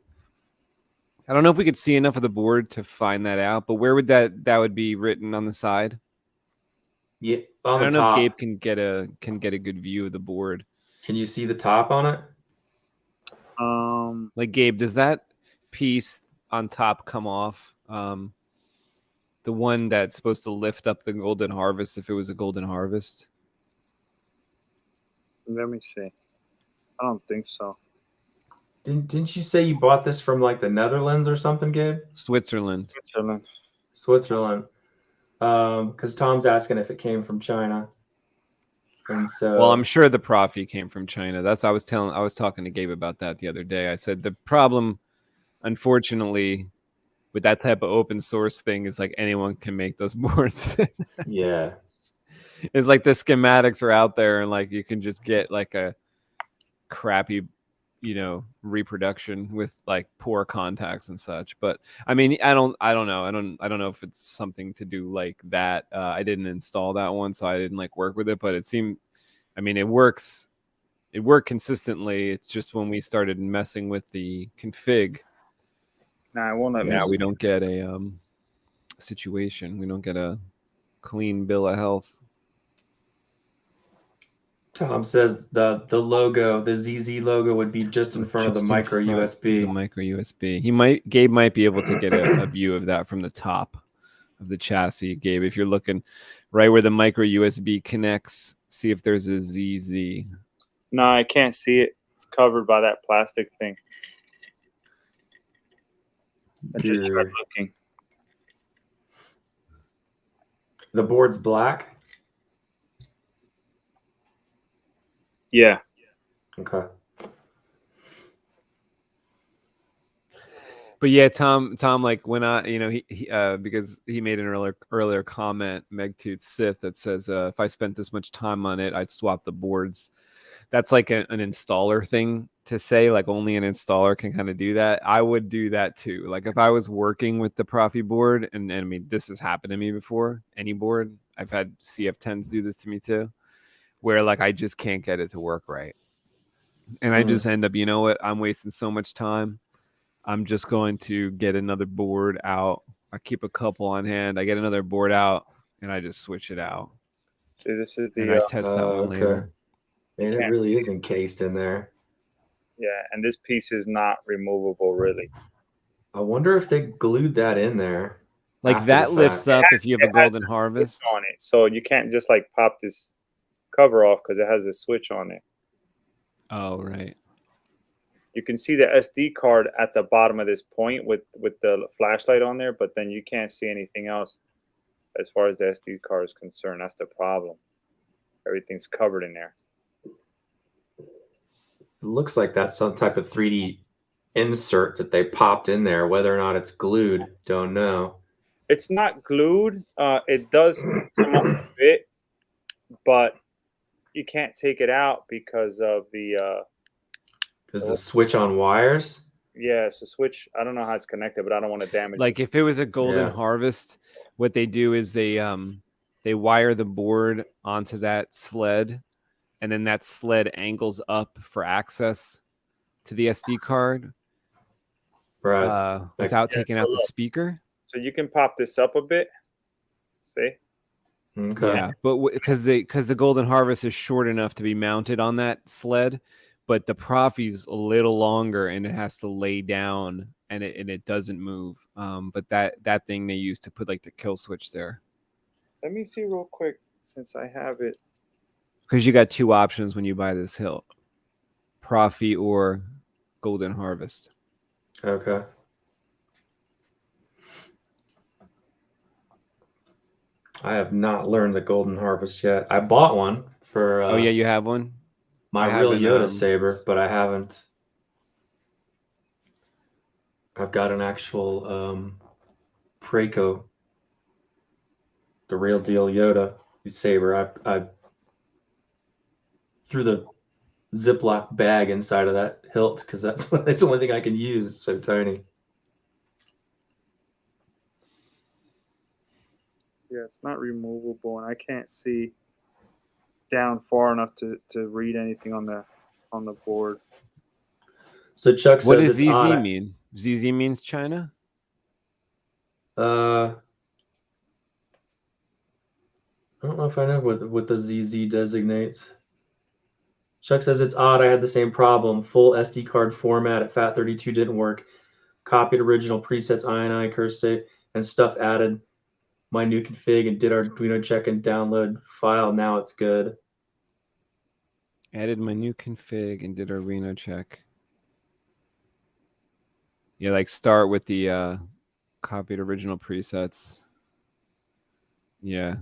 I don't know if we could see enough of the board to find that out, but where would that would be written on the side? Yeah, I on the don't know if top. Gabe can get a good view of the board. Can you see the top on it? Like, Gabe, does that piece on top come off? The one that's supposed to lift up the golden harvest if it was a golden harvest? let me see. I don't think so. Didn't you say you bought this from like the Netherlands or something, Gabe? Switzerland. Switzerland. Because Tom's asking if it came from China. And so, Well, I'm sure the Proffie came from China. I was talking to Gabe about that the other day. I said the problem, unfortunately, with that type of open source thing is like anyone can make those boards. yeah. It's like the schematics are out there and like you can just get like a crappy, reproduction with like poor contacts and such. But I mean, I don't know if it's something to do like that. I didn't install that one, so I didn't like work with it, but it seemed, I mean, it worked consistently. It's just when we started messing with the config, Nah, it won't let me. we don't get a situation. We don't get a clean bill of health. Tom says the logo, the ZZ logo, would be just in front of the micro USB. The micro USB. Gabe might be able to get a view of that from the top of the chassis. Gabe, if you're looking right where the micro USB connects, see if there's a ZZ. No, I can't see it. It's covered by that plastic thing. I just tried looking. The board's black? Yeah. Okay. But yeah, Tom, like when I, he because he made an earlier comment, Megtooth Sith, that says if I spent this much time on it, I'd swap the boards. That's like an installer thing to say, like only an installer can kind of do that. I would do that too. Like if I was working with the Proffie board, and I mean, this has happened to me before, any board, I've had CF10s do this to me too, where like I just can't get it to work right. And I just end up, you know what, I'm wasting so much time. I'm just going to get another board out. I keep a couple on hand. I get another board out and I just switch it out. See, this is And I test that one later. Man, it really is encased in there. Yeah, and this piece is not removable, really. I wonder if they glued that in there. Like that lifts up if you have a golden harvest on it, so you can't just like pop this cover off because it has a switch on it. Oh, right. You can see the SD card at the bottom of this point with the flashlight on there, but then you can't see anything else as far as the SD card is concerned. That's the problem. Everything's covered in there. It looks like that's some type of 3D insert that they popped in there. Whether or not it's glued, don't know. It's not glued. It does come off a bit, but you can't take it out because of the There's a switch on wires. yeah, it's a switch. I don't know how it's connected, but I don't want to damage. Like if it was a golden harvest, what they do is they wire the board onto that sled, and then that sled angles up for access to the SD card, right? Without taking out the speaker. So you can pop this up a bit. See? Okay. Yeah, but because the golden harvest is short enough to be mounted on that sled, but the Proffie's a little longer and it has to lay down and it doesn't move. But that thing they use to put like the kill switch there. Let me see real quick since I have it. Because you got two options when you buy this hilt: Proffie or golden harvest. Okay. I have not learned the golden harvest yet. I bought one for. Oh yeah, you have one. My real Yoda saber, but I haven't. I've got an actual Preco, the real deal Yoda saber. I through the Ziploc bag inside of that hilt because that's the only thing I can use. It's so tiny. Yeah, it's not removable, and I can't see down far enough to read anything on the board. So Chuck What says does it's ZZ odd. mean? ZZ means China? I don't know if I know what the ZZ designates. Chuck says it's odd. I had the same problem. Full SD card format at FAT32 didn't work. Copied original presets, INI, curse state, and stuff added. My new config and did Arduino check and download file. Now it's good. Added my new config and did Arduino check. Yeah, like start with the copied original presets. Yeah.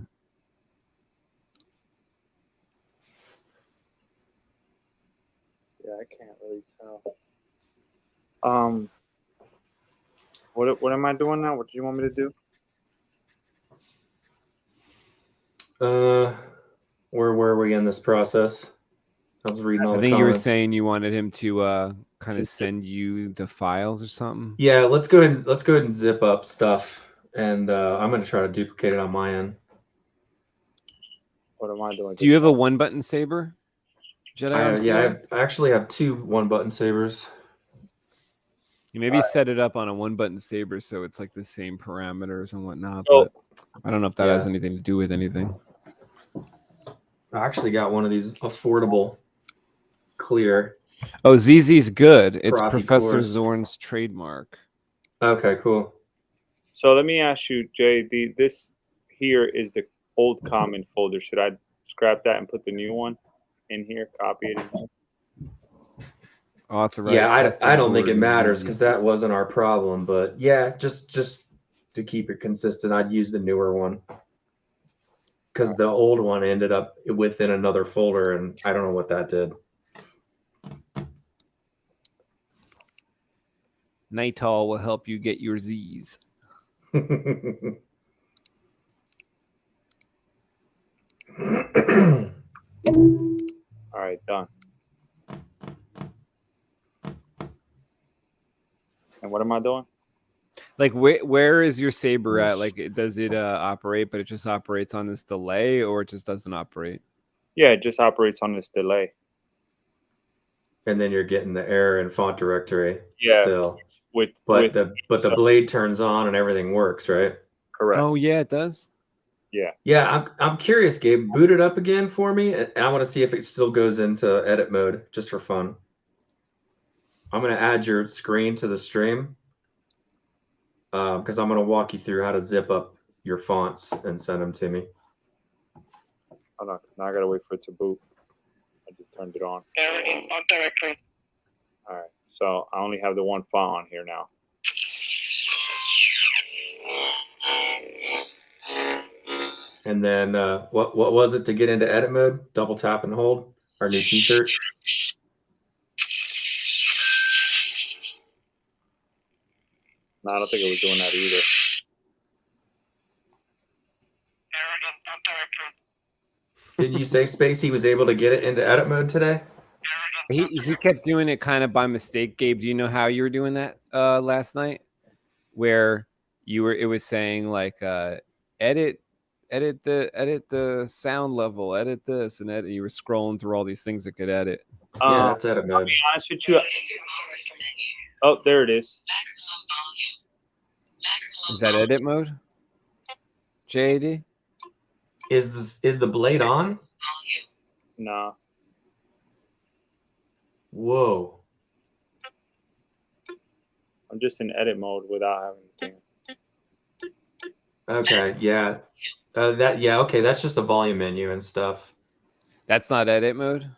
Yeah, I can't really tell. What am I doing now? What do you want me to do? Where were we in this process? I was reading all I the think comments. you were saying you wanted him to kind of send you the files or something. Yeah, let's go ahead and zip up stuff, and I'm going to try to duplicate it on my end. What am I doing? Do you have a one-button saber? Jedi I arm saber? I actually have 2 one-button sabers. You maybe set it up on a one-button saber so it's like the same parameters and whatnot. So- But I don't know if that has anything to do with anything. I actually got one of these affordable clear. Oh, ZZ's good. It's Proffie Professor cores. Zorn's trademark. Okay, cool. So let me ask you, Jay. This here is the old common folder. Should I scrap that and put the new one in here? Copy it. Authorized. Yeah, I don't think it board matters ZZ. because that wasn't our problem. But yeah, just to keep it consistent, I'd use the newer one because the old one ended up within another folder, and I don't know what that did. Nighthall will help you get your Z's. All right, done. And what am I doing? Like where is your saber at? Like does it operate, but it just operates on this delay, or it just doesn't operate? Yeah, it just operates on this delay. And then you're getting the error in font directory. Yeah. Still. But the blade turns on and everything works, right? Correct. Oh yeah, it does. Yeah. Yeah, I'm curious, Gabe. Boot it up again for me, and I want to see if it still goes into edit mode just for fun. I'm going to add your screen to the stream because I'm going to walk you through how to zip up your fonts and send them to me. Hold on, now I gotta wait for it to boot. I just turned it on. Error in font directory. All right, so I only have the one font on here now. And then what was it to get into edit mode? Double tap and hold. Our new T-shirt. No, I don't think it was doing that either. Error in font directory. Did you say Spacey was able to get it into edit mode today? He kept doing it kind of by mistake. Gabe, do you know how you were doing that last night? Where it was saying like edit the sound level, edit this and edit. You were scrolling through all these things that could edit. Yeah, that's edit I'll mode. be honest with you. Oh, there it is. Is that edit mode? JD? Is the blade on? No. Whoa. I'm just in edit mode without having anything. Okay, yeah. Okay, that's just the volume menu and stuff. That's not edit mode?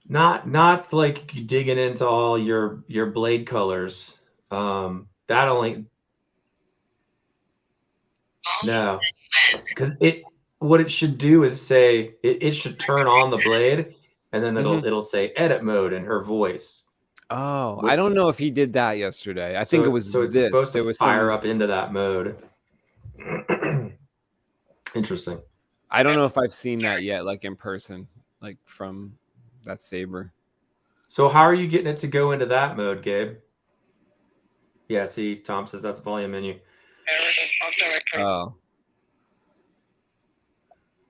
Not like digging into all your blade colors. That only no, because what it should do is say it should turn on the blade, and then it'll say edit mode in her voice. Oh, I don't know if he did that yesterday. I think it was so it's this. supposed There to was fire up into that mode. Interesting. I don't know if I've seen that yet, like in person, like from that Saber. So how are you getting it to go into that mode, Gabe? Yeah, see, Tom says that's volume menu. Oh.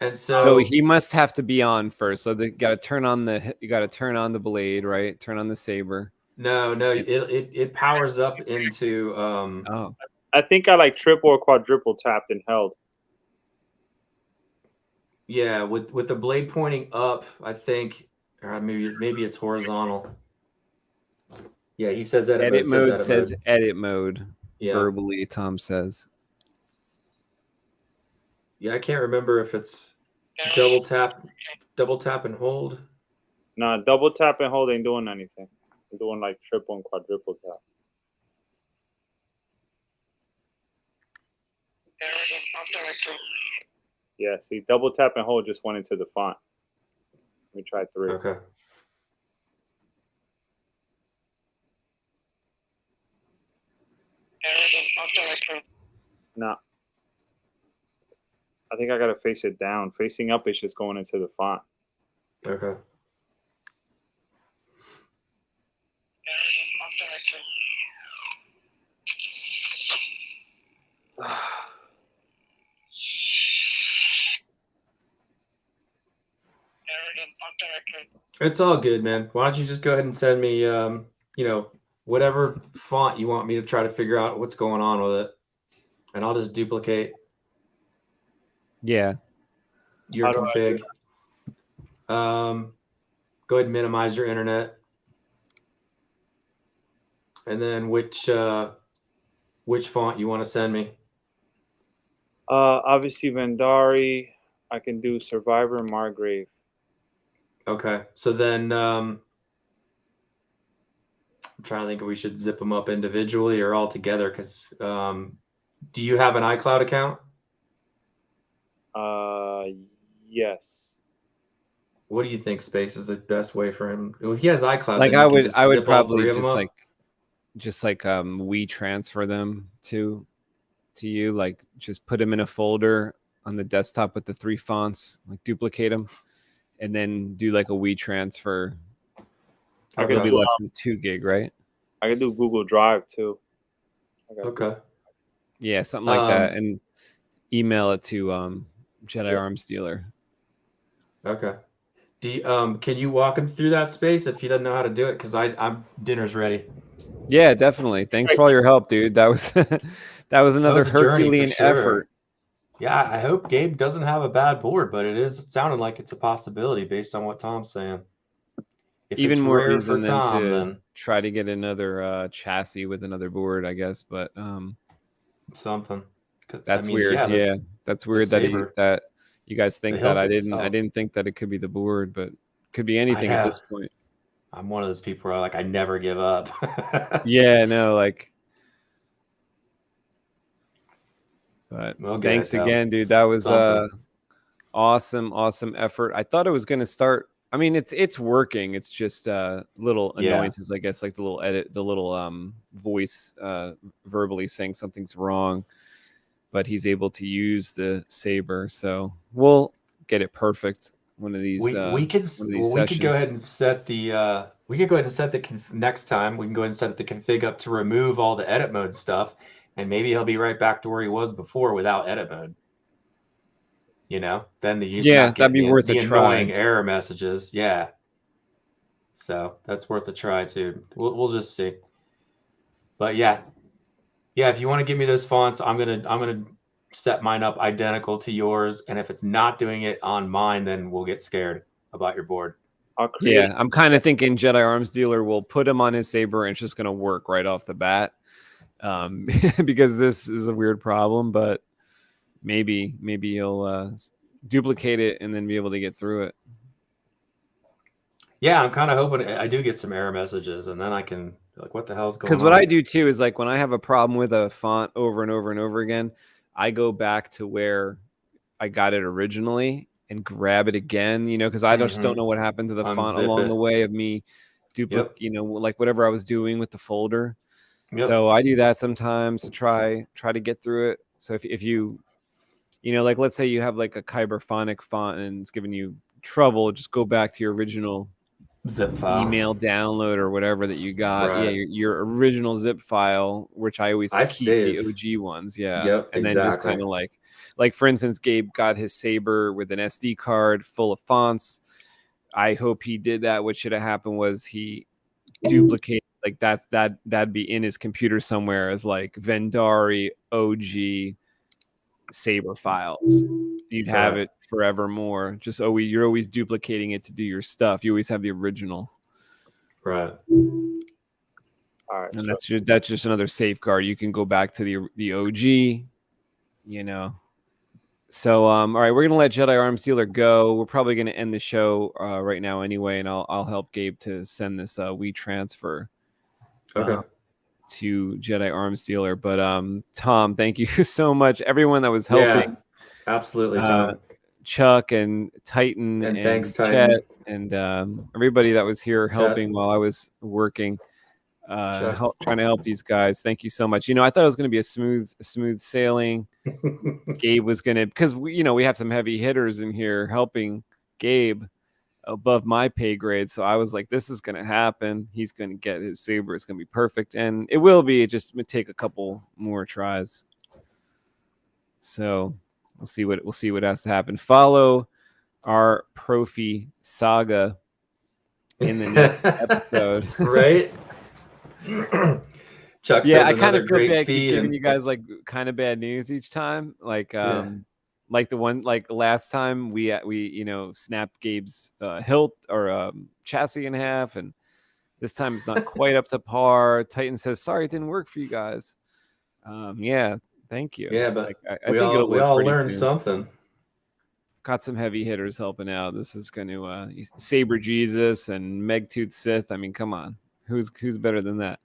And So so he must have to be on first. So you got to turn on the blade, right? Turn on the Saber. no, it powers up into Oh. I think I like triple or quadruple tapped and held. yeah, with the blade pointing up, I think, or maybe it's horizontal. Yeah, he says edit mode says edit mode. Yeah. Verbally, Tom says. Yeah, I can't remember if it's double tap and hold. Nah, double tap and hold ain't doing anything. I'm doing like triple and quadruple tap. Yeah, see, double tap and hold just went into the font. Let me try 3. Okay. Nah. I think I gotta face it down. Facing up, it's just going into the font. Okay. It's all good, man. Why don't you just go ahead and send me, whatever font you want me to try to figure out what's going on with it, and I'll just duplicate. Yeah. Your config. Go ahead and minimize your internet, and then which font you want to send me. Obviously Vandari. I can do Survivor and Margrave. Okay, so then I'm trying to think if we should zip them up individually or all together. Because do you have an iCloud account? Yes. What do you think, Space, is the best way for him? Well, he has iCloud. Like I would probably just like we transfer them to you, like just put them in a folder on the desktop with the 3 fonts, like duplicate them, and then do like a we transfer. It'll be less than 2 gig, right? I can do Google Drive too. Okay. Yeah, something like that, and email it to Jedi Arms Dealer. Okay. Do you, can you walk him through that, Space, if he doesn't know how to do it? Because I'm dinner's ready. Yeah, definitely. Thanks for all your help, dude. That was that was another Herculean effort. Yeah, I hope Gabe doesn't have a bad board, but it sounding like it's a possibility based on what Tom's saying. If even it's more rare reason for Tom, then try to get another chassis with another board, I guess. But something. That's weird. Yeah, that's weird that you guys think that. I didn't think that it could be the board, but it could be anything at this point. I'm one of those people where I never give up. Yeah, no, like. But thanks again, dude. That was awesome effort. I thought it was going to start. I mean, it's working. It's just little annoyances, I guess, like the little voice verbally saying something's wrong. But he's able to use the Saber, so we'll get it perfect. One of these. We could go ahead and set the. We could go ahead and set the next time. We can go ahead and set the config up to remove all the edit mode stuff, and maybe he'll be right back to where he was before without edit mode. Then the user that'd be worth the a try. Annoying error messages. Yeah. So that's worth a try too. We'll just see. But yeah. If you want to give me those fonts, I'm gonna set mine up identical to yours, and if it's not doing it on mine, then we'll get scared about your board. Yeah, I'm kind of thinking Jedi Arms Dealer will put him on his Saber, and it's just gonna work right off the bat, because this is a weird problem. But maybe you'll duplicate it and then be able to get through it. Yeah, I'm kind of hoping I do get some error messages, and then I can what the hell's going on? Because what I do too is when I have a problem with a font over and over and over again, I go back to where I got it originally and grab it again, because I just don't know what happened to the font along the way of me like whatever I was doing with the folder. So I do that sometimes to try to get through it. So if you you know, like let's say you have like a Kyberphonic font and it's giving you trouble, just go back to your original zip file email download or whatever that you got. Yeah, Right. your original zip file, which I always keep the save. OG ones. Yeah. Yep, And then just exactly. kind of like for instance, Gabe got his Saber with an SD card full of fonts. I hope he did that. What should have happened was he duplicated like that'd be in his computer somewhere as like Vendari OG Saber files. You'd have Right. it forevermore. Just you're always duplicating it to do your stuff. You always have the original. Right. All right. And So, that's just another safeguard. You can go back to the OG, you know. So all right, we're gonna let Jedi Arms Dealer go. We're probably gonna end the show right now anyway, and I'll help Gabe to send this WeTransfer Okay. to Jedi Arms Dealer. But Tom, thank you so much. Everyone that was helping. Yeah, absolutely, Tom. Chuck and Titan And and thanks, Chet Titan. and everybody that was here helping while I was working. Chuck. Trying to help these guys. Thank you so much. You know, I thought it was going to be a smooth sailing. Gabe was going to, because we have some heavy hitters in here helping Gabe above my pay grade. So I was like, this is going to happen. He's going to get his Saber. It's going to be perfect, and it will be. It just may take a couple more tries. So we'll see what has to happen. Follow our Proffie saga in the next episode. Right. Chuck Yeah, says I kind another of feel great bad feed. giving you guys like kind of bad news each time. Like like the one like last time we snapped Gabe's hilt or chassis in half, and this time it's not quite up to par. Titan says sorry it didn't work for you guys. Yeah, thank you. Yeah, but like, I we think it'll all work pretty learned soon. something. Got some heavy hitters helping out. This is going to Saber Jesus and Megtooth Sith. I mean, come on, who's better than that?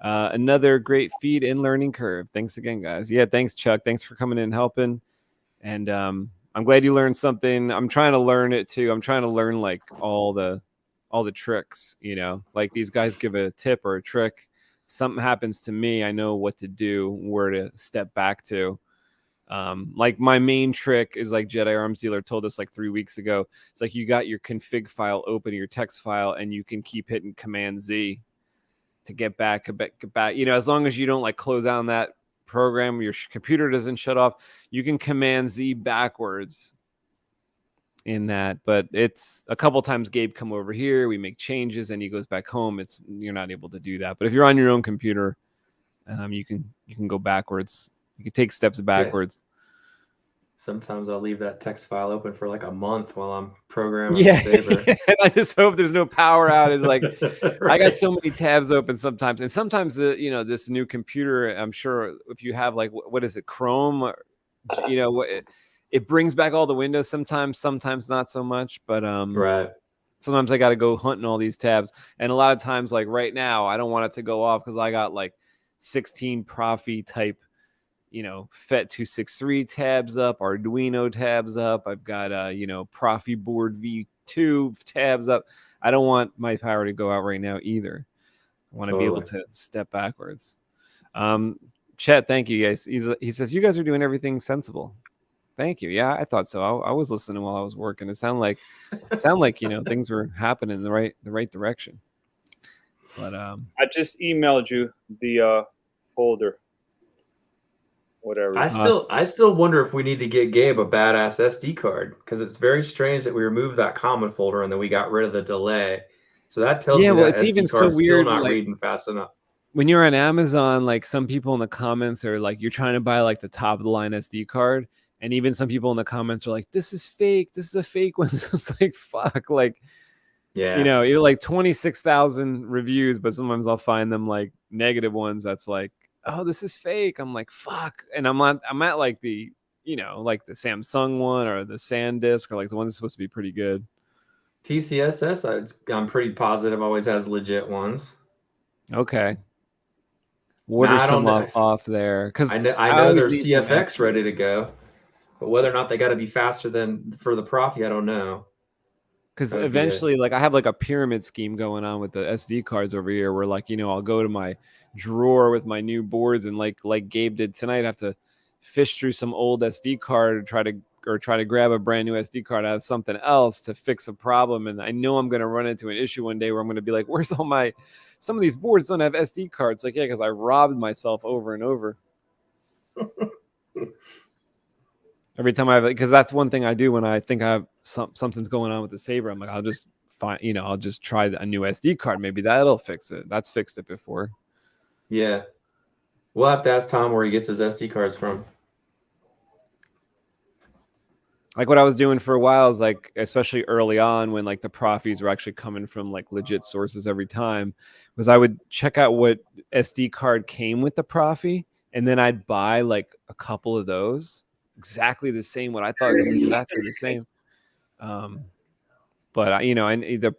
Another great feed and learning curve. Thanks again, guys. Yeah, thanks, Chuck. Thanks for coming in and helping. And I'm glad you learned something. I'm trying to learn it too. I'm trying to learn like all the tricks. You know, like these guys give a tip or a trick. Something happens to me, I know what to do, where to step back to. Like my main trick is like Jedi Arms Dealer told us like 3 weeks ago. It's like you got your config file open, your text file, and you can keep hitting Command Z to get back. You know, as long as you don't like close down that program, your computer doesn't shut off, you can Command Z backwards in that. But it's a couple times Gabe come over here, we make changes, and he goes back home. You're not able to do that. But if you're on your own computer, you can go backwards. You can take steps backwards. Yeah. Sometimes I'll leave that text file open for like a month while I'm programming Saber. And I just hope there's no power outage. Like Right. I got so many tabs open sometimes, and sometimes this new computer, I'm sure if you have like what is it, Chrome, or, it brings back all the windows sometimes not so much. But right. Sometimes I got to go hunting all these tabs, and a lot of times, like right now, I don't want it to go off because I got like 16 Proffie type, FET 263 tabs up, Arduino tabs up. I've got Proffie board V2 tabs up. I don't want my power to go out right now either. I want to be able to step backwards. Chet, thank you guys. He says you guys are doing everything sensible. Thank you. Yeah, I thought so. I was listening while I was working. It sounded like things were happening in the right direction. But I just emailed you the folder. Whatever. I still wonder if we need to get Gabe a badass SD card, because it's very strange that we removed that common folder and then we got rid of the delay. So that tells me that it's SD even so card's weird, still not like, reading fast enough. When you're on Amazon, like some people in the comments are like, you're trying to buy like the top of the line SD card, and even some people in the comments are like, this is fake. This is a fake one. So it's like, fuck, like, yeah, you're like 26,000 reviews, but sometimes I'll find them like negative ones. That's like, oh, this is fake. I'm like, fuck. And I'm at like the, like the Samsung one or the SanDisk, or like the one that's supposed to be pretty good. TCSS, I'm pretty positive always has legit ones. Okay. What are some off there? Because I know there's CFX ready to go, but whether or not they got to be faster than for the Proffie, I don't know. Because eventually, like I have like a pyramid scheme going on with the SD cards over here, where like I'll go to my drawer with my new boards, and like Gabe did tonight, I have to fish through some old SD card or try to grab a brand new SD card out of something else to fix a problem. And I know I'm going to run into an issue one day where I'm going to be like, where's all my, some of these boards don't have SD cards. Like, yeah, because I robbed myself over and over. Every time because that's one thing I do when I think I have something's going on with the Saber. I'm like, I'll just find, I'll just try a new SD card. Maybe that'll fix it. That's fixed it before. Yeah. We'll have to ask Tom where he gets his SD cards from. Like what I was doing for a while is like, especially early on when like the Proffies were actually coming from like legit sources every time, was I would check out what SD card came with the Proffie, and then I'd buy like a couple of those exactly the same. What I thought was exactly the same. But and the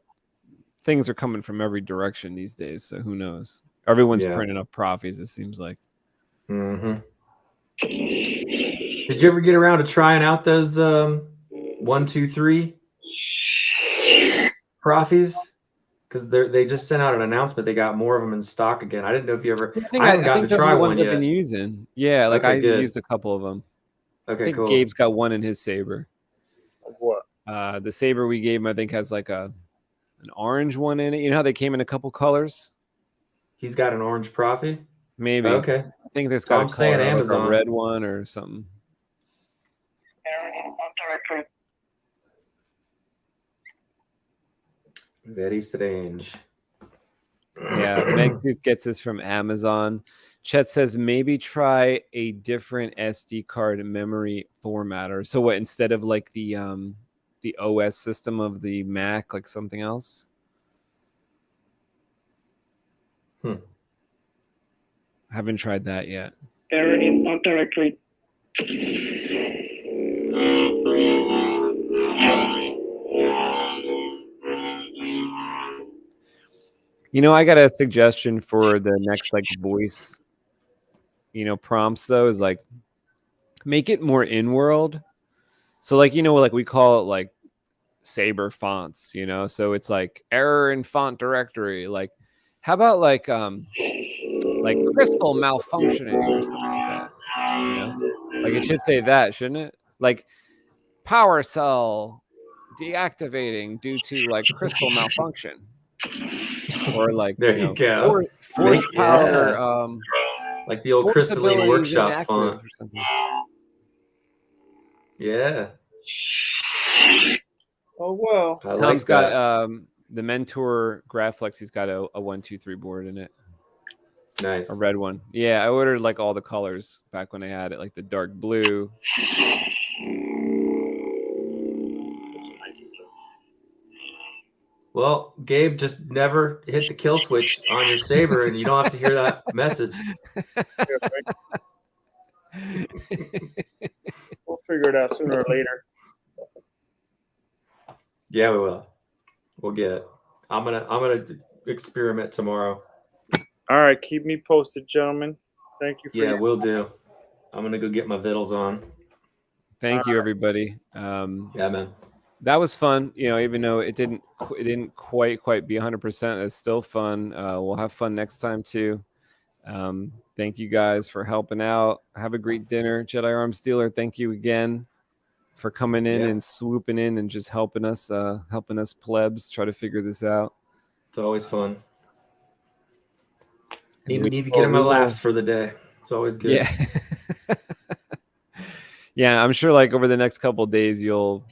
things are coming from every direction these days, so who knows? Everyone's printing up Proffies, it seems like. Mm-hmm. Did you ever get around to trying out those 1, 2, 3 Proffies? Because they just sent out an announcement they got more of them in stock again. I didn't know if you ever. I haven't gotten to try one yet. I've been using. Yeah, like I used a couple of them. Okay, I think cool. Gabe's got one in his Saber. What? The Saber we gave him, I think, has like an orange one in it. You know how they came in a couple colors? He's got an orange Proffie? Maybe. Okay. I think there's got I'm saying Amazon. Like a red one or something. Very strange. Yeah, Megtooth gets this from Amazon. Chet says maybe try a different SD card memory formatter. So what, instead of like the OS system of the Mac, like something else? Haven't tried that yet. Error in not directory. I got a suggestion for the next like voice, prompts though, is like make it more in-world. So like, like we call it like Saber fonts, so it's like error in font directory. Like, how about like crystal malfunctioning or something like that? Like it should say that, shouldn't it? Like power cell deactivating due to like crystal malfunction. Or like there you go. Force power, like the old Crystalline Workshop font. Or something. Yeah. Oh well. Tom's got the Mentor Graphics. He's got a 1, 2, 3 board in it. Nice. A red one. Yeah, I ordered like all the colors back when I had it, like the dark blue. Well, Gabe, just never hit the kill switch on your Saber, and you don't have to hear that message. We'll figure it out sooner or later. Yeah, we will. We'll get it. I'm gonna experiment tomorrow. All right, keep me posted, gentlemen. Thank you. Yeah, we'll do. I'm gonna go get my vittles on. Thank you, everybody. Yeah, man. That was fun, even though it didn't quite be 100%. It's still fun. We'll have fun next time too. Thank you guys for helping out. Have a great dinner. Jedi Arms Dealer, thank you again for coming in and swooping in and just helping us plebs try to figure this out. It's always fun. Need to get in my laughs for the day. It's always good. Yeah. Yeah, I'm sure like over the next couple of days you'll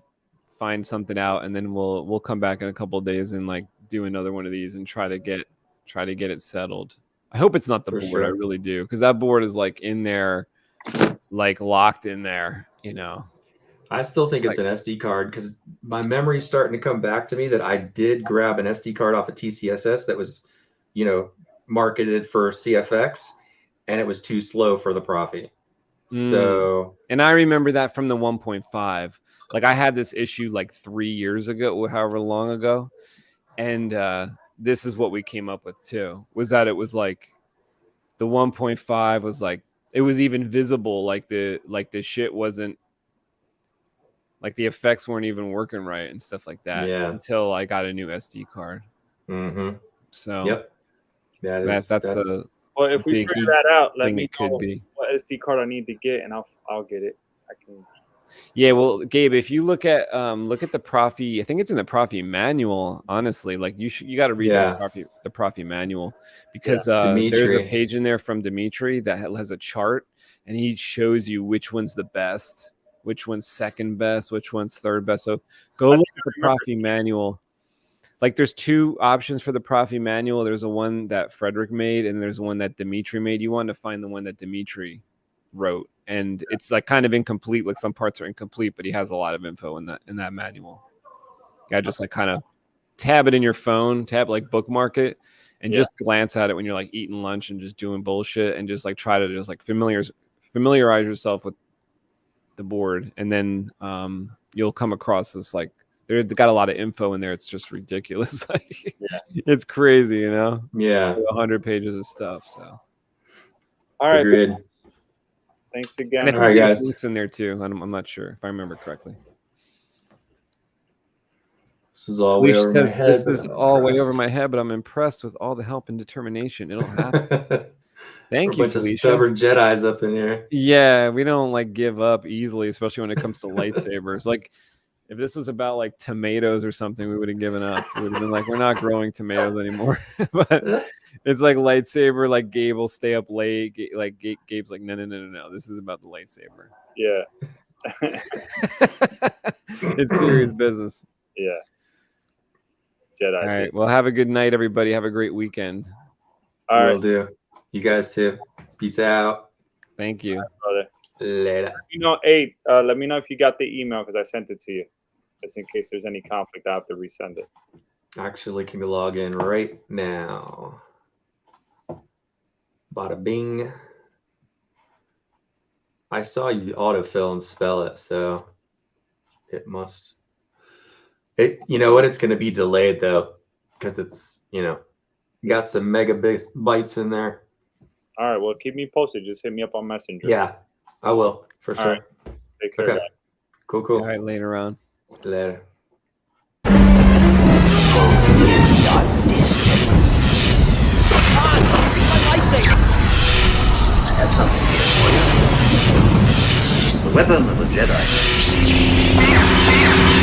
find something out, and then we'll come back in a couple of days and like do another one of these and try to get it settled. I hope it's not the board. Sure. I really do, because that board is like in there, like locked in there. I still think it's like an SD card, because my memory's starting to come back to me that I did grab an SD card off of TCSS that was, marketed for CFX, and it was too slow for the Proffie. So, and I remember that from the 1.5. Like I had this issue like 3 years ago, however long ago, and this is what we came up with too. Was that it was like the 1.5 was like it was even visible, like the shit wasn't, like the effects weren't even working right and stuff like that. Yeah. Until I got a new SD card. Mm-hmm. So yep. Well, if we big figure that out, let thing me it could know be. what SD card I need to get, and I'll get it. I can. Yeah, well, Gabe, if you look at the Proffie, I think it's in the Proffie manual. Honestly, like you got to read the Proffie manual, because there's a Dimitri. page in there from Dimitri that has a chart, and he shows you which one's the best, which one's second best, which one's third best. So go look at the Proffie manual. Like there's two options for the Proffie manual. There's a one that Frederick made, and there's one that Dimitri made. You want to find the one that Dimitri wrote, and it's like kind of incomplete. Like some parts are incomplete, but he has a lot of info in that manual. I just like kind of tab it in your phone, like bookmark it, and just glance at it when you're like eating lunch and just doing bullshit, and just like try to just like familiarize yourself with the board, and then you'll come across this like they've got a lot of info in there. It's just ridiculous. Like, it's crazy, you know? Yeah. 100 pages of stuff. So, all right. Agreed. Thanks again. And all right, guys. Links in there too. I'm not sure if I remember correctly. This is all way over my head. This is all way over my head, but I'm impressed with all the help and determination. It'll happen. Thank you, a bunch Felicia. of stubborn Jedis up in here. Yeah, we don't like give up easily, especially when it comes to lightsabers. Like, if this was about like tomatoes or something, we would have given up. We would have been like, we're not growing tomatoes anymore. But it's like lightsaber, like Gabe will stay up late. Gabe's like, no. This is about the lightsaber. Yeah. It's serious business. Yeah. Jedi. All right. Well, have a good night, everybody. Have a great weekend. All right. Will do. You guys too. Peace out. Thank you. Brother. Later. Let me know if you got the email, because I sent it to you. Just in case there's any conflict, I have to resend it. Actually, can we log in right now? Bada bing. I saw you autofill and spell it, so it must. You know what? It's going to be delayed though, because it's got some megabytes in there. All right. Well, keep me posted. Just hit me up on Messenger. Yeah, I will for sure. Right. Take care, guys. Cool. All right. Later on. Later. I have something here for you. It's the weapon of the Jedi.